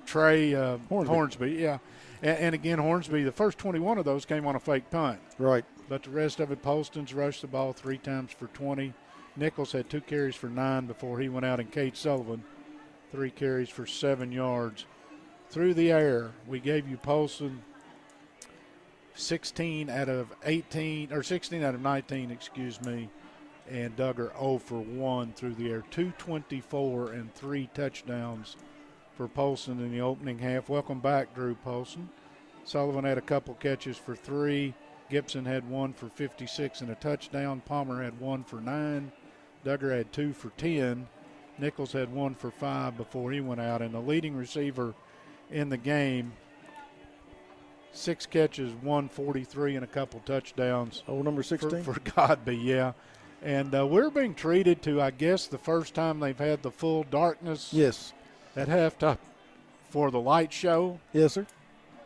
Trey Hornsby. Yeah. And again, Hornsby, the first 21 of those came on a fake punt. Right. But the rest of it, Poston's rushed the ball 3 times for 20. Nichols had 2 carries for 9 before he went out, and Cade Sullivan, 3 carries for 7 yards. Through the air, we gave you Poston 16 out of 19, and Duggar 0 for 1 through the air. 224 and 3 touchdowns for Poston in the opening half. Welcome back, Drew Poston. Sullivan had a couple catches for 3. Gibson had 1 for 56 and a touchdown. Palmer had 1 for 9. Duggar had 2 for 10. Nichols had 1 for 5 before he went out. And the leading receiver in the game, 6 catches, 143 and a couple touchdowns. Oh, number 16? For Godby, yeah. And we're being treated to, I guess, the first time they've had the full darkness. Yes. At halftime for the light show. Yes, sir.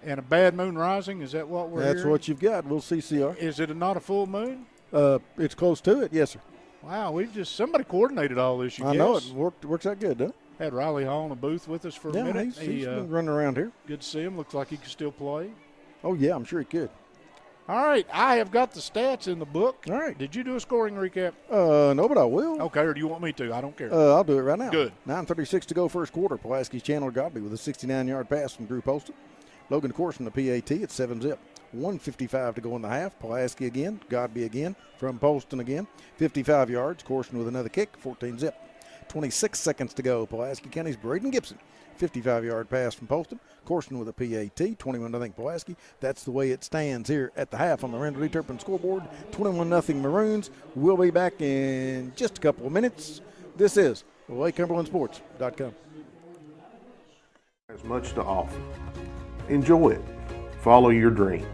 And a bad moon rising. Is that what we're That's hearing? what you've got. We'll see CR. Is it not a full moon? It's close to it. Yes, sir. Wow, somebody coordinated all this, I know it. Works out good, doesn't it? Had Riley Hall in a booth with us for a minute. He's been running around here. Good to see him. Looks like he can still play. Oh, yeah, I'm sure he could. All right, I have got the stats in the book. All right. Did you do a scoring recap? No, but I will. Okay, or do you want me to? I don't care. I'll do it right now. Good. 9:36 to go first quarter. Pulaski's Chandler Godby with a 69-yard pass from Drew Poston. Logan Corson, the PAT at 7-zip. 1:55 to go in the half. Pulaski again, Godby again, from Poston again. 55 yards. Corson with another kick, 14-zip. 26 seconds to go. Pulaski County's Braden Gibson. 55-yard pass from Poston. Corson with a PAT, 21-0 Pulaski. That's the way it stands here at the half on the Randall D. Turpin scoreboard. 21-0 Maroons. We'll be back in just a couple of minutes. This is LakeCumberlandSports.com. Has much to offer. Enjoy it. Follow your dreams.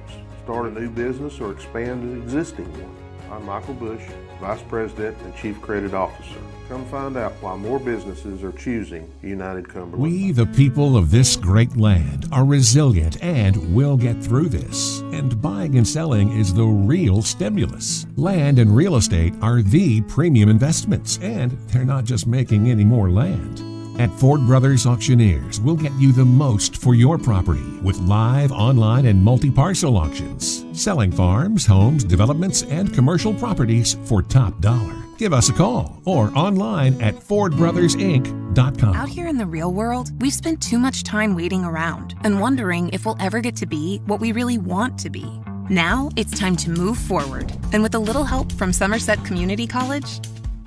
Start a new business or expand an existing one. I'm Michael Bush, Vice President and Chief Credit Officer. Come find out why more businesses are choosing United Cumberland. We, the people of this great land, are resilient and will get through this. And buying and selling is the real stimulus. Land and real estate are the premium investments, and they're not just making any more land. At Ford Brothers Auctioneers, we'll get you the most for your property with live, online, and multi-parcel auctions. Selling farms, homes, developments, and commercial properties for top dollar. Give us a call or online at FordBrothersInc.com. Out here in the real world, we've spent too much time waiting around and wondering if we'll ever get to be what we really want to be. Now it's time to move forward. And with a little help from Somerset Community College,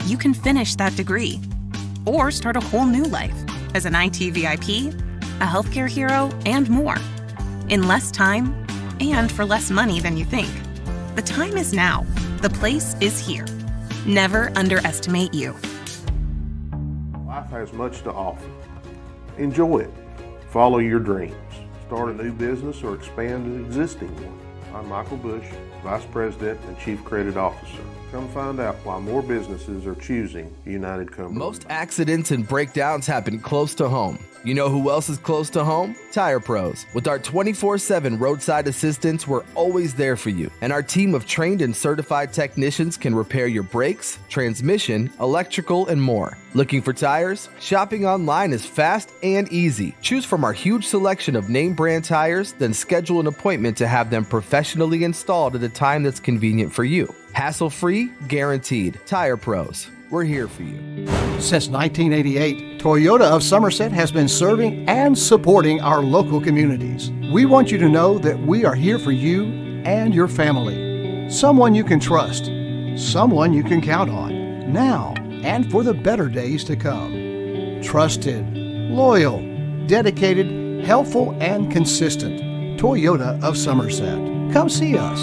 you can finish that degree or start a whole new life as an IT VIP, a healthcare hero, and more. In less time and for less money than you think. The time is now. The place is here. Never underestimate you. Life has much to offer. Enjoy it. Follow your dreams. Start a new business or expand an existing one. I'm Michael Bush, Vice President and Chief Credit Officer. Come find out why more businesses are choosing United Cumberland. Most accidents and breakdowns happen close to home. You know who else is close to home? Tire Pros. With our 24/7 roadside assistance, we're always there for you. And our team of trained and certified technicians can repair your brakes, transmission, electrical, and more. Looking for tires? Shopping online is fast and easy. Choose from our huge selection of name brand tires, then schedule an appointment to have them professionally installed at a time that's convenient for you. Hassle-free, guaranteed. Tire Pros. We're here for you. Since 1988, Toyota of Somerset has been serving and supporting our local communities. We want you to know that we are here for you and your family. Someone you can trust. Someone you can count on. Now and for the better days to come. Trusted, loyal, dedicated, helpful, and consistent. Toyota of Somerset. Come see us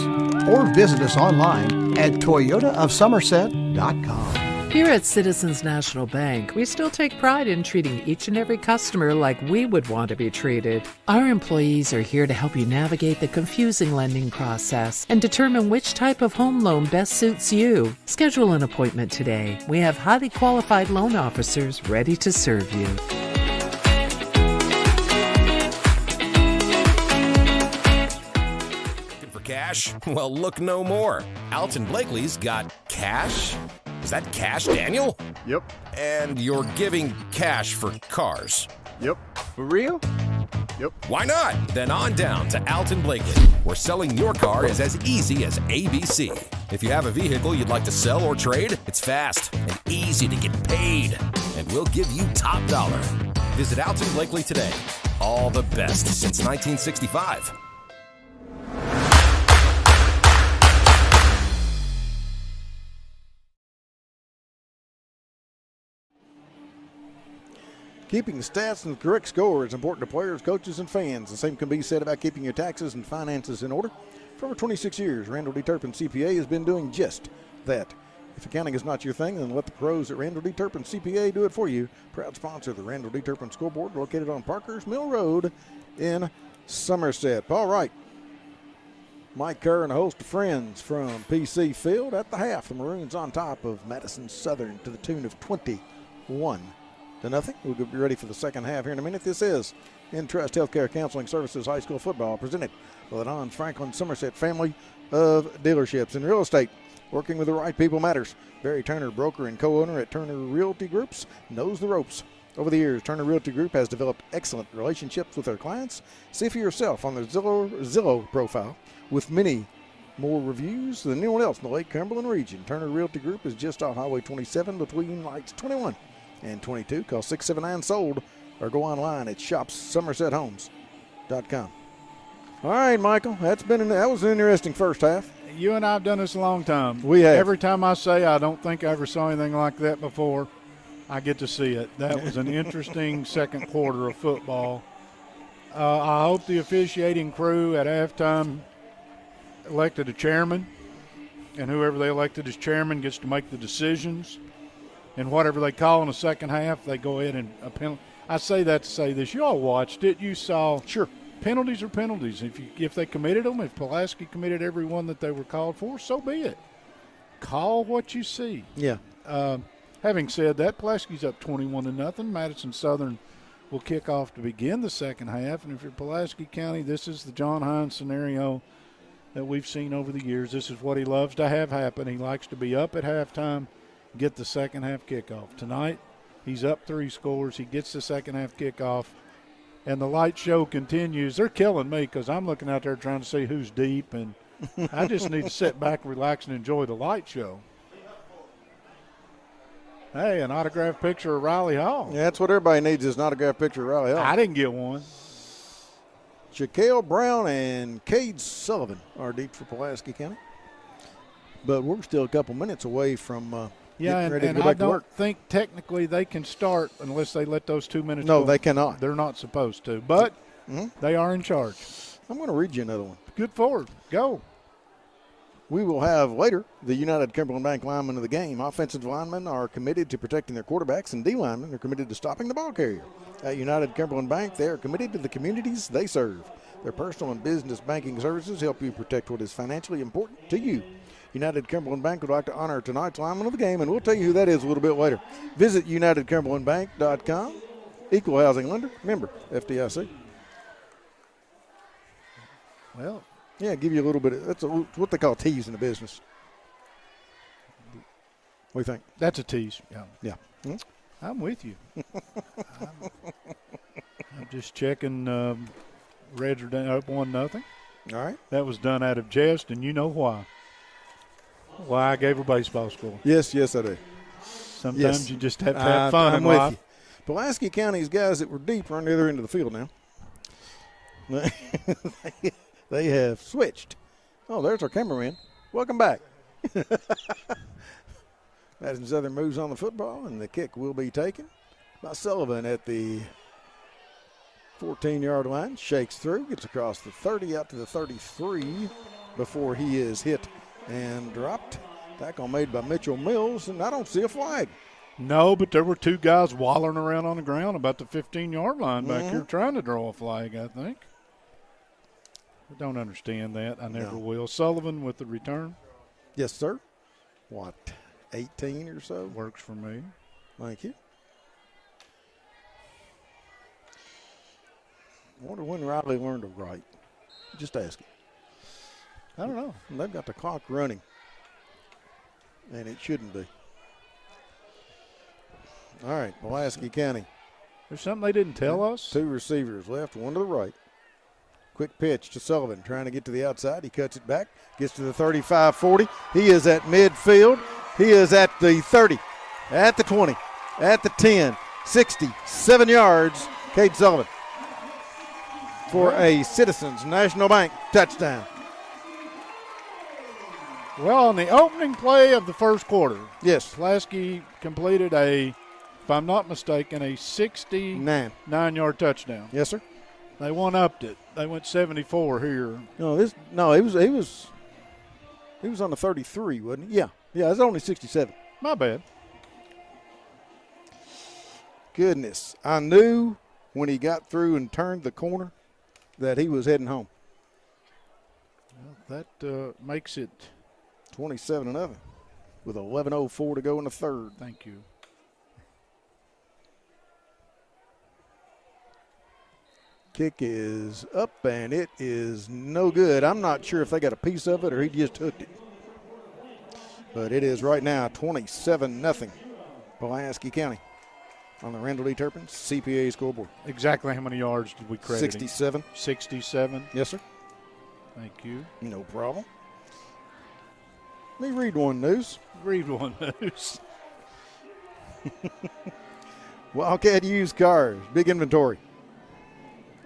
or visit us online at toyotaofsomerset.com. Here at Citizens National Bank, we still take pride in treating each and every customer like we would want to be treated. Our employees are here to help you navigate the confusing lending process and determine which type of home loan best suits you. Schedule an appointment today. We have highly qualified loan officers ready to serve you. Looking for cash? Well, look no more. Alton Blakely's got cash. Is that cash, Daniel? Yep. And you're giving cash for cars? Yep. For real? Yep. Why not? Then on down to Alton Blakely, where selling your car is as easy as ABC. If you have a vehicle you'd like to sell or trade, it's fast and easy to get paid. And we'll give you top dollar. Visit Alton Blakely today. All the best since 1965. Keeping stats and the correct score is important to players, coaches, and fans. The same can be said about keeping your taxes and finances in order. For over 26 years, Randall D. Turpin CPA has been doing just that. If accounting is not your thing, then let the pros at Randall D. Turpin CPA do it for you. Proud sponsor of the Randall D. Turpin Scoreboard, located on Parker's Mill Road in Somerset. All right. Mike Kerr and a host of friends from PC Field at the half. The Maroons on top of Madison Southern to the tune of 21-0. We'll be ready for the second half here in a minute. This is Entrust Healthcare Counseling Services High School Football, presented by the Don Franklin Somerset family of dealerships. In real estate, working with the right people matters. Barry Turner, broker and co-owner at Turner Realty Groups, knows the ropes. Over the years, Turner Realty Group has developed excellent relationships with their clients. See for yourself on their Zillow profile, with many more reviews than anyone else in the Lake Cumberland region. Turner Realty Group is just off Highway 27 between lights 21 and 22. Call 679-SOLD or go online at shopsomersethomes.com. All right, Michael, that was an interesting first half. You and I have done this a long time. We have. Every time I say I don't think I ever saw anything like that before, I get to see it. That was an interesting second quarter of football. I hope the officiating crew at halftime elected a chairman, and whoever they elected as chairman gets to make the decisions. And whatever they call in the second half, they go ahead and penalty. I say that to say this. You all watched it. You saw. Sure. Penalties are penalties. If they committed them, if Pulaski committed every one that they were called for, so be it. Call what you see. Yeah. Having said that, Pulaski's up 21-0. Madison Southern will kick off to begin the second half. And if you're Pulaski County, this is the John Hines scenario that we've seen over the years. This is what he loves to have happen. He likes to be up at halftime, get the second half kickoff. Tonight, he's up 3 scores. He gets the second half kickoff, and the light show continues. They're killing me because I'm looking out there trying to see who's deep, and I just need to sit back, relax, and enjoy the light show. Hey, an autographed picture of Riley Hall. Yeah, that's what everybody needs is an autographed picture of Riley Hall. I didn't get one. Shaquille Brown and Cade Sullivan are deep for Pulaski County. But we're still a couple minutes away from getting ready to go back to work. I don't think technically they can start unless they let those 2 minutes go. No, they cannot. They're not supposed to. But they are in charge. I'm going to read you another one. Good forward. Go. We will have later the United Cumberland Bank linemen of the game. Offensive linemen are committed to protecting their quarterbacks, and D linemen are committed to stopping the ball carrier. At United Cumberland Bank, they are committed to the communities they serve. Their personal and business banking services help you protect what is financially important to you. United Cumberland Bank would like to honor tonight's lineman of the game, and we'll tell you who that is a little bit later. Visit UnitedCumberlandBank.com. Equal housing lender, member FDIC. Well, yeah, give you a little bit of, that's what they call tease in the business. What do you think? That's a tease. Yeah. Yeah. Hmm? I'm with you. I'm just checking. Reds are down up 1-0. All right. That was done out of jest, and you know why. Why I gave a baseball score. Yes, I do. Sometimes you just have to have fun in with life. you. Pulaski County's guys that were deep are on the other end of the field now. They have switched. Oh, there's our cameraman. Welcome back. Madison Southern moves on the football, and the kick will be taken by Sullivan at the 14-yard line. Shakes through, gets across the 30 out to the 33 before he is hit and dropped. Tackle made by Mitchell Mills, and I don't see a flag. No, but there were two guys wallering around on the ground about the 15-yard line back here trying to draw a flag, I think. I don't understand that. I never will. Sullivan with the return. Yes, sir. What, 18 or so? Works for me. Thank you. I wonder when Riley learned to write. Just ask him. I don't know. They've got the clock running, and it shouldn't be. All right, Pulaski County. There's something they didn't tell us. Two receivers left, one to the right. Quick pitch to Sullivan, trying to get to the outside. He cuts it back, gets to the 35-40. He is at midfield. He is at the 30, at the 20, at the 10, 67 yards. Cade Sullivan for a Citizens National Bank touchdown. Well, on the opening play of the first quarter, yes, Pulaski completed if I'm not mistaken, a 69-yard touchdown. Yes, sir. They one-upped it. They went 74 here. He was on the 33, wasn't he? Yeah, it was only 67. My bad. Goodness, I knew when he got through and turned the corner that he was heading home. Well, that makes it 27-0 with 11:04 to go in the third. Thank you. Kick is up, and it is no good. I'm not sure if they got a piece of it or he just hooked it. But it is right now 27-0 Pulaski County on the Randall D. Turpin CPA scoreboard. Exactly how many yards did we credit? 67. 67? Yes, sir. Thank you. No problem. Let me read one news. Read one news. Wildcat used cars, big inventory.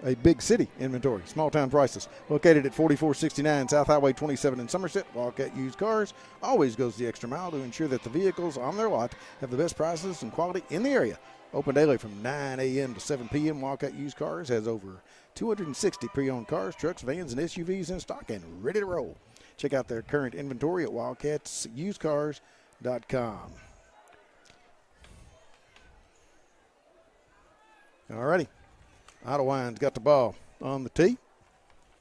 A big city inventory, small town prices. Located at 4469 South Highway 27 in Somerset, Wildcat Used Cars always goes the extra mile to ensure that the vehicles on their lot have the best prices and quality in the area. Open daily from 9 a.m. to 7 p.m. Wildcat Used Cars has over 260 pre-owned cars, trucks, vans, and SUVs in stock and ready to roll. Check out their current inventory at wildcatsusedcars.com. All righty. Idlewine's got the ball on the tee,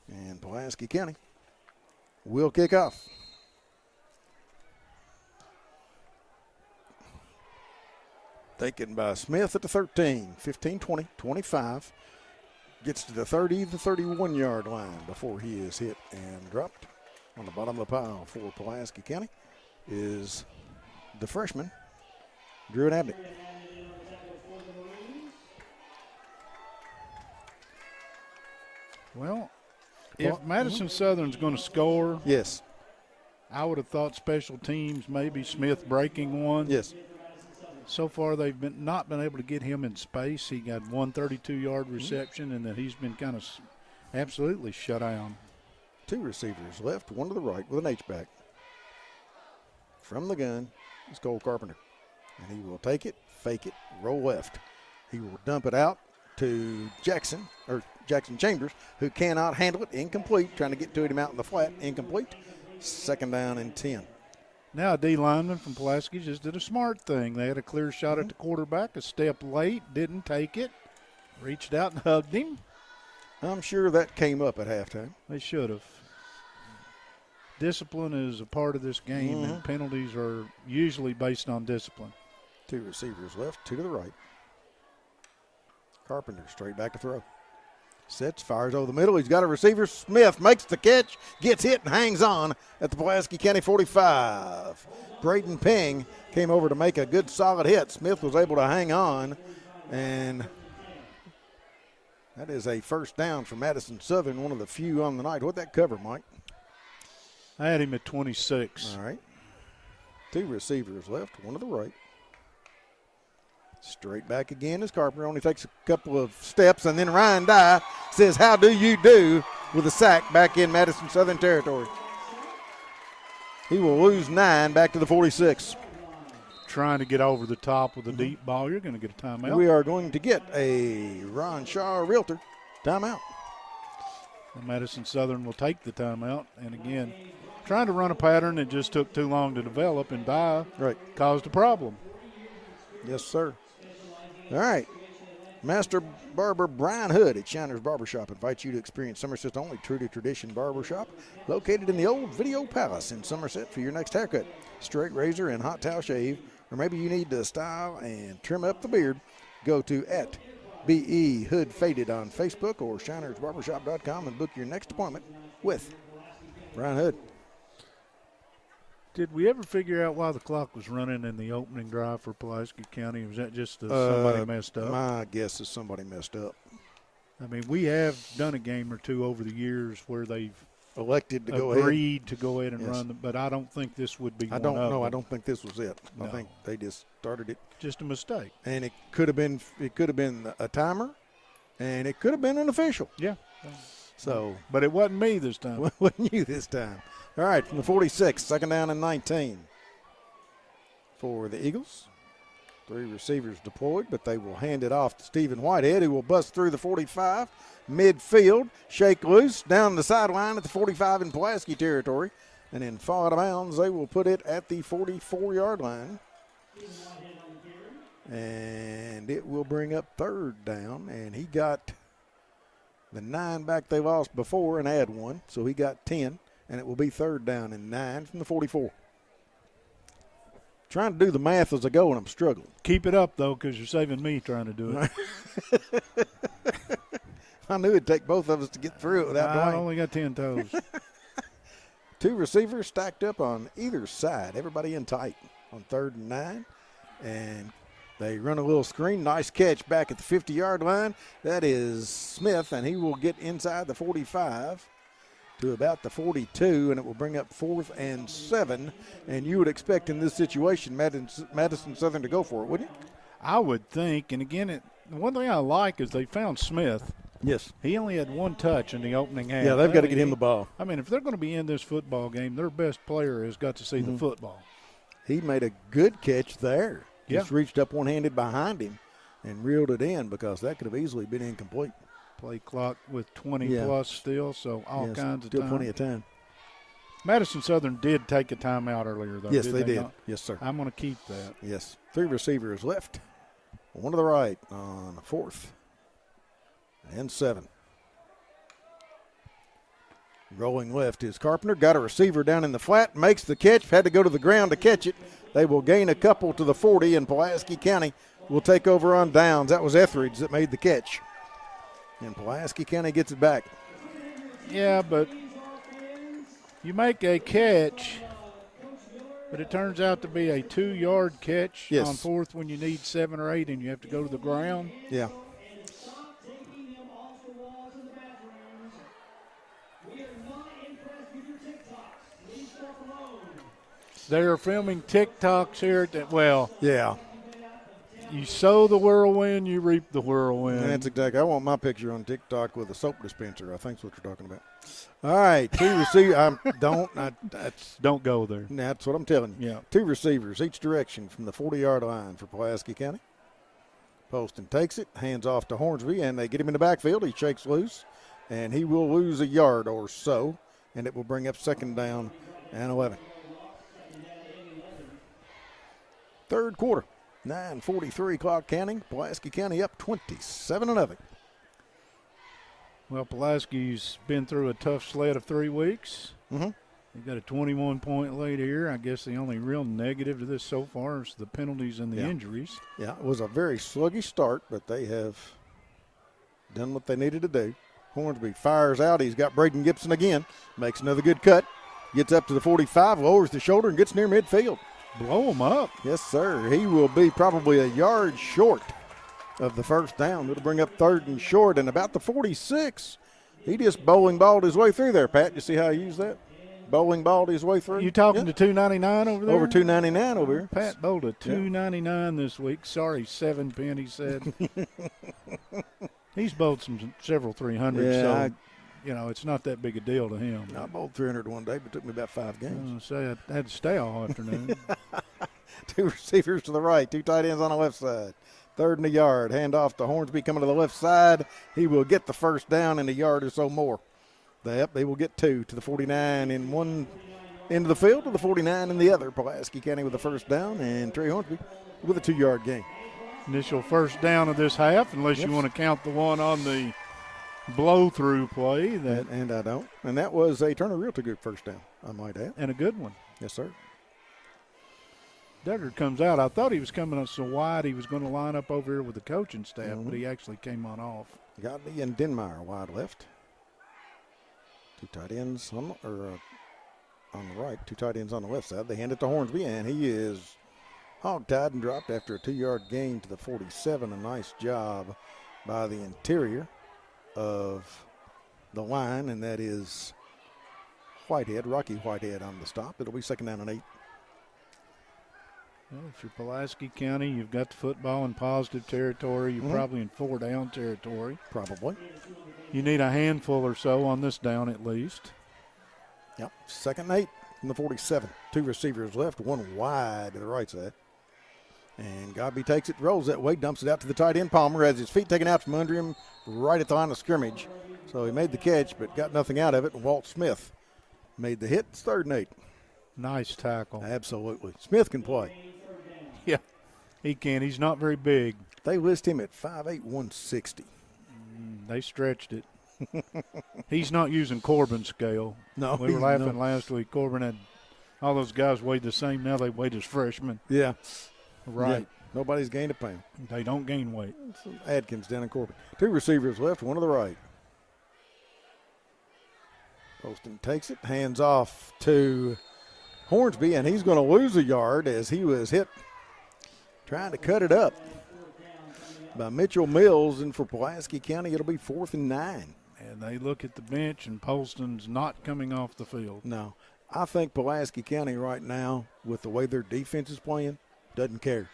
and Pulaski County will kick off. Taken by Smith at the 13, 15, 20, 25. Gets to the 30, the 31-yard line before he is hit and dropped. On the bottom of the pile for Pulaski County is the freshman, Drew Abney. Well, if Madison Southern's going to score, yes, I would have thought special teams, maybe Smith breaking one. Yes. So far, they've not been able to get him in space. He got one 32-yard reception, and then he's been kind of absolutely shut down. Two receivers left, one to the right with an H-back. From the gun is Cole Carpenter. And he will take it, fake it, roll left. He will dump it out to Jackson Chambers, who cannot handle it. Incomplete. Trying to get to him out in the flat. Incomplete. Second down and 10. Now a D lineman from Pulaski just did a smart thing. They had a clear shot at the quarterback, a step late, didn't take it, reached out and hugged him. I'm sure that came up at halftime. They should have. Discipline is a part of this game, and penalties are usually based on discipline. 2 receivers left, 2 to the right. Carpenter straight back to throw. Sets, fires over the middle. He's got a receiver. Smith makes the catch, gets hit, and hangs on at the Pulaski County 45. Braden Ping came over to make a good solid hit. Smith was able to hang on, and that is a first down for Madison Southern, one of the few on the night. What'd that cover, Mike? I had him at 26. All right. 2 receivers left, 1 to the right. Straight back again as Carpenter only takes a couple of steps, and then Ryan Dye says, "How do you do?" with a sack back in Madison Southern territory. He will lose 9 back to the 46. Trying to get over the top with a deep ball. You're going to get a timeout. We are going to get a Ron Shaw Realtor timeout. And Madison Southern will take the timeout. And again, trying to run a pattern that just took too long to develop, and Dye caused a problem. Yes, sir. All right. Master Barber Brian Hood at Shiners Barbershop invites you to experience Somerset's only true to tradition barbershop, located in the old Video Palace in Somerset for your next haircut, straight razor and hot towel shave, or maybe you need to style and trim up the beard. Go to @BE Hood Faded on Facebook or shinersbarbershop.com and book your next appointment with Brian Hood. Did we ever figure out why the clock was running in the opening drive for Pulaski County? Was that just somebody messed up? My guess is somebody messed up. I mean, we have done a game or two over the years where they've elected to go ahead. Agreed to go ahead and run them, but I don't think this would be I don't know. I don't think this was it. No. I think they just started it. Just a mistake. And it could have been a timer, and it could have been an official. Yeah. So, but it wasn't me this time. It wasn't you this time. All right, from the 46, second down and 19 for the Eagles. 3 receivers deployed, but they will hand it off to Stephen Whitehead, who will bust through the 45, midfield, shake loose, down the sideline at the 45 in Pulaski territory, and then fall out of bounds. They will put it at the 44-yard line. And it will bring up third down, and he got the 9 back they lost before and add 1, so he got 10. And it will be third down and 9 from the 44. Trying to do the math as I go, and I'm struggling. Keep it up, though, because you're saving me trying to do it. I knew it'd take both of us to get through it without I Dwayne. only got 10 toes. 2 receivers stacked up on either side. Everybody in tight on third and 9. And they run a little screen. Nice catch back at the 50-yard line. That is Smith, and he will get inside the 45. To about the 42, and it will bring up 4th and 7. And you would expect in this situation Madison Southern to go for it, wouldn't you? I would think. And again, the one thing I like is they found Smith. Yes. He only had 1 touch in the opening half. Yeah, they've got to get him the ball. I mean, if they're going to be in this football game, their best player has got to see the football. He made a good catch there. Yeah. Just reached up one-handed behind him and reeled it in because that could have easily been incomplete. Play clock with 20 plus still, so all kinds of still time. Plenty of time. Madison Southern did take a timeout earlier, though. Yes, did they did. Not? Yes, sir. I'm going to keep that. Yes. 3 receivers left. 1 to the right on 4th and 7. Rolling left is Carpenter. Got a receiver down in the flat. Makes the catch. Had to go to the ground to catch it. They will gain a couple to the 40, and Pulaski County will take over on downs. That was Etheridge that made the catch. And Pulaski County gets it back. Yeah, but you make a catch, but it turns out to be a 2-yard catch on 4th when you need 7 or 8 and you have to go to the ground. Yeah. They're filming TikToks here. Yeah. You sow the whirlwind, you reap the whirlwind. That's exactly. I want my picture on TikTok with a soap dispenser. I think's what you're talking about. All right, 2 receivers. Don't go there. That's what I'm telling you. Yeah. 2 receivers each direction from the 40-yard line for Pulaski County. Poston takes it, hands off to Hornsby, and they get him in the backfield. He shakes loose, and he will lose a yard or so, and it will bring up second down and 11. Third quarter, 9:43 clock counting. Pulaski County up 27-0. Well, Pulaski's been through a tough sled of 3 weeks. Mm-hmm. They've got a 21-point lead here. I guess the only real negative to this so far is the penalties and the injuries. Yeah, it was a very sluggish start, but they have done what they needed to do. Hornsby fires out. He's got Braden Gibson again. Makes another good cut. Gets up to the 45, lowers the shoulder, and gets near midfield. Blow him up. Yes, sir. He will be probably a yard short of the first down. It'll bring up 3rd and short, and about the 46. He just bowling balled his way through there, Pat. You see how he used that? Bowling balled his way through. You talking to 299 over there? Over 299 over here. Pat bowled a 299 this week. Sorry, 7 pin, he said. He's bowled several 300s, so it's not that big a deal to him. I bowled 300 one day, but it took me about 5 games. I had to stay all afternoon. 2 receivers to the right, 2 tight ends on the left side. 3rd and a yard. Hand off to Hornsby coming to the left side. He will get the first down in a yard or so more. They will get 2 to the 49 in one end of the field, to the 49 in the other. Pulaski County with the first down, and Trey Hornsby with a 2-yard gain. Initial first down of this half, unless you want to count the one on the blow-through play. And I don't. And that was a Turner Realty Group first down, I might add. And a good one. Yes, sir. Duggar comes out. I thought he was coming up so wide he was going to line up over here with the coaching staff, but he actually came on off. Godley and Denmeyer wide left. 2 tight ends on the right, 2 tight ends on the left side. They hand it to Hornsby, and he is hog-tied and dropped after a 2-yard gain to the 47. A nice job by the interior of the line, and that is Whitehead, Rocky Whitehead on the stop. It'll be 2nd down and 8. Well, if you're Pulaski County, you've got the football in positive territory. You're probably in 4-down territory. Probably. You need a handful or so on this down at least. Yep, 2nd and 8 from the 47. 2 receivers left, 1 wide to the right side. And Godby takes it, rolls that way, dumps it out to the tight end. Palmer has his feet taken out from under him right at the line of scrimmage. So he made the catch but got nothing out of it. And Walt Smith made the hit. It's 3rd and 8. Nice tackle. Absolutely. Smith can play. Yeah, he can. He's not very big. They list him at 5'8", 160. They stretched it. He's not using Corbin's scale. No. We were laughing last week. Corbin had all those guys weighed the same. Now they weighed as freshmen. Yeah. Right. Yeah. Nobody's gained a pound. They don't gain weight. Adkins down in Corbin. 2 receivers left, 1 to the right. Poston takes it, hands off to Hornsby, and he's going to lose a yard as he was hit trying to cut it up by Mitchell Mills, and for Pulaski County it'll be 4th and 9. And they look at the bench, and Poston's not coming off the field. No. I think Pulaski County right now, with the way their defense is playing, doesn't care.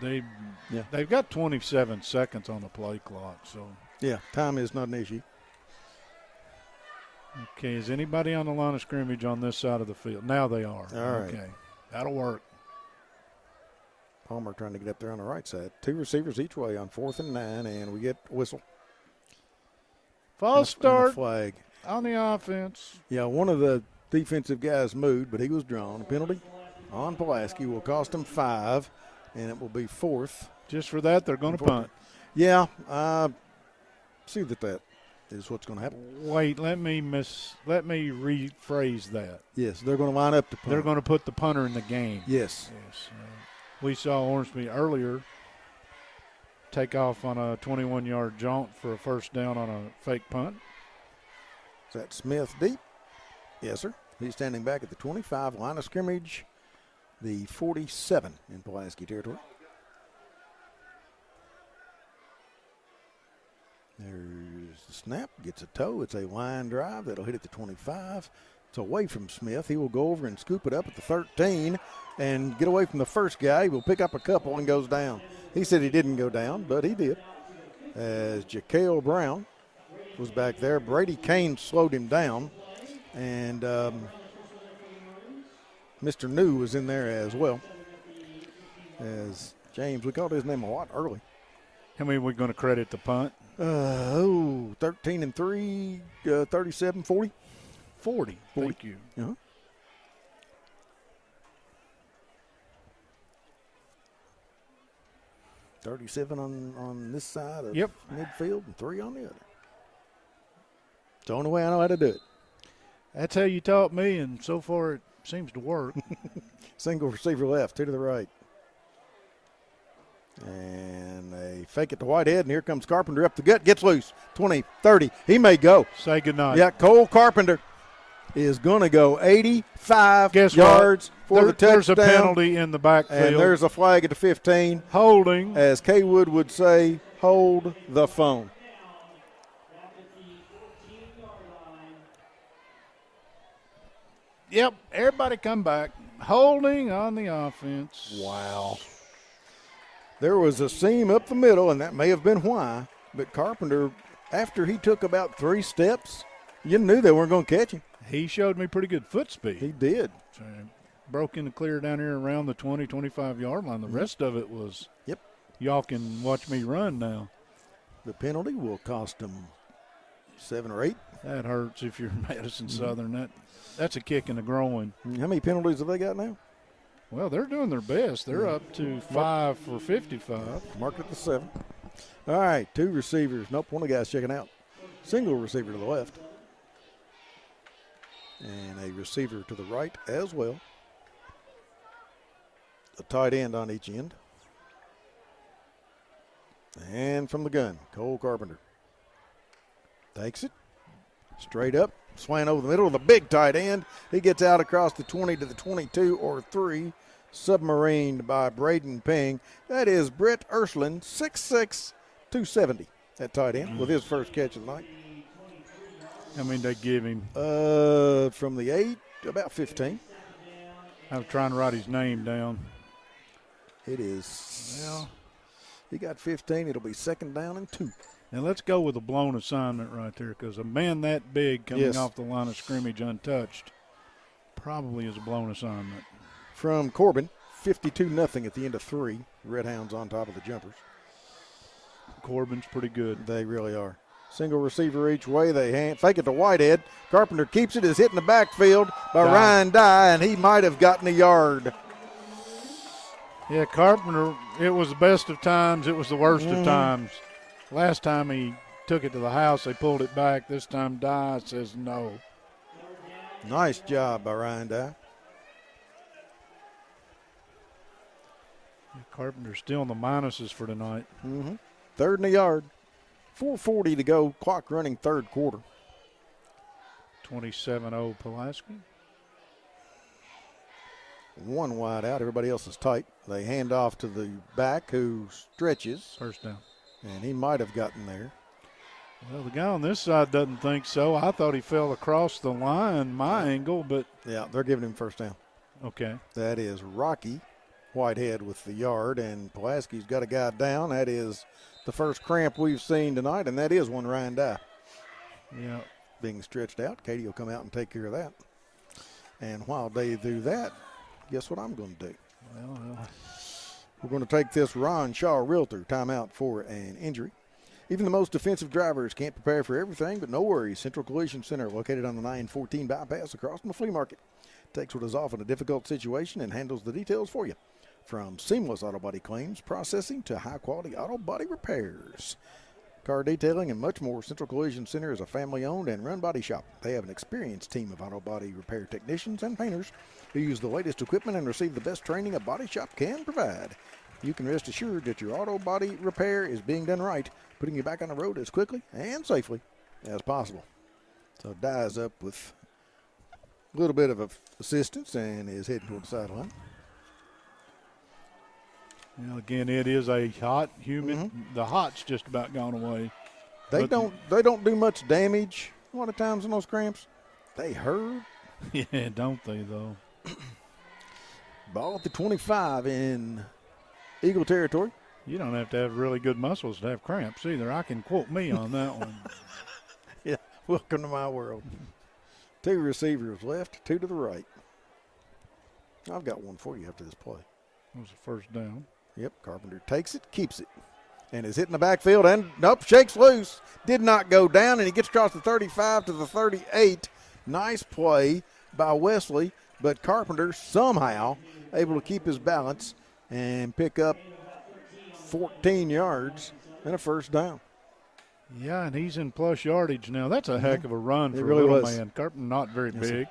Yeah. They've got 27 seconds on the play clock, so. Yeah, time is not an issue. Okay, is anybody on the line of scrimmage on this side of the field? Now they are. All right. Okay, that'll work. Palmer trying to get up there on the right side. 2 receivers each way on 4th and 9, and we get a whistle. False start flag on the offense. Yeah, one of the defensive guys moved, but he was drawn. A penalty on Pulaski will cost him 5, and it will be 4th. Just for that, they're going to punt. Yeah, see that is what's going to happen. Wait, let me rephrase that. Yes, they're going to line up to punt. They're going to put the punter in the game. Yes. We saw Ormsby earlier take off on a 21-yard jaunt for a first down on a fake punt. Is that Smith deep? Yes, sir. He's standing back at the 25, line of scrimmage, the 47 in Pulaski territory. There's the snap, gets a toe. It's a line drive that'll hit at the 25. It's away from Smith. He will go over and scoop it up at the 13 and get away from the first guy. He will pick up a couple and goes down. He said he didn't go down, but he did. As Jaquel Brown was back there. Brady Kane slowed him down, and Mr. New was in there as well. As James, we called his name a lot early. How many are we going to credit the punt? 13 and 3, 37-40. 40. Thank you. Uh-huh. $37 on this side of midfield and 3 on the other. It's the only way I know how to do it. That's how you taught me, and so far it seems to work. Single receiver left, 2 to the right. And they fake it to Whitehead, and here comes Carpenter up the gut, gets loose, 20, 30. He may go. Say goodnight. Yeah, Cole Carpenter is going to go 85 yards for the touchdown. There's a penalty in the backfield. And there's a flag at the 15. Holding. As Kay Wood would say, hold the phone. Yep, everybody come back. Holding on the offense. Wow. There was a seam up the middle, and that may have been why. But Carpenter, after he took about 3 steps, you knew they weren't going to catch him. He showed me pretty good foot speed. He did. So broke in the clear down here around the 20, 25-yard line. The rest of it was, y'all can watch me run now. The penalty will cost them 7 or 8. That hurts if you're Madison Southern. That's a kick in the groin. How many penalties have they got now? Well, they're doing their best. They're up to 5 for 55. Marked at the 7. All right, 2 receivers. Nope, one of the guys checking out. Single receiver to the left. And a receiver to the right as well. A tight end on each end. And from the gun, Cole Carpenter. Takes it. Straight up. Slant over the middle of the big tight end. He gets out across the 20 to the 22 or 3. Submarined by Braden Ping. That is Brett Ursuline, 6'6", 270. That tight end with his first catch of the night. How many they give him? From the 8, about 15. I was trying to write his name down. It is. Well, he got 15. It'll be 2nd down and 2. Now let's go with a blown assignment right there, because a man that big coming off the line of scrimmage untouched probably is a blown assignment. From Corbin, 52-0 at the end of 3. Red Hounds on top of the Jumpers. Corbin's pretty good. They really are. Single receiver each way. They fake it to Whitehead. Carpenter keeps it. Is hit in the backfield by Ryan Dye, and he might have gotten a yard. Yeah, Carpenter, it was the best of times. It was the worst of times. Last time he took it to the house, they pulled it back. This time Dye says no. Nice job by Ryan Dye. Carpenter's still in the minuses for tonight. 3rd and a yard. 4:40 to go. Clock running 3rd quarter. 27-0 Pulaski. 1 wide out. Everybody else is tight. They hand off to the back who stretches. First down. And he might have gotten there. Well, the guy on this side doesn't think so. I thought he fell across the line, my angle, but. Yeah, they're giving him first down. Okay. That is Rocky Whitehead with the yard, and Pulaski's got a guy down. That is the first cramp we've seen tonight, and that is one Ryan Dye. Yeah. Being stretched out. Katie will come out and take care of that. And while they do that, guess what I'm going to do? Well. We're going to take this Ron Shaw Realtor timeout for an injury. Even the most defensive drivers can't prepare for everything, but no worries. Central Collision Center, located on the 914 bypass across from the flea market, takes what is often a difficult situation and handles the details for you. From seamless auto body claims processing to high-quality auto body repairs, car detailing, and much more, Central Collision Center is a family-owned and run body shop. They have an experienced team of auto body repair technicians and painters who use the latest equipment and receive the best training a body shop can provide. You can rest assured that your auto body repair is being done right, putting you back on the road as quickly and safely as possible. So Dye's up with a little bit of assistance and is heading toward the sideline. Well, again, it is a hot, humid. The hot's just about gone away. They don't do much damage a lot of times in those cramps. They hurt. Yeah, don't they, though? Ball at the 25 in Eagle territory. You don't have to have really good muscles to have cramps either. I can quote me on that one. Yeah, welcome to my world. 2 receivers left, 2 to the right. I've got one for you after this play. That was a first down. Yep, Carpenter takes it, keeps it, and is hitting the backfield, and nope, shakes loose. Did not go down, and he gets across the 35 to the 38. Nice play by Wesley, but Carpenter somehow able to keep his balance and pick up 14 yards and a first down. Yeah, and he's in plus yardage now. That's a heck of a run for really a little was. man. Carpenter not very big.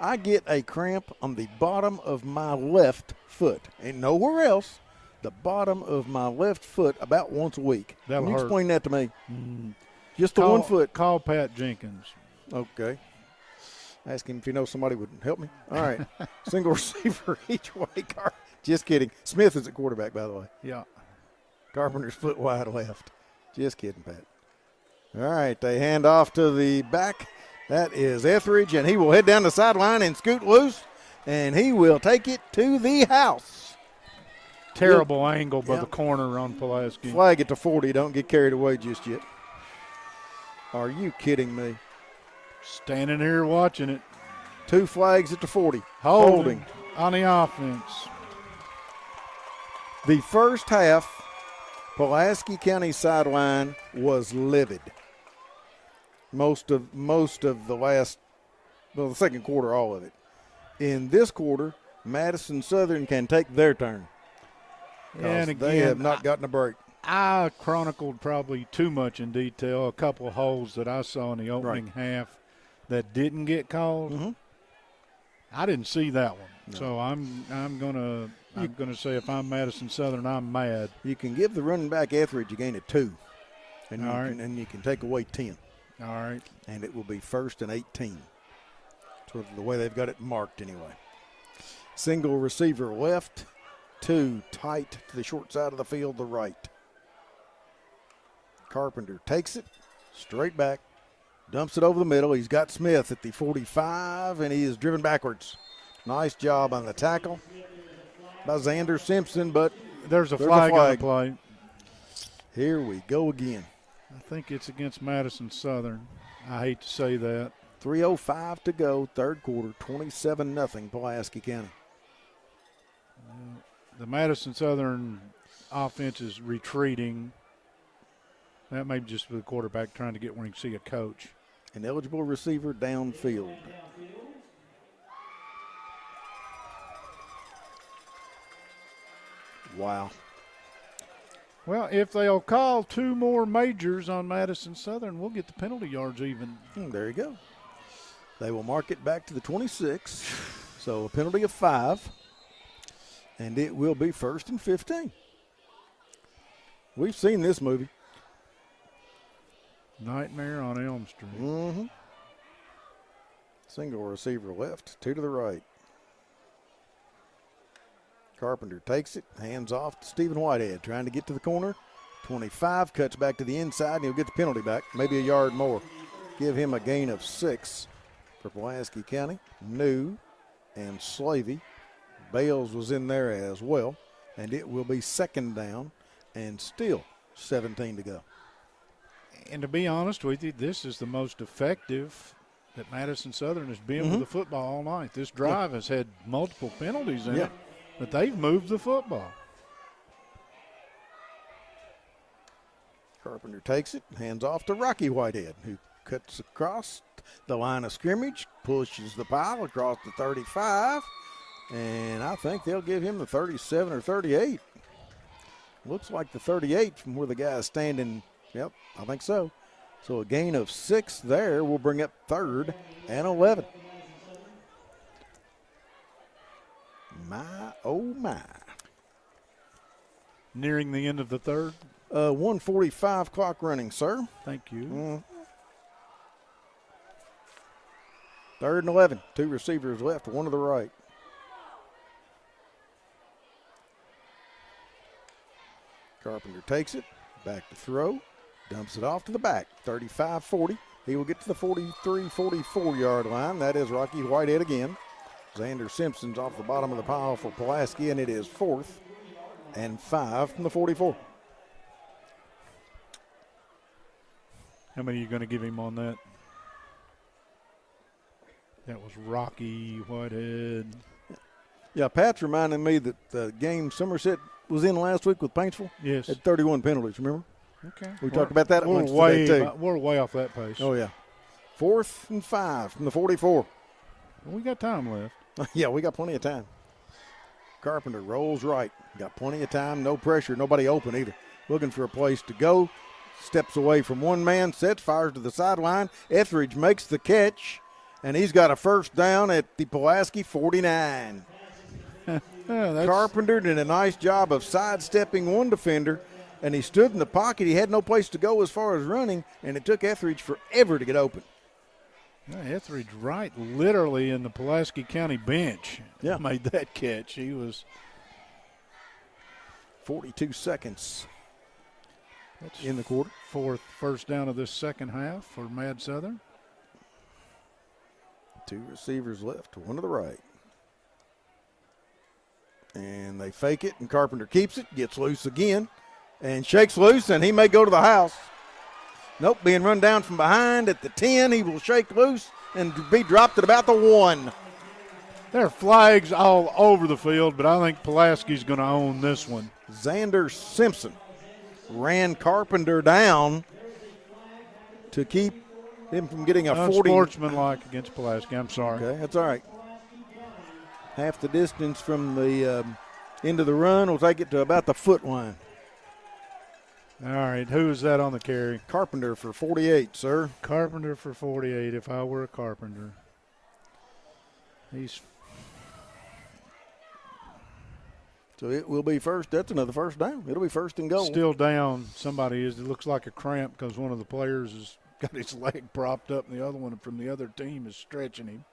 I get a cramp on the bottom of my left foot, and nowhere else. The bottom of my left foot about once a week. That'll Can you hurt. explain that to me? Just the one foot. Call Pat Jenkins. Okay. Ask him if he knows somebody would help me. All right. Single receiver each way. Just kidding. Smith is at quarterback, by the way. Yeah. Carpenter's foot wide left. Just kidding, Pat. All right. They hand off to the back. That is Etheridge, and he will head down the sideline and scoot loose, and he will take it to the house. Terrible angle by the corner on Pulaski. Flag it to 40. Don't get carried away just yet. Are you kidding me? Standing here watching it. 2 flags at the 40. Holding on the offense. The first half, Pulaski County sideline was livid. Most of the second quarter, all of it. In this quarter, Madison Southern can take their turn. And again, they have not gotten a break. I chronicled probably too much in detail a couple of holes that I saw in the opening half that didn't get called. I didn't see that one, so I'm gonna say if I'm Madison Southern, I'm mad. You can give the running back Etheridge a gain of 2, and All right. and you can take away 10. All right, and it will be 1st and 18. Sort of the way they've got it marked anyway. Single receiver left. 2 tight to the short side of the field, the right. Carpenter takes it straight back, dumps it over the middle. He's got Smith at the 45, and he is driven backwards. Nice job on the tackle by Xander Simpson, but there's a flag on the play. Here we go again. I think it's against Madison Southern. I hate to say that. 3:05 to go, third quarter, 27-0 Pulaski County. The Madison Southern offense is retreating. That may just be the quarterback trying to get where he can see a coach. An eligible receiver downfield. Wow. Well, if they'll call 2 more majors on Madison Southern, we'll get the penalty yards even. There you go. They will mark it back to the 26. So a penalty of 5. And it will be 1st and 15. We've seen this movie. Nightmare on Elm Street. Mm-hmm. Single receiver left, 2 to the right. Carpenter takes it, hands off to Stephen Whitehead, trying to get to the corner. 25, cuts back to the inside, and he'll get the penalty back, maybe a yard more. Give him a gain of 6 for Pulaski County. New and Slavey. Bales was in there as well, and it will be 2nd down and still 17 to go. And to be honest with you, this is the most effective that Madison Southern has been with the football all night. This drive has had multiple penalties in it, but they've moved the football. Carpenter takes it, hands off to Rocky Whitehead, who cuts across the line of scrimmage, pushes the pile across the 35, and I think they'll give him the 37 or 38. Looks like the 38 from where the guy is standing. Yep, I think so. So a gain of 6 there will bring up 3rd and 11. My, oh my. Nearing the end of the third. 1:45 clock running, sir. Thank you. 3rd and 11. 2 receivers left, 1 to the right. Carpenter takes it, back to throw, dumps it off to the back, 35-40. He will get to the 43-44-yard line. That is Rocky Whitehead again. Xander Simpson's off the bottom of the pile for Pulaski, and it is 4th and 5 from the 44. How many are you going to give him on that? That was Rocky Whitehead. Yeah, Pat's reminding me that the game Somerset was in last week with Paintsville had 31 penalties, remember? Okay. We talked about that once today, too. We're way off that pace. Oh, yeah. 4th and 5 from the 44. Well, we got time left. Yeah, we got plenty of time. Carpenter rolls right. Got plenty of time, no pressure, nobody open either. Looking for a place to go. Steps away from one man, sets, fires to the sideline. Etheridge makes the catch, and he's got a first down at the Pulaski 49. Carpenter did a nice job of sidestepping one defender, and he stood in the pocket. He had no place to go as far as running, and it took Etheridge forever to get open. Yeah, Etheridge right literally in the Pulaski County bench. Yeah. Made that catch. He was 42 seconds in the quarter. Fourth first down of this second half for Mad Southern. 2 receivers left, one to the right. And they fake it, and Carpenter keeps it, gets loose again, and shakes loose, and he may go to the house. Nope, being run down from behind at the 10. He will shake loose and be dropped at about the 1. There are flags all over the field, but I think Pulaski's going to own this one. Xander Simpson ran Carpenter down to keep him from getting a 40. Unsportsmanlike against Pulaski. I'm sorry. Okay, that's all right. Half the distance from the end of the run will take it to about the foot line. All right, who is that on the carry? Carpenter for 48, sir. Carpenter for 48 if I were a Carpenter. So it will be first. That's another first down. It'll be first and goal. Still down. Somebody is. It looks like a cramp because one of the players has got his leg propped up and the other one from the other team is stretching him.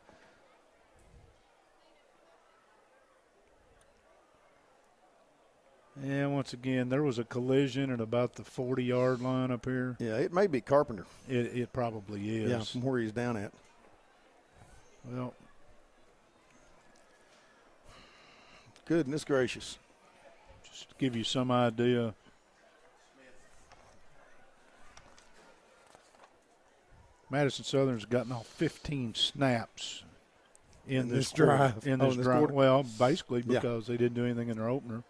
And once again, there was a collision at about the 40-yard line up here. Yeah, it may be Carpenter. It probably is. Yeah, from where he's down at. Well, goodness gracious. Just to give you some idea. Madison Southern's gotten off 15 snaps in this drive. In this drive. Well, basically because they didn't do anything in their opener.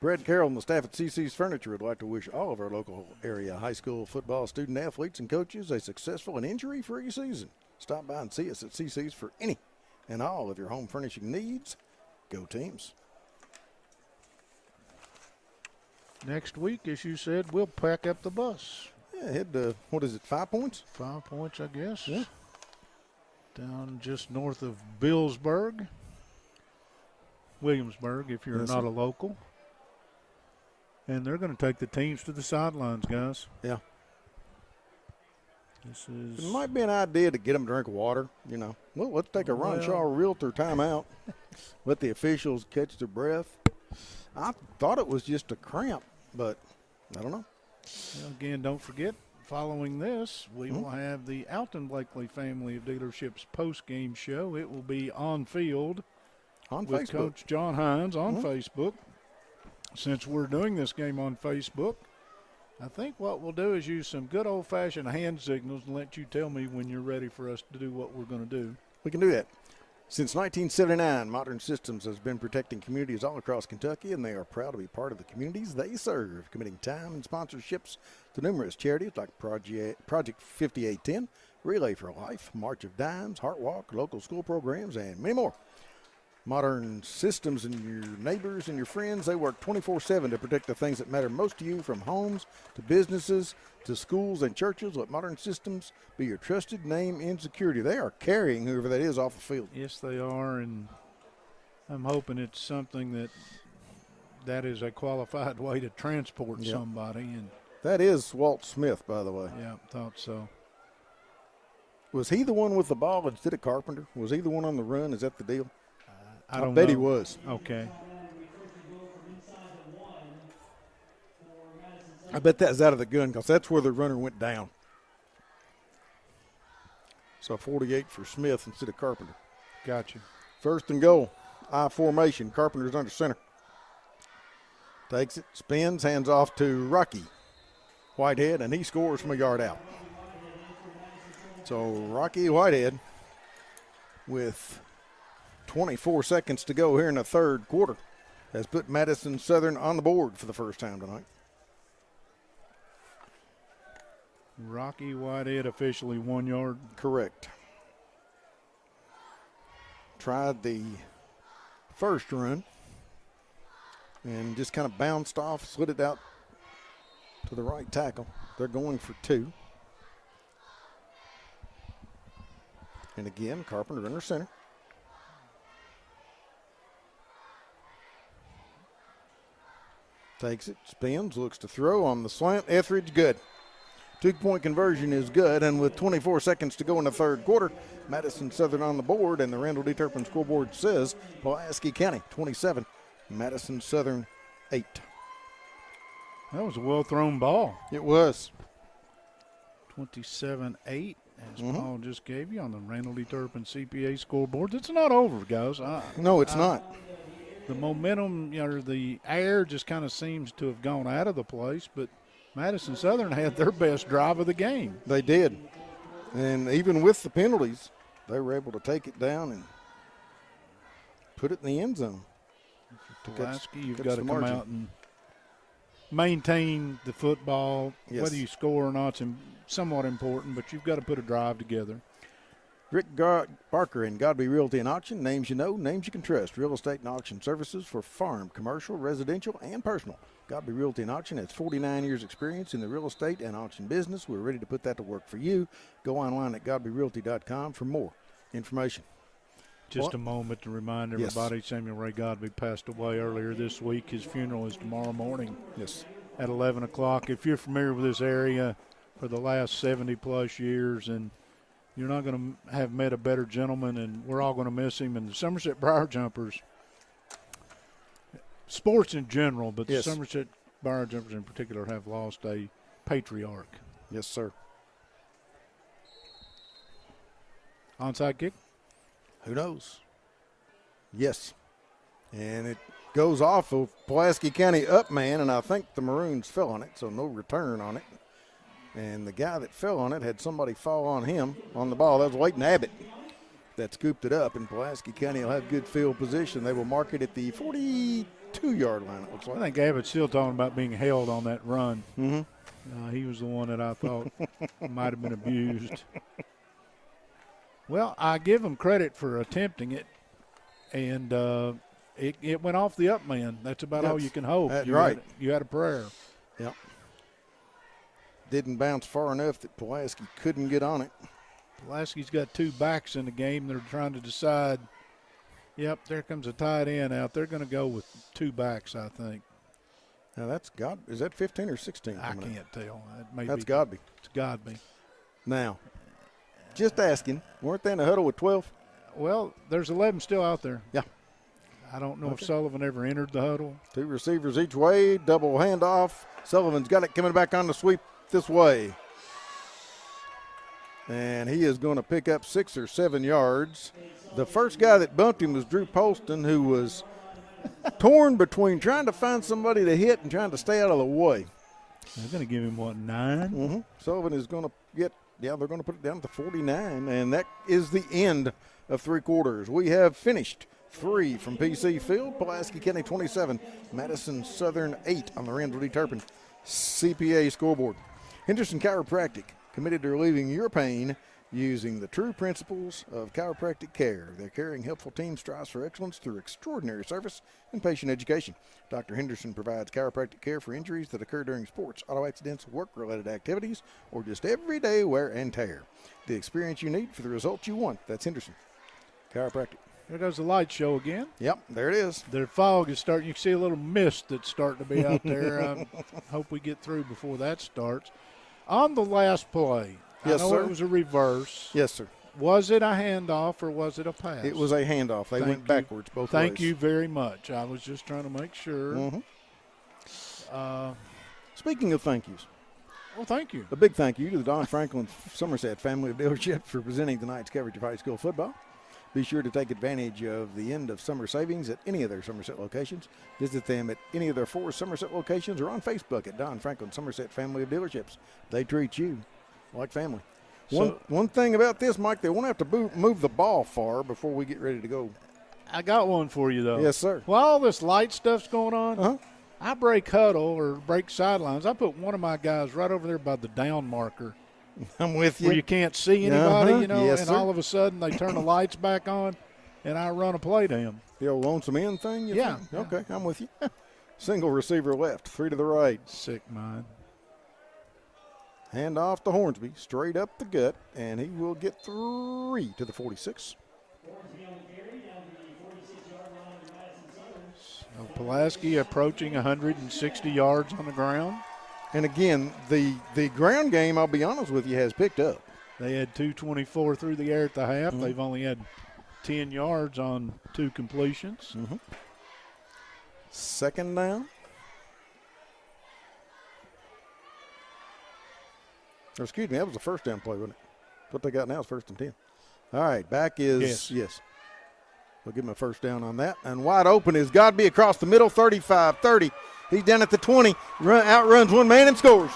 Brad Carroll and the staff at CC's Furniture would like to wish all of our local area high school football student athletes and coaches a successful and injury-free season. Stop by and see us at CC's for any and all of your home furnishing needs. Go Teams. Next week, as you said, we'll pack up the bus. Yeah, head to, 5 points? 5 points, I guess. Yeah. Down just north of Williamsburg, if you're not a local. And they're going to take the teams to the sidelines, guys. Yeah. It might be an idea to get them to drink water, you know. Well, let's take a Ron Shaw Realtor timeout. Let the officials catch their breath. I thought it was just a cramp, but I don't know. Well, again, don't forget, following this, we will have the Alton Blakely family of dealerships post-game show. It will be on field on with Facebook. Coach John Hines on Facebook. Since we're doing this game on Facebook, I think what we'll do is use some good old-fashioned hand signals and let you tell me when you're ready for us to do what we're going to do. We can do that. Since 1979, Modern Systems has been protecting communities all across Kentucky, and they are proud to be part of the communities they serve, committing time and sponsorships to numerous charities like Project 5810, Relay for Life, March of Dimes, Heart Walk, local school programs, and many more. Modern Systems and your neighbors and your friends, they work 24/7 to protect the things that matter most to you, from homes to businesses to schools and churches. Let Modern Systems be your trusted name in security. They are carrying whoever that is off the field. Yes, they are, and I'm hoping it's something that is a qualified way to transport somebody. And that is Walt Smith, by the way. Yeah, thought so. Was he the one with the ball instead of Carpenter? Was he the one on the run? Is that the deal? I don't bet know. he was. Okay. I bet that was out of the gun because that's where the runner went down. So 48 for Smith instead of Carpenter. Gotcha. First and goal. I formation. Carpenter's under center. Takes it, spins, hands off to Rocky Whitehead, and he scores from a yard out. So Rocky Whitehead with 24 seconds to go here in the third quarter has put Madison Southern on the board for the first time tonight. Rocky Whitehead officially 1 yard. Correct. Tried the first run and just kind of bounced off, slid it out to the right tackle. They're going for 2. And again, Carpenter under center. Takes it, spins, looks to throw on the slant. Etheridge, good. 2-point conversion is good, and with 24 seconds to go in the third quarter, Madison Southern on the board, and the Randall D. Turpin scoreboard says Pulaski County 27, Madison Southern 8. That was a well-thrown ball. It was. 27-8, as Paul just gave you on the Randall D. Turpin CPA scoreboard. It's not over, guys. No, it's not. The momentum, the air just kind of seems to have gone out of the place, but Madison Southern had their best drive of the game. They did. And even with the penalties, they were able to take it down and put it in the end zone. Pulaski, you've got to come out and maintain the football. Yes. Whether you score or not is somewhat important, but you've got to put a drive together. Rick Barker and Godby Realty and Auction, names you know, names you can trust. Real estate and auction services for farm, commercial, residential, and personal. Godby Realty and Auction has 49 years experience in the real estate and auction business. We're ready to put that to work for you. Go online at godbyrealty.com for more information. Just a moment to remind everybody, Samuel Ray Godby passed away earlier this week. His funeral is tomorrow morning at 11 o'clock. If you're familiar with this area for the last 70-plus years, and you're not going to have met a better gentleman, and we're all going to miss him. And the Somerset Briar Jumpers, sports in general, but the Somerset Briar Jumpers in particular have lost a patriarch. Yes, sir. Onside kick? Who knows? Yes. And it goes off of Pulaski County up man, and I think the Maroons fell on it, so no return on it. And the guy that fell on it had somebody fall on him on the ball. That was Leighton Abbott that scooped it up, and Pulaski County will have good field position. They will mark it at the 42-yard line, it looks like. I think Abbott's still talking about being held on that run. He was the one that I thought might have been abused. Well, I give him credit for attempting it, and it went off the up man. That's about all you can hope. You had a prayer. Yep. Didn't bounce far enough that Pulaski couldn't get on it. Pulaski's got 2 backs in the game. They're trying to decide, there comes a tight end out. They're going to go with 2 backs, I think. Now is that 15 or 16? I can't tell. That's Godby. It's Godby. Now, just asking, weren't they in the huddle with 12? Well, there's 11 still out there. Yeah. I don't know if Sullivan ever entered the huddle. 2 receivers each way, double handoff. Sullivan's got it coming back on the sweep this way. And he is going to pick up 6 or 7 yards. The first guy that bumped him was Drew Polston, who was torn between trying to find somebody to hit and trying to stay out of the way. They're going to give him, 9? Sullivan is going to get, they're going to put it down to 49, and that is the end of 3 quarters. We have finished 3 from PC Field. Pulaski County 27, Madison Southern 8 on the Randall D. Turpin CPA scoreboard. Henderson Chiropractic, committed to relieving your pain using the true principles of chiropractic care. Their caring, helpful team strives for excellence through extraordinary service and patient education. Dr. Henderson provides chiropractic care for injuries that occur during sports, auto accidents, work-related activities, or just everyday wear and tear. The experience you need for the results you want. That's Henderson Chiropractic. There goes the light show again. Yep, there it is. The fog is starting. You can see a little mist that's starting to be out there. I hope we get through before that starts. On the last play, yes, I know sir. It was a reverse. Yes, sir. Was it a handoff or was it a pass? It was a handoff. They went backwards both ways. Thank you very much. I was just trying to make sure. Speaking of thank yous. Well, thank you. A big thank you to the Don Franklin Somerset family of dealerships for presenting tonight's coverage of high school football. Be sure to take advantage of the end of summer savings at any of their Somerset locations. Visit them at any of their 4 Somerset locations or on Facebook at Don Franklin Somerset Family of Dealerships. They treat you like family. One thing about this, Mike, they won't have to move the ball far before we get ready to go. I got one for you, though. Yes, sir. While all this light stuff's going on, I break huddle or break sidelines. I put one of my guys right over there by the down marker I'm with you. Where you can't see anybody, you know, Yes, and sir. all of a sudden they turn the lights back on, and I run a play to him. The old lonesome end thing? you Yeah. think? Okay, I'm with you. Single receiver left, 3 to the right. Sick mind. Hand off to Hornsby, straight up the gut, and he will get 3 to the 46. So Pulaski approaching 160 yards on the ground. And again, the ground game, I'll be honest with you, has picked up. They had 224 through the air at the half. They've only had 10 yards on 2 completions. Second down. Or excuse me, that was the first down play, wasn't it? What they got now is 1st and 10. All right, back is, yes. We'll give him a first down on that. And wide open is Godby across the middle, 35-30. He's down at the 20, outruns one man and scores.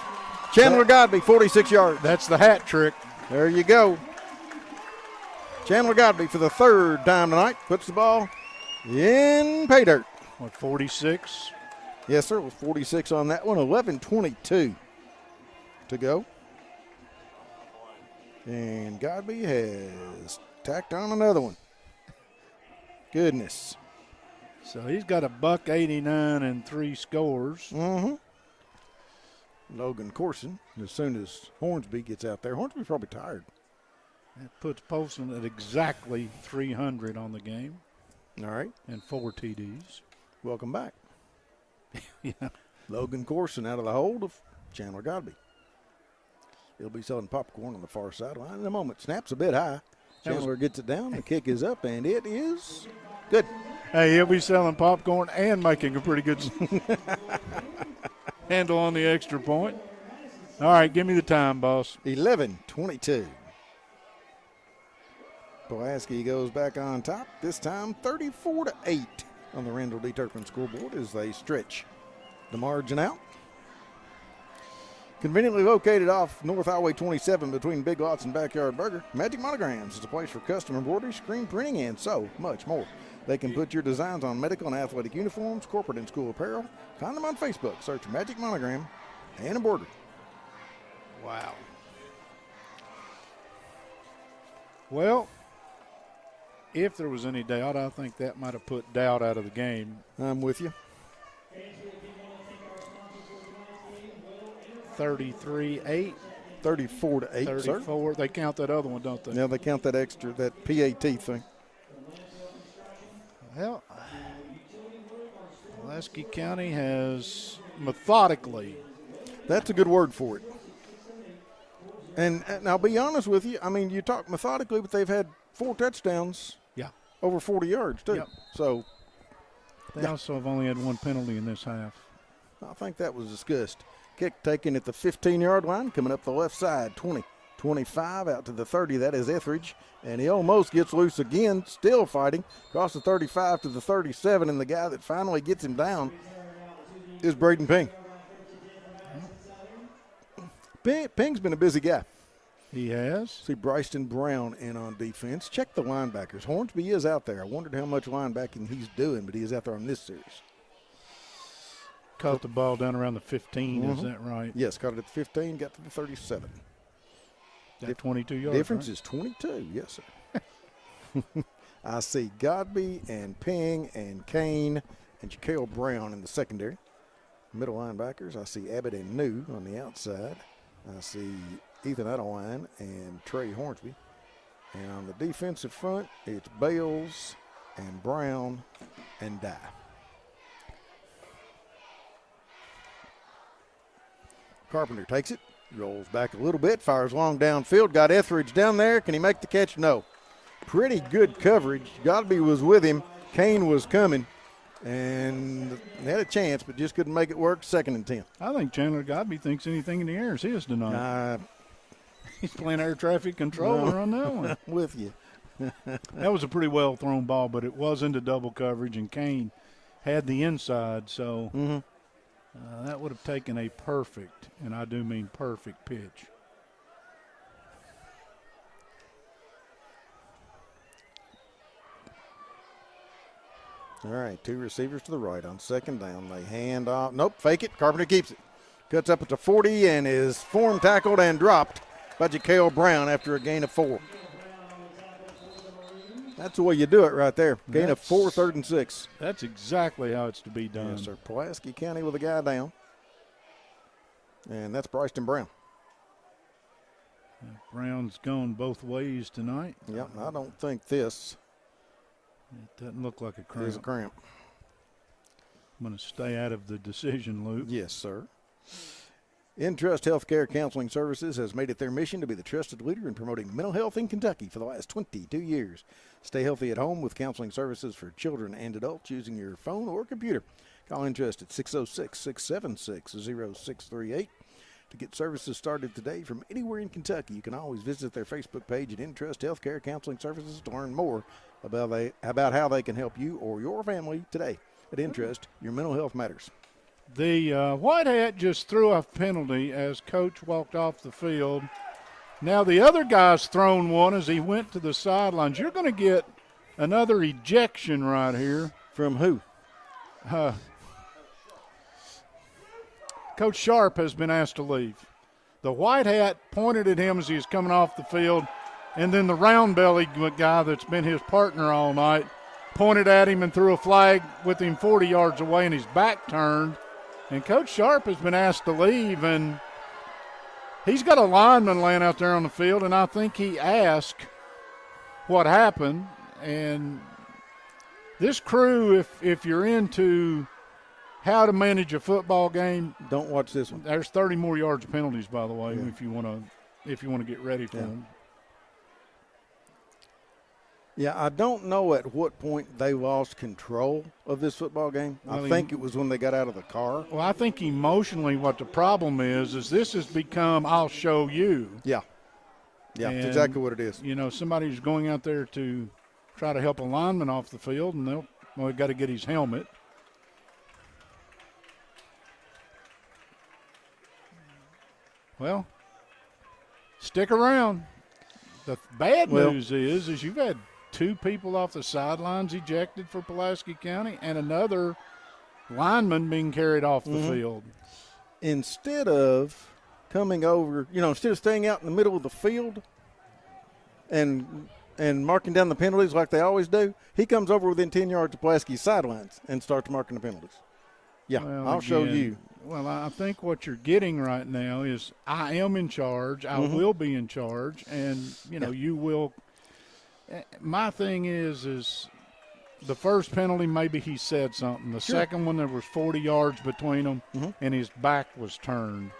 Chandler Godby, 46 yards. That's the hat trick. There you go. Chandler Godby for the 3rd time tonight puts the ball in pay dirt. What, 46? Yes, sir. It was 46 on that one. 11:22 to go. And Godby has tacked on another one. Goodness. So he's got a $189 and 3 scores. Logan Corson, as soon as Hornsby gets out there. Hornsby's probably tired. That puts Polson at exactly 300 on the game. All right. And 4 TDs. Welcome back. Yeah. Logan Corson out of the hold of Chandler Godby. He'll be selling popcorn on the far sideline in a moment. Snaps a bit high. Chandler gets it down. The kick is up, and it is good. Hey, he'll be selling popcorn and making a pretty good handle on the extra point. All right, give me the time, boss. 11:22. Pulaski goes back on top. This time 34-8 on the Randall D. Turpin scoreboard as they stretch the margin out. Conveniently located off North Highway 27 between Big Lots and Backyard Burger, Magic Monograms is a place for custom embroidery, screen printing, and so much more. They can put your designs on medical and athletic uniforms, corporate and school apparel. Find them on Facebook. Search Magic Monogram and Embroidery. Wow. Well, if there was any doubt, I think that might have put doubt out of the game. I'm with you. 33-8. 34-8, 34. They count that other one, don't they? Yeah, they count that extra, that PAT thing. Well, Pulaski County has methodically. That's a good word for it. And I'll be honest with you. I mean, you talk methodically, but they've had 4 touchdowns. Yeah. Over 40 yards, too. Yep. So. They also have only had 1 penalty in this half. I think that was discussed. Kick taken at the 15-yard line, coming up the left side, 20, 25, out to the 30. That is Etheridge. And he almost gets loose again, still fighting. Across the 35 to the 37, and the guy that finally gets him down is Braden Ping. Ping's been a busy guy. He has. See Bryson Brown in on defense. Check the linebackers. Hornsby is out there. I wondered how much linebacking he's doing, but he is out there on this series. Caught the ball down around the 15, is that right? Yes, caught it at the 15, got to the 37. That 22 yards. Difference right? is 22, yes, sir. I see Godby and Ping and Kane and Jaquel Brown in the secondary. Middle linebackers, I see Abbott and New on the outside. I see Ethan Adeline and Trey Hornsby. And on the defensive front, it's Bales and Brown and Dye. Carpenter takes it, rolls back a little bit, fires long downfield, got Etheridge down there. Can he make the catch? No. Pretty good coverage. Godby was with him. Kane was coming, and they had a chance, but just couldn't make it work. 2nd and 10. I think Chandler Godby thinks anything in the air is his tonight. He's playing air traffic controller on that one. With you. That was a pretty well thrown ball, but it was into double coverage, and Kane had the inside, so that would have taken a perfect, and I do mean perfect, pitch. All right, 2 receivers to the right on 2nd down. They hand off. Nope, fake it. Carpenter keeps it. Cuts up at the 40 and is form tackled and dropped by Jaquel Brown after a gain of 4. That's the way you do it right there. Gain of 4, 3rd and 6. That's exactly how it's to be done. Yes, sir. Pulaski County with a guy down. And that's Bryson Brown. Brown's gone both ways tonight. Yep, I don't think this It doesn't look like a cramp. is a cramp. I'm going to stay out of the decision loop. Yes, sir. InTrust Healthcare Counseling Services has made it their mission to be the trusted leader in promoting mental health in Kentucky for the last 22 years. Stay healthy at home with counseling services for children and adults using your phone or computer. Call InTrust at 606-676-0638 to get services started today from anywhere in Kentucky. You can always visit their Facebook page at InTrust Healthcare Counseling Services to learn more about how they can help you or your family today. At InTrust, your mental health matters. The White Hat just threw a penalty as Coach walked off the field. Now the other guy's thrown one as he went to the sidelines. You're going to get another ejection right here. From who? Coach Sharp has been asked to leave. The White Hat pointed at him as he was coming off the field, and then the round-bellied guy that's been his partner all night pointed at him and threw a flag with him 40 yards away and his back turned. And Coach Sharp has been asked to leave, and he's got a lineman laying out there on the field, and I think he asked what happened. And this crew, if you're into how to manage a football game, don't watch this one. There's 30 more yards of penalties, by the way, if you want to get ready for them. Yeah, I don't know at what point they lost control of this football game. Well, I think it was when they got out of the car. Well, I think emotionally what the problem is this has become I'll show you. Yeah. Yeah, that's exactly what it is. You know, somebody's going out there to try to help a lineman off the field, and they've got to get his helmet. Well, stick around. The bad news is you've had 2 people off the sidelines ejected for Pulaski County and another lineman being carried off the field. Instead of coming over, instead of staying out in the middle of the field and marking down the penalties like they always do, he comes over within 10 yards of Pulaski's sidelines and starts marking the penalties. Yeah, well, I'll show you. Well, I think what you're getting right now is I am in charge. I will be in charge, and, you will. My thing is the first penalty, maybe he said something. The second one, there was 40 yards between them, and his back was turned.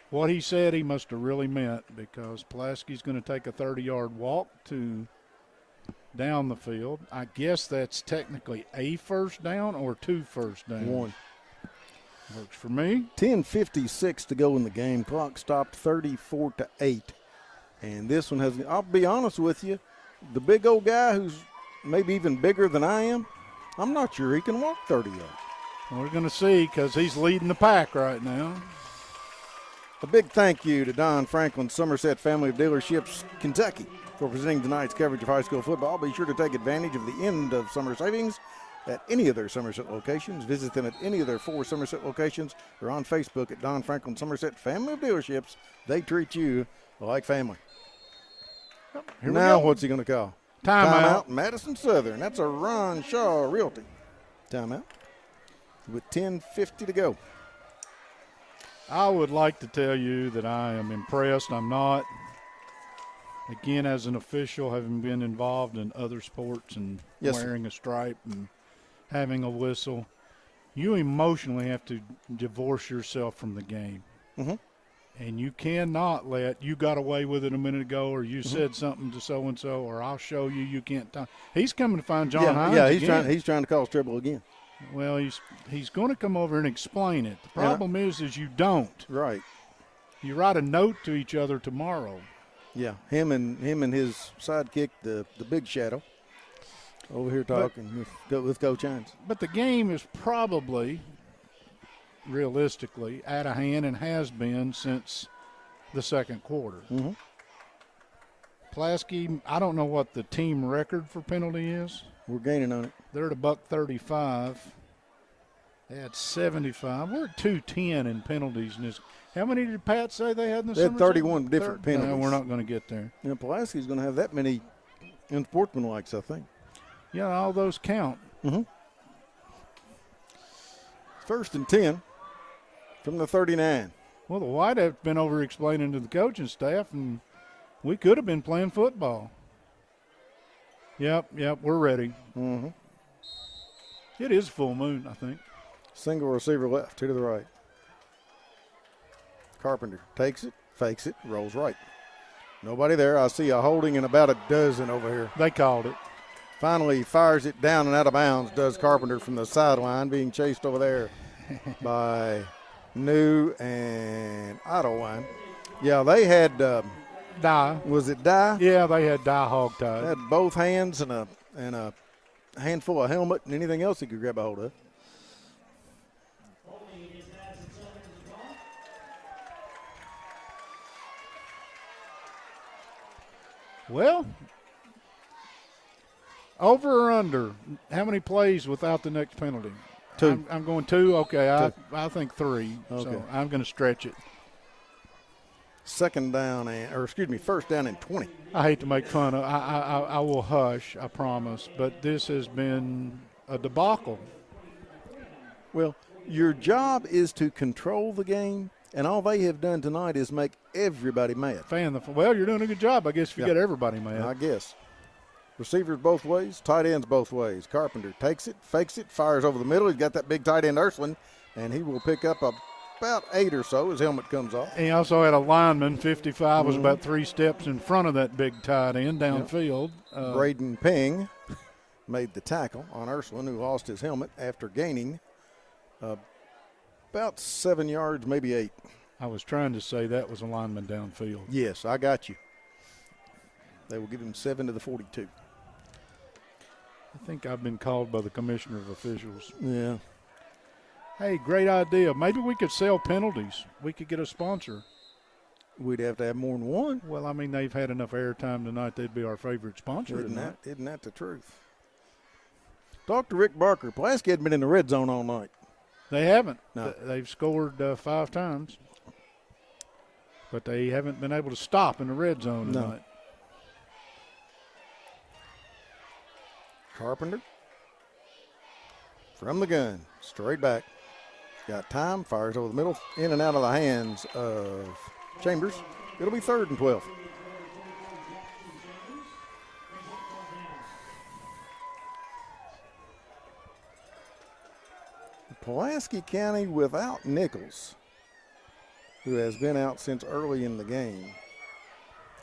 What he said he must have really meant, because Pulaski's going to take a 30-yard walk to down the field. I guess that's technically a first down or 2 first downs. 1. Works for me. 10:56 to go in the game. Clock stopped 34-8. And this one has, I'll be honest with you, the big old guy who's maybe even bigger than I am, I'm not sure he can walk 30 yards. We're going to see, because he's leading the pack right now. A big thank you to Don Franklin, Somerset Family of Dealerships, Kentucky, for presenting tonight's coverage of high school football. Be sure to take advantage of the end of summer savings at any of their Somerset locations. Visit them at any of their 4 Somerset locations or on Facebook at Don Franklin Somerset Family of Dealerships. They treat you like family. Now what's he going to call? Timeout. Madison Southern. That's a Ron Shaw Realty. Timeout with 10:50 to go. I would like to tell you that I am impressed. I'm not. Again, as an official, having been involved in other sports and wearing a stripe and having a whistle, you emotionally have to divorce yourself from the game. And you cannot you got away with it a minute ago, or you said something to so-and-so, or I'll show you, you can't. He's coming to find John Hines again. He's trying to cause trouble again. Well, he's going to come over and explain it. The problem is you don't. Right. You write a note to each other tomorrow. Yeah, him and his sidekick, the Big Shadow, over here talking with Coach Hines. But the game is probably, realistically, out of hand and has been since the second quarter. Pulaski, I don't know what the team record for penalty is. We're gaining on it. They're at $135. They had 75. We're at 210 in penalties. In this. How many did Pat say they had in the They had Somerset? 31 different penalties. No, we're not going to get there. You know, Pulaski's going to have that many unsportsmanlikes, I think. Yeah, all those count. Mm-hmm. 1st and 10 from the 39. Well, the Whiteouts been over explaining to the coaching staff, and we could have been playing football. Yep, we're ready. Mm-hmm. It is full moon, I think. Single receiver left, 2 to the right. Carpenter takes it, fakes it, rolls right. Nobody there. I see a holding and about a dozen over here. They called it. Finally fires it down and out of bounds, does Carpenter from the sideline, being chased over there by New and Idlewine. Yeah, they had Dye. Was it Dye? Yeah, they had Dye hog-tied. They had both hands and a handful of helmet and anything else he could grab a hold of. Well, over or under, how many plays without the next penalty? 2. I'm going 2. Okay, 2. I think 3. Okay. So I'm going to stretch it. First down and 20. I hate to make fun of. I will hush. I promise. But this has been a debacle. Well, your job is to control the game, and all they have done tonight is make everybody mad. Well, you're doing a good job, I guess, if you got everybody mad. I guess. Receivers both ways, tight ends both ways. Carpenter takes it, fakes it, fires over the middle. He's got that big tight end Ursuline, and he will pick up about 8 or so. His helmet comes off. He also had a lineman. 55 was about 3 steps in front of that big tight end downfield. Braden Ping made the tackle on Ursuline, who lost his helmet after gaining about 7 yards, maybe 8. I was trying to say that was a lineman downfield. Yes, I got you. They will give him 7 to the 42. I think I've been called by the commissioner of officials. Yeah. Hey, great idea. Maybe we could sell penalties. We could get a sponsor. We'd have to have more than one. Well, I mean, they've had enough airtime tonight. They'd be our favorite sponsor tonight. Isn't that the truth? Talk to Rick Barker. Pulaski hadn't been in the red zone all night. They haven't. No. They've scored 5 times. But they haven't been able to stop in the red zone tonight. No. Carpenter from the gun, straight back. Got time, fires over the middle, in and out of the hands of Chambers. It'll be 3rd and 12. Pulaski County without Nichols, who has been out since early in the game.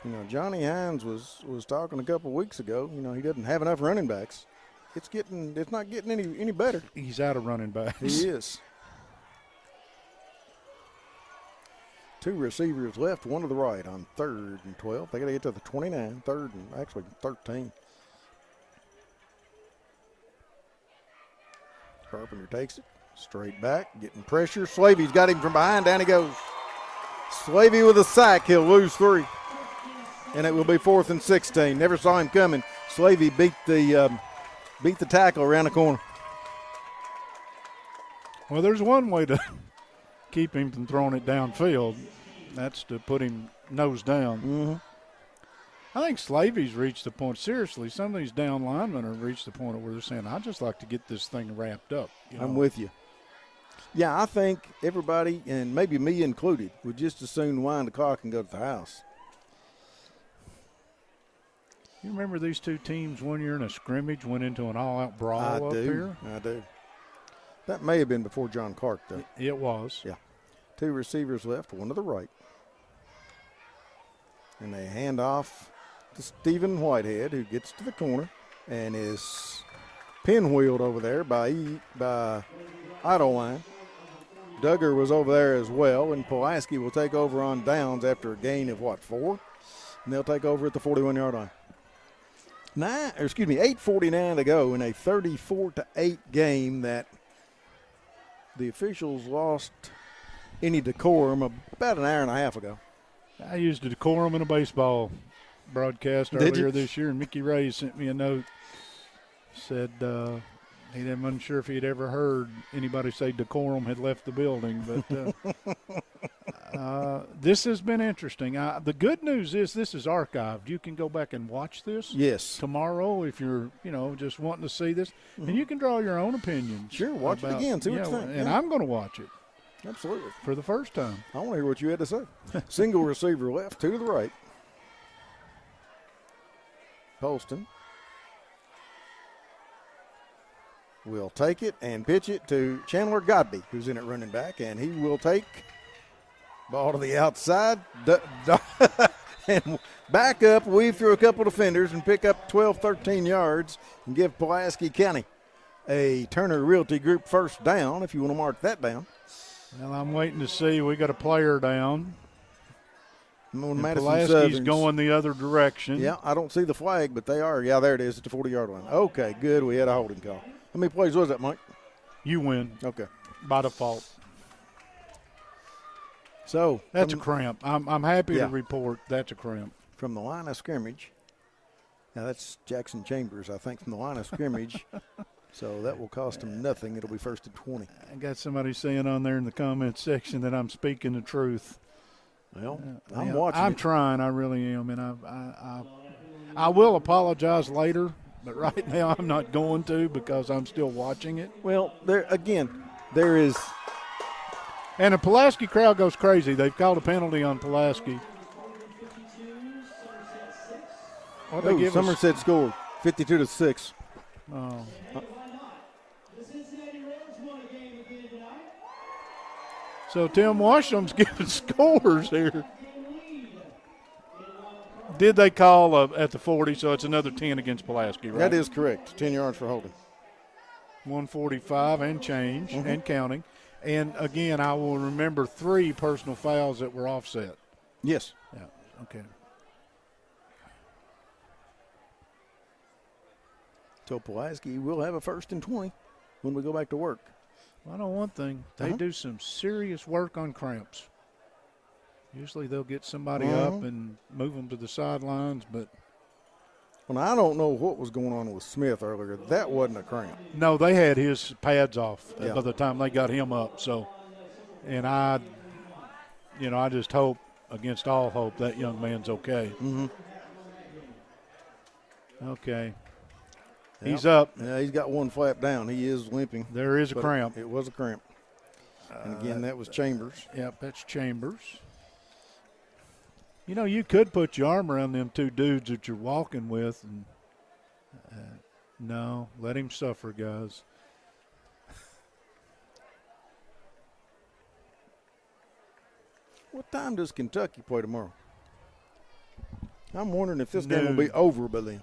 You know, Johnny Hines was talking a couple weeks ago. You know, he doesn't have enough running backs. It's not getting any better. He's out of running backs. He is. 2 receivers left, 1 to the right on 3rd and 12. They got to get to the 29, 3rd and actually 13. Carpenter takes it straight back, getting pressure. Slavy's got him from behind. Down he goes. Slavy with a sack. He'll lose 3. And it will be 4th and 16. Never saw him coming. Slavy beat the tackle around the corner. Well, there's one way to keep him from throwing it downfield. That's to put him nose down. Mm-hmm. I think Slavy's reached the point. Seriously, some of these down linemen have reached the point where they're saying, I'd just like to get this thing wrapped up. I'm with you. Yeah, I think everybody, and maybe me included, would just as soon wind the clock and go to the house. You remember these 2 teams one year in a scrimmage went into an all-out brawl up here? I do. That may have been before John Clark, though. It was. Yeah. 2 receivers left, 1 to the right. And they hand off to Stephen Whitehead, who gets to the corner and is pinwheeled over there by Idleline. Duggar was over there as well, and Pulaski will take over on downs after a gain of, 4? And they'll take over at the 41-yard line. 8:49 to go in a 34-8 game that the officials lost any decorum about an hour and a half ago. I used a decorum in a baseball broadcast Did earlier you? this year, and Mickey Ray sent me a note. Said, He wasn't sure if he'd ever heard anybody say decorum had left the building, but this has been interesting. The good news is this is archived. You can go back and watch this tomorrow if you're, just wanting to see this, and you can draw your own opinions. Sure, watch it again, see what you think. And I'm going to watch it. Absolutely. For the first time. I want to hear what you had to say. Single receiver left, 2 to the right. Holston will take it and pitch it to Chandler Godby, who's in at running back, and he will take ball to the outside and back up, weave through a couple of defenders and pick up 12, 13 yards and give Pulaski County a Turner Realty Group first down, if you want to mark that down. Well, I'm waiting to see. We got a player down. Madison Pulaski's going the other direction. Yeah, I don't see the flag, but they are. Yeah, there it is at the 40-yard line. Okay, good. We had a holding call. How many plays was that, Mike? You win. Okay. By default. So that's a cramp. I'm happy to report that's a cramp. From the line of scrimmage. Now that's Jackson Chambers, I think, from the line of scrimmage. So that will cost him nothing. It'll be first and 20. I got somebody saying on there in the comments section that I'm speaking the truth. Well, I'm watching. I'm trying. I really am, and I will apologize later. But right now I'm not going to because I'm still watching it. Well, there is. And the Pulaski crowd goes crazy. They've called a penalty on Pulaski. Somerset scored 52-6. Oh. So Tim Washam's giving scores here. Did they call at the 40, so it's another 10 against Pulaski, right? That is correct. 10 yards for holding. 145 and change and counting. And, again, I will remember 3 personal fouls that were offset. Yes. Yeah, okay. So Pulaski will have a first and 20 when we go back to work. Well, I know one thing. They do some serious work on cramps. Usually they'll get somebody up and move them to the sidelines, but. Well, I don't know what was going on with Smith earlier. That wasn't a cramp. No, they had his pads off by the time they got him up. So, and I just hope, against all hope, that young man's okay. Mm-hmm. Okay. Yep. He's up. Yeah, he's got one flap down. He is limping. There is a cramp. It was a cramp. And again, that was Chambers. Yep, that's Chambers. You could put your arm around them 2 dudes that you're walking with, and no, let him suffer, guys. What time does Kentucky play tomorrow? I'm wondering if this game will be over by then.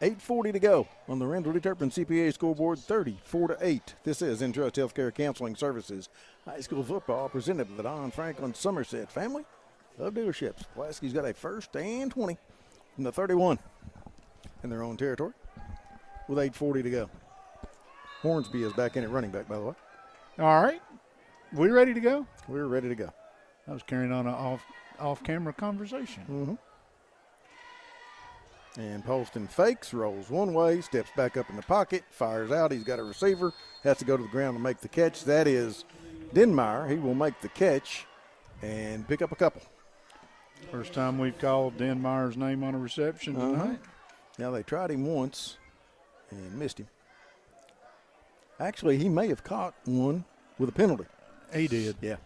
8:40 to go on the Randall D. Turpin CPA scoreboard, 34-8. This is Entrust Healthcare Counseling Services. High school football presented by the Don Franklin Somerset family of dealerships. Pulaski's got a first and 20 from the 31 in their own territory with 8:40 to go. Hornsby is back in at running back, by the way. All right. We ready to go? We're ready to go. I was carrying on an off-camera conversation. Mm-hmm. And Poston fakes, rolls one way, steps back up in the pocket, fires out. He's got a receiver, has to go to the ground to make the catch. That is Denmeyer. He will make the catch and pick up a couple. First time we've called Denmeyer's name on a reception tonight. Now, they tried him once and missed him. Actually, he may have caught one with a penalty. He did. Yeah.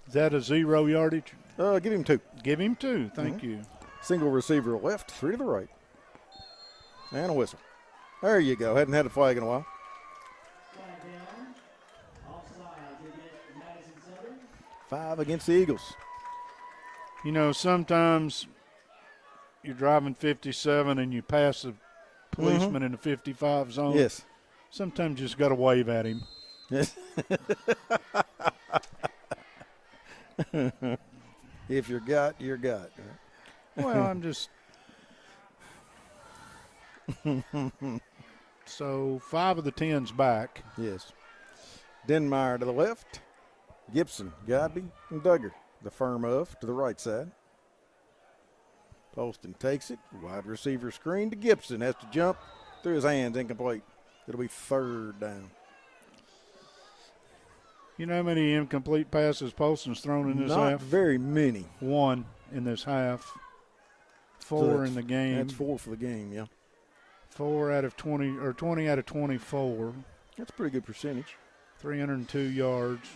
Is that a 0 yardage? Give him 2. Give him 2. Thank you. Single receiver left, 3 to the right. And a whistle. There you go. Hadn't had a flag in a while. Five against the Eagles. Sometimes you're driving 57 and you pass a policeman in the 55 zone. Yes. Sometimes you just got to wave at him. If you're got, you're got. Well, I'm just. So 5 of the 10's back. Yes. Denmeyer to the left. Gibson, Godby, and Duggar. The firm of to the right side. Poston takes it. Wide receiver screen to Gibson. Has to jump through his hands. Incomplete. It'll be 3rd down. You know how many incomplete passes Poston's thrown in this Not half? very many. 1 in this half. 4 in the game. That's 4 for the game, yeah. 4 out of 20, or 20 out of 24. That's a pretty good percentage. 302 yards.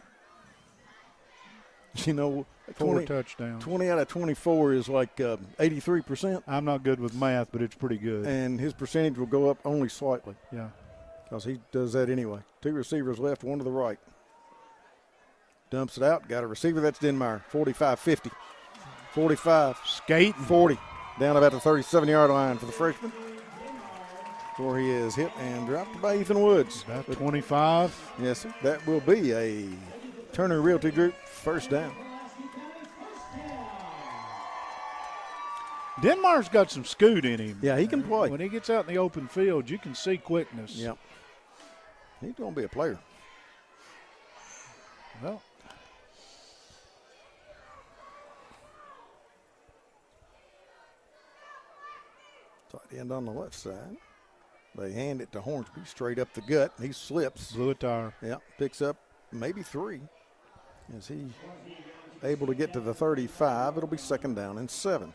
You know, 4 touchdowns. 20 out of 24 is like 83%. I'm not good with math, but it's pretty good. And his percentage will go up only slightly. Yeah. Because he does that anyway. 2 receivers left, 1 to the right. Dumps it out. Got a receiver. That's Denmeyer. 45-50. 45. Skating. 40. Down about the 37-yard line for the freshman. Before he is hit and dropped by Ethan Woods. About 25. Yes, sir. That will be a Turner Realty Group 1st down. Denmark's got some scoot in him. Yeah, he can play. When he gets out in the open field, you can see quickness. Yep. He's going to be a player. Well, tight end on the left side. They hand it to Hornsby straight up the gut. He slips. Blew a tire. Yeah, picks up maybe 3. Is he able to get to the 35? It'll be 2nd down and 7.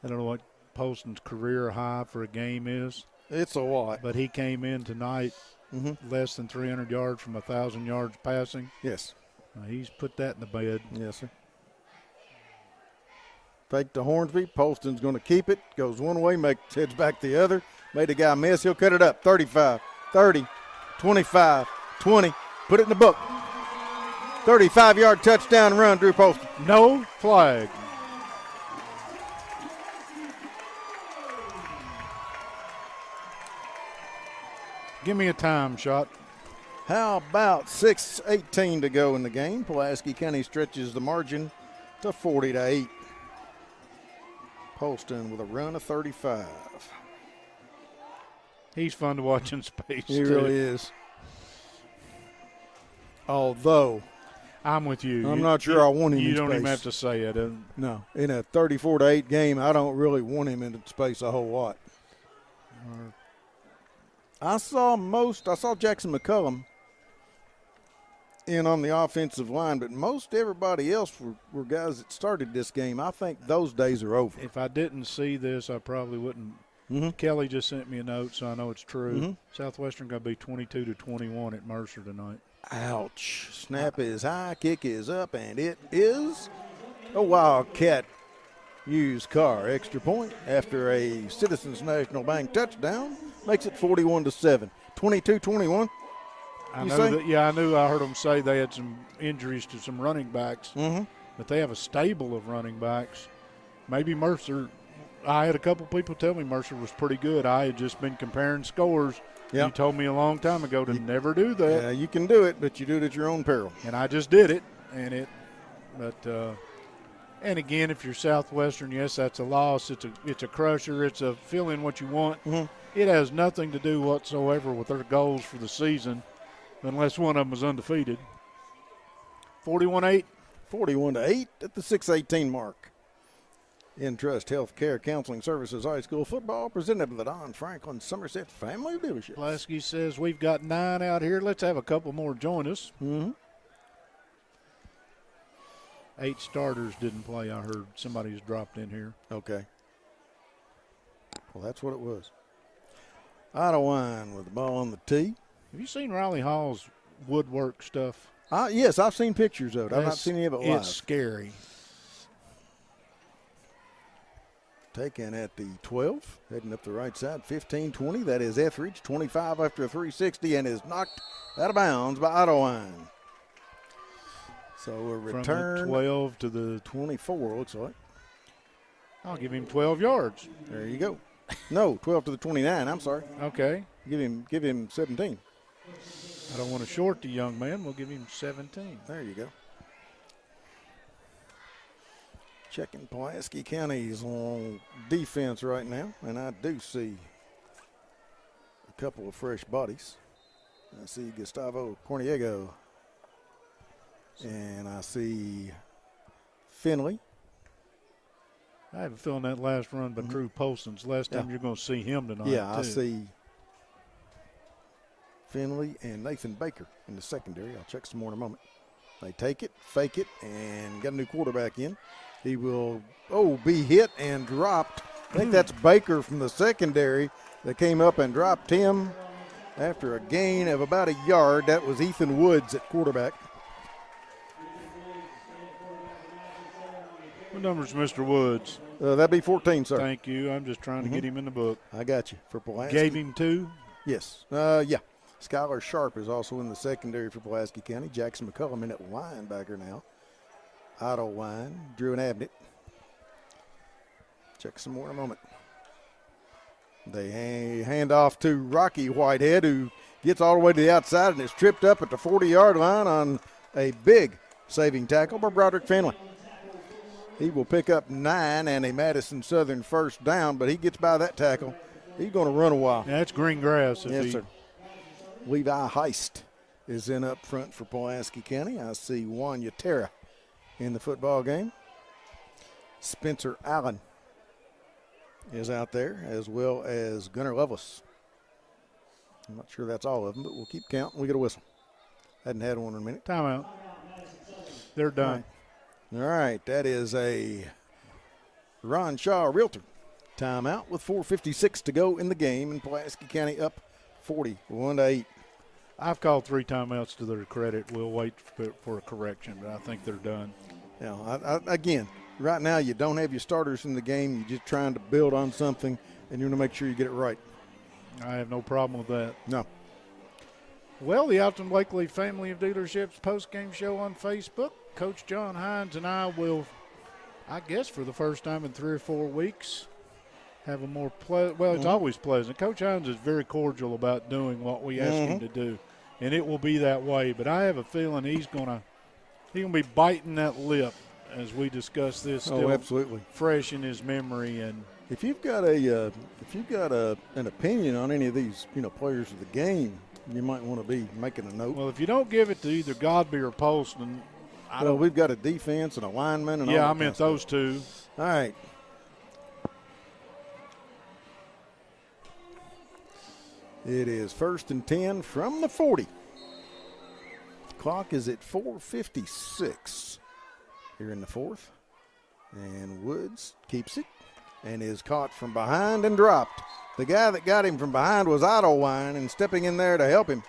I don't know what Poston's career high for a game is. It's a lot. But he came in tonight less than 300 yards from 1,000 yards passing. Yes. He's put that in the bed. Yes, sir. Fake to Hornsby. Poston's going to keep it. Goes one way, heads back the other. Made the guy miss. He'll cut it up. 35, 30, 25, 20. Put it in the book. 35-yard touchdown run, Drew Poston. No flag. Give me a time shot. How about 6:18 to go in the game? Pulaski County stretches the margin to 40-8. Poston with a run of 35. He's fun to watch in space. He really is. Although I'm with you. I'm not sure I want him in space. You don't even have to say it. No. In a 34-8 game, I don't really want him in space a whole lot. I saw Jackson McCullum in on the offensive line, but most everybody else were guys that started this game. I think those days are over. If I didn't see this, I probably wouldn't. Kelly just sent me a note, so I know it's true. Southwestern going to be 22-21 at Mercer tonight. Ouch. Snap is high, kick is up, and it is a Wildcat used car. Extra point after a Citizens National Bank touchdown. Makes it 41-7. 22-21. I heard them say they had some injuries to some running backs, but they have a stable of running backs. Maybe Mercer. I had a couple people tell me Mercer was pretty good. I had just been comparing scores. Yep. You told me a long time ago to never do that. Yeah, you can do it, but you do it at your own peril. And I just did it, and again, if you're Southwestern, yes, that's a loss. It's a crusher. It's a fill in what you want. It has nothing to do whatsoever with their goals for the season, unless one of them is undefeated. 41-8. 41-8 at the 6:18 mark. Entrust Healthcare Counseling Services High School football presented by the Don Franklin Somerset Family Dealership. Pulaski says we've got 9 out here. Let's have a couple more join us. 8 starters didn't play. I heard somebody's dropped in here. Okay. Well, that's what it was. Idlewine with the ball on the tee. Have you seen Riley Hall's woodwork stuff? Yes, I've seen pictures of it. I've not seen any of it live. It's scary. Taken at the 12, heading up the right side, 15-20. That is Etheridge, 25 after a 360, and is knocked out of bounds by Idlewine. So a return. From the 12 to the 24, looks like. I'll give him 12 yards. There you go. No, 12 to the 29, I'm sorry. Okay. Give him 17. I don't want to short the young man. We'll give him 17. There you go. Checking Pulaski County's on defense right now, and I do see a couple of fresh bodies. I see Gustavo Corniego And I see Finley. I have a feeling that last run by Drew Polson's last time you're going to see him tonight. Yeah, too. I see Finley and Nathan Baker in the secondary. I'll check some more in a moment. They take it, fake it, and got a new quarterback in. He will, be hit and dropped. I think that's Baker from the secondary that came up and dropped him after a gain of about a yard. That was Ethan Woods at quarterback. What number's Mr. Woods? That'd be 14, sir. Thank you. I'm just trying to get him in the book. I got you. For Pulaski. Gave him 2? Yes. Yeah. Skylar Sharp is also in the secondary for Pulaski County. Jackson McCullum in at linebacker now. Otto Wine, Drew and Abnett. Check some more in a moment. They hand off to Rocky Whitehead, who gets all the way to the outside and is tripped up at the 40-yard line on a big saving tackle by Broderick Finley. He will pick up 9 and a Madison Southern first down, but he gets by that tackle. He's going to run a while. Yeah, that's green grass. Yes, sir. Levi Heist is in up front for Pulaski County. I see Wanya Terra in the football game. Spencer Allen is out there, as well as Gunnar Lovelace. I'm not sure that's all of them, but we'll keep counting. We get a whistle. Hadn't had one in a minute. Timeout. They're done. All right, that is a Ron Shaw Realtor timeout with 4:56 to go in the game, and Pulaski County up 41-8. I've called 3 timeouts to their credit. We'll wait for a correction, but I think they're done. Yeah, again, right now you don't have your starters in the game. You're just trying to build on something, and you want to make sure you get it right. I have no problem with that. No. Well, the Alton Blakely Family of Dealerships post-game show on Facebook. Coach John Hines and I will, I guess for the first time in 3 or 4 weeks, have a more it's always pleasant. Coach Hines is very cordial about doing what we ask him to do, and it will be that way. But I have a feeling he's gonna be biting that lip as we discuss this. Still absolutely fresh in his memory. And if you've got an opinion on any of these players of the game, you might want to be making a note. Well, if you don't give it to either Godby or Polston, we've got a defense and a lineman and I meant those two. All right. It is 1st and 10 from the 40. Clock is at 4:56 here in the 4th. And Woods keeps it and is caught from behind and dropped. The guy that got him from behind was Otto Wine, and stepping in there to help him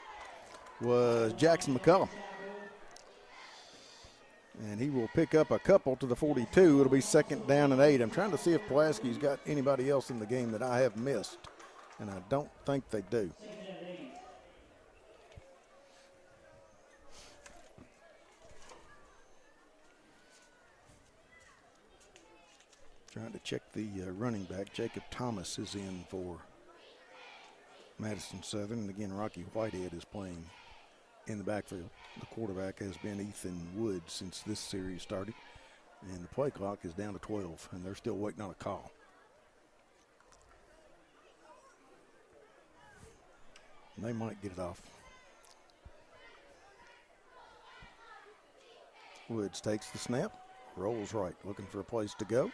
was Jackson McCullum. And he will pick up a couple to the 42. It'll be 2nd down and 8. I'm trying to see if Pulaski's got anybody else in the game that I have missed, and I don't think they do. Trying to check the running back. Jacob Thomas is in for Madison Southern. And again, Rocky Whitehead is playing in the backfield. The quarterback has been Ethan Wood since this series started. And the play clock is down to 12, and they're still waiting on a call. And they might get it off. Woods takes the snap, rolls right, looking for a place to go.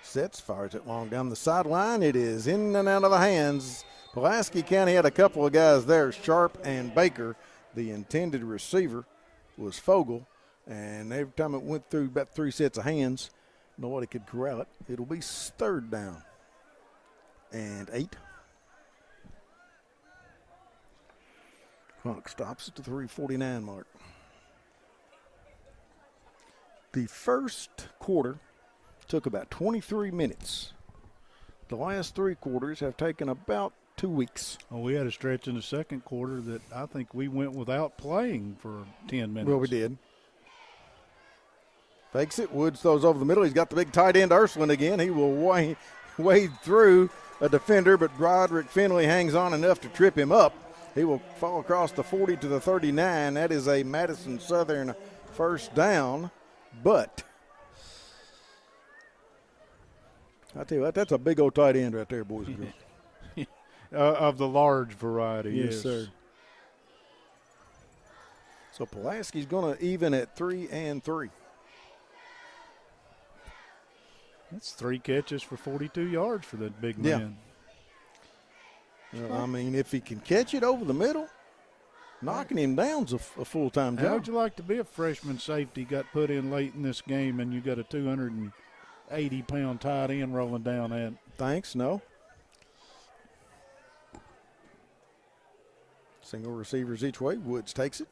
Sets, fires it long down the sideline. It is in and out of the hands. Pulaski County had a couple of guys there, Sharp and Baker. The intended receiver was Fogle, and every time it went through about 3 sets of hands, nobody could corral it. It'll be 3rd down and 8. Clock stops at the 3:49 mark. The first quarter took about 23 minutes. The last 3 quarters have taken about 2 weeks. Well, we had a stretch in the second quarter that I think we went without playing for 10 minutes. Well, we did. Fakes it. Woods throws over the middle. He's got the big tight end, Ursuline, again. He will wade through a defender, but Broderick Finley hangs on enough to trip him up. He will fall across the 40 to the 39. That is a Madison Southern first down, but I tell you what, that's a big old tight end right there, boys and girls. Of the large variety, yes, sir. So Pulaski's going to even at 3-3. That's 3 catches for 42 yards for that big man. Well, I mean, if he can catch it over the middle, knocking him down's a full-time job. How would you like to be a freshman safety, got put in late in this game, and you got a 280-pound tight end rolling down at? Thanks, no. Single receivers each way. Woods takes it.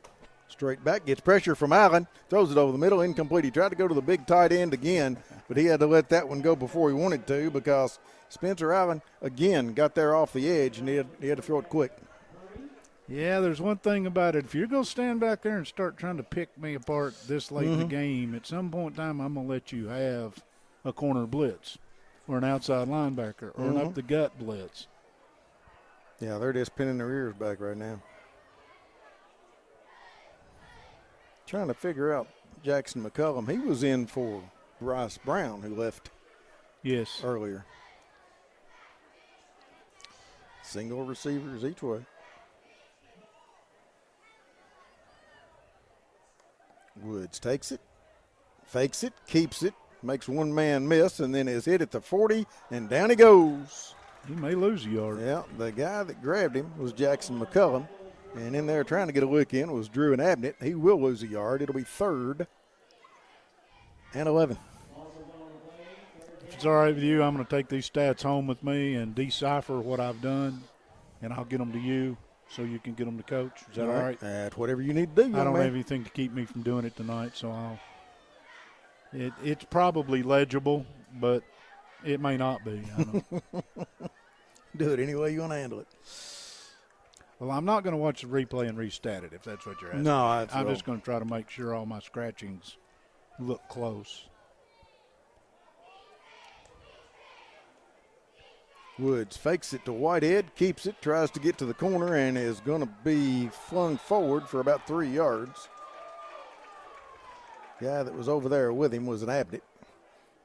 Straight back, gets pressure from Allen, throws it over the middle, incomplete. He tried to go to the big tight end again, but he had to let that one go before he wanted to because Spencer Allen, again, got there off the edge, and he had to throw it quick. Yeah, there's one thing about it. If you're going to stand back there and start trying to pick me apart this late in the game, at some point in time I'm going to let you have a corner blitz or an outside linebacker or an up-the-gut blitz. Yeah, they're just pinning their ears back right now. Trying to figure out Jackson McCullum. He was in for Bryce Brown, who left earlier. Single receivers each way. Woods takes it, fakes it, keeps it, makes one man miss, and then is hit at the 40, and down he goes. He may lose a yard. Yeah, the guy that grabbed him was Jackson McCullum. And in there trying to get a look in was Drew and Abnett. He will lose a yard. It'll be 3rd and 11. If it's all right with you, I'm going to take these stats home with me and decipher what I've done, and I'll get them to you so you can get them to Coach. Is that all right? That's whatever you need to do, I don't man. have anything to keep me from doing it tonight, so it's probably legible, but it may not be. I don't know. Do it any way you want to handle it. Well, I'm not going to watch the replay and restat it if that's what you're asking. No, I'm just going to try to make sure all my scratchings look close. Woods fakes it to Whitehead, keeps it, tries to get to the corner, and is going to be flung forward for about 3 yards. Guy that was over there with him was an Abnett.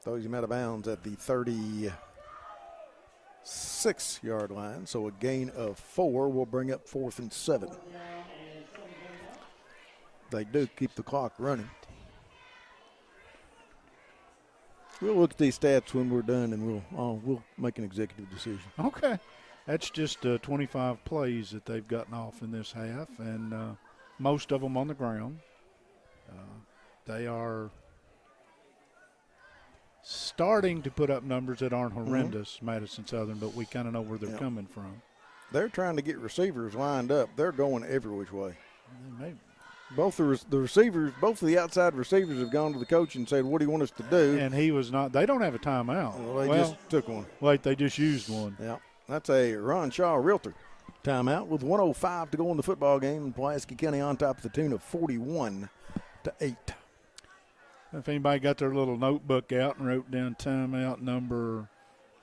Throws him out of bounds at the 36-yard line, so a gain of 4 will bring up 4th and 7. They do keep the clock running. We'll look at these stats when we're done, and we'll make an executive decision. Okay. That's just 25 plays that they've gotten off in this half, and most of them on the ground. They are starting to put up numbers that aren't horrendous, Madison Southern, but we kind of know where they're coming from. They're trying to get receivers lined up. They're going every which way. Maybe. Both the receivers, both of the outside receivers have gone to the coach and said, what do you want us to do? And he was not – they don't have a timeout. Well, they just took one. Wait, they just used one. Yeah, that's a Ron Shaw Realtor timeout with 1:05 to go in the football game. Pulaski County on top of the tune of 41-8. If anybody got their little notebook out and wrote down timeout number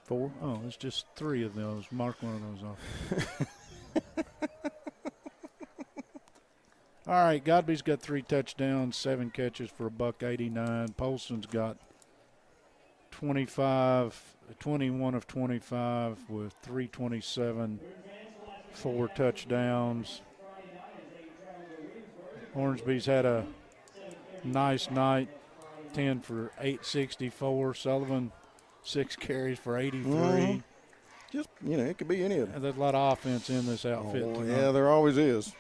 4. Oh, it's just 3 of those. Mark one of those off. All right, Godby's got 3 touchdowns, 7 catches for $189. Polson's got 21 of 25 with 327, 4 touchdowns. Hornsby's had a nice night, 10 for 864. Sullivan, 6 carries for 83. Just, it could be any of them. There's a lot of offense in this outfit tonight. Yeah, there always is.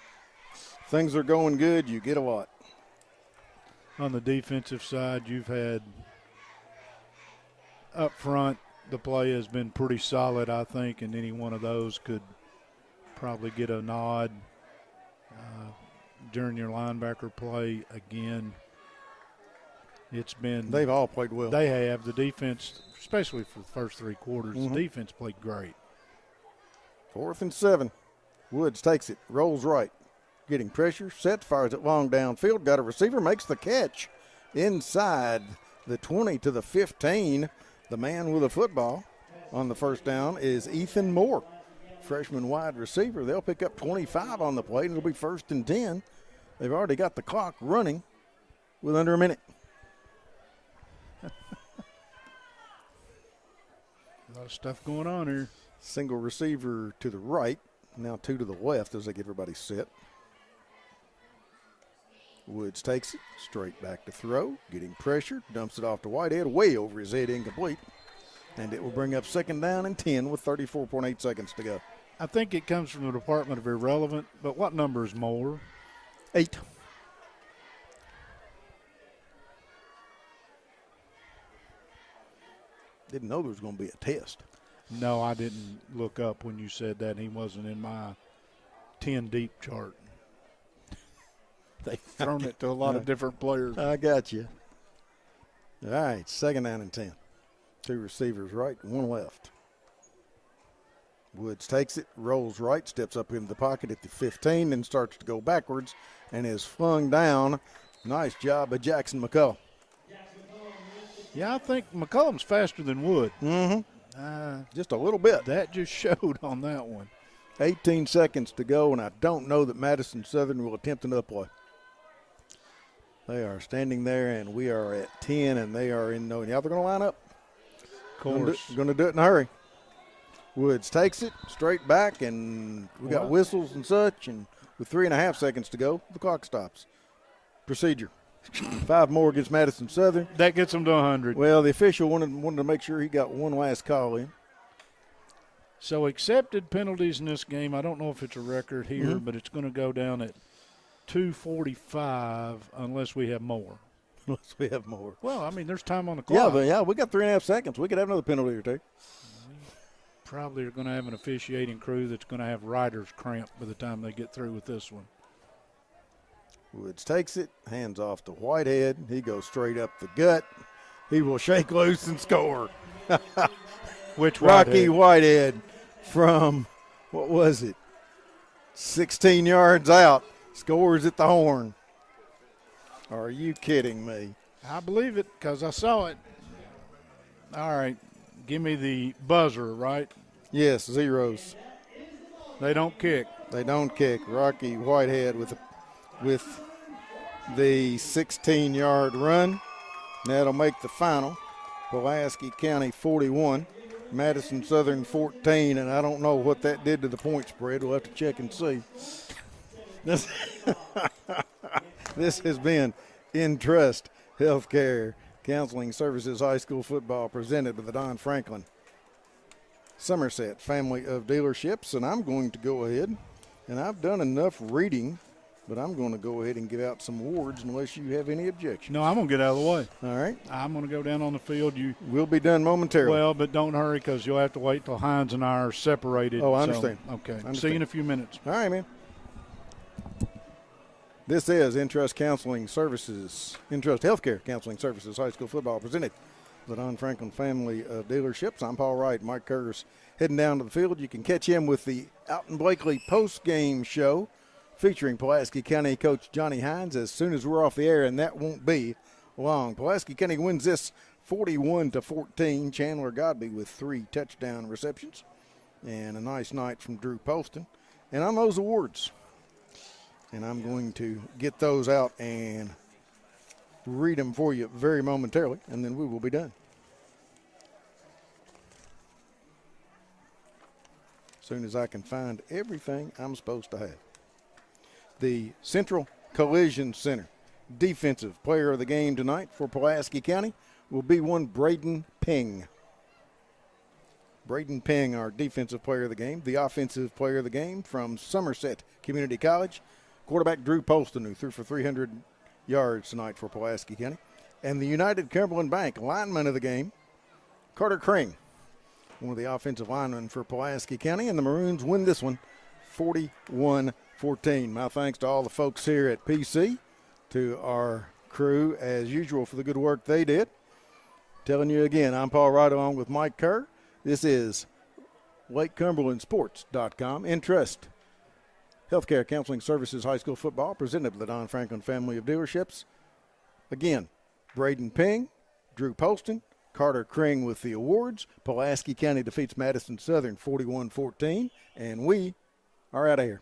Things are going good, you get a lot. On the defensive side, you've had up front, the play has been pretty solid, I think, and any one of those could probably get a nod during your linebacker play again. It's been – they've all played well. They have. The defense, especially for the first 3 quarters, the defense played great. 4th and 7. Woods takes it, rolls right. Getting pressure, sets, fires it long downfield, got a receiver, makes the catch inside the 20 to the 15. The man with the football on the first down is Ethan Moore, freshman wide receiver. They'll pick up 25 on the play, and it'll be 1st and 10. They've already got the clock running with under a minute. A lot of stuff going on here. Single receiver to the right, now 2 to the left as they get everybody set. Woods takes it straight back to throw, getting pressure, dumps it off to Whitehead, way over his head, incomplete. And it will bring up 2nd down and 10 with 34.8 seconds to go. I think it comes from the Department of Irrelevant, but what number is more? 8. Didn't know there was going to be a test. No, I didn't look up when you said that. He wasn't in my 10 deep chart. They've thrown it to a lot of different players. I got you. All right, 2nd down and 10. 2 receivers right, 1 left. Woods takes it, rolls right, steps up into the pocket at the 15, then starts to go backwards and is flung down. Nice job by Jackson McCullough. Yeah, I think McCollum's faster than Wood. Just a little bit. That just showed on that one. 18 seconds to go, and I don't know that Madison Southern will attempt another play. They are standing there, and we are at 10, and they are in no. Yeah, they're going to line up. Of course. Going to do it in a hurry. Woods takes it straight back, and we got whistles and such, and with 3.5 seconds to go, the clock stops. Procedure. 5 more against Madison Southern. That gets them to 100. Well, the official wanted to make sure he got one last call in. So accepted penalties in this game, I don't know if it's a record here, but it's going to go down at 2:45 unless we have more. Unless we have more. Well, I mean, there's time on the clock. Yeah, we got 3.5 seconds. We could have another penalty or two. Probably are going to have an officiating crew that's going to have riders cramp by the time they get through with this one. Woods takes it, hands off to Whitehead. He goes straight up the gut. He will shake loose and score. Which Rocky Whitehead from, 16 yards out, scores at the horn. Are you kidding me? I believe it because I saw it. All right, give me the buzzer, right? Yes, zeros. They don't kick. They don't kick. Rocky Whitehead with the 16-yard run. That'll make the final. Pulaski County 41, Madison Southern 14, and I don't know what that did to the point spread. We'll have to check and see. This has been Entrust Healthcare Counseling Services High School Football presented by the Don Franklin Somerset family of dealerships, and I'm going to go ahead, and I've done enough reading, but I'm going to go ahead and give out some awards unless you have any objections. No, I'm going to get out of the way. All right. I'm going to go down on the field. We'll be done momentarily. Well, but don't hurry because you'll have to wait till Hines and I are separated. Oh, I understand. Okay. I understand. See you in a few minutes. All right, man. This is Entrust Counseling Services, Entrust Healthcare Counseling Services High School Football presented by the Don Franklin family of dealerships. I'm Paul Wright. Mike Kerr's heading down to the field. You can catch him with the Alton Blakely post-game show featuring Pulaski County coach Johnny Hines as soon as we're off the air, and that won't be long. Pulaski County wins this 41-14. Chandler Godby with 3 touchdown receptions and a nice night from Drew Poston. And on those awards, and I'm going to get those out and read them for you very momentarily, and then we will be done. As soon as I can find everything I'm supposed to have. The Central Collision Center Defensive Player of the Game tonight for Pulaski County will be one Braden Ping. Braden Ping, our Defensive Player of the Game. The Offensive Player of the Game from Somerset Community College, quarterback Drew Poston, who threw for 300 yards tonight for Pulaski County. And the United Cumberland Bank lineman of the game, Carter Kring, one of the offensive linemen for Pulaski County. And the Maroons win this one 41-14. My thanks to all the folks here at PC, to our crew as usual for the good work they did. Telling you again, I'm Paul Wright along with Mike Kerr. This is LakeCumberlandSports.com. Entrust Healthcare Counseling Services High School Football presented by the Don Franklin family of dealerships. Again, Braden Ping, Drew Poston, Carter Kring with the awards. Pulaski County defeats Madison Southern 41-14, and we are out of here.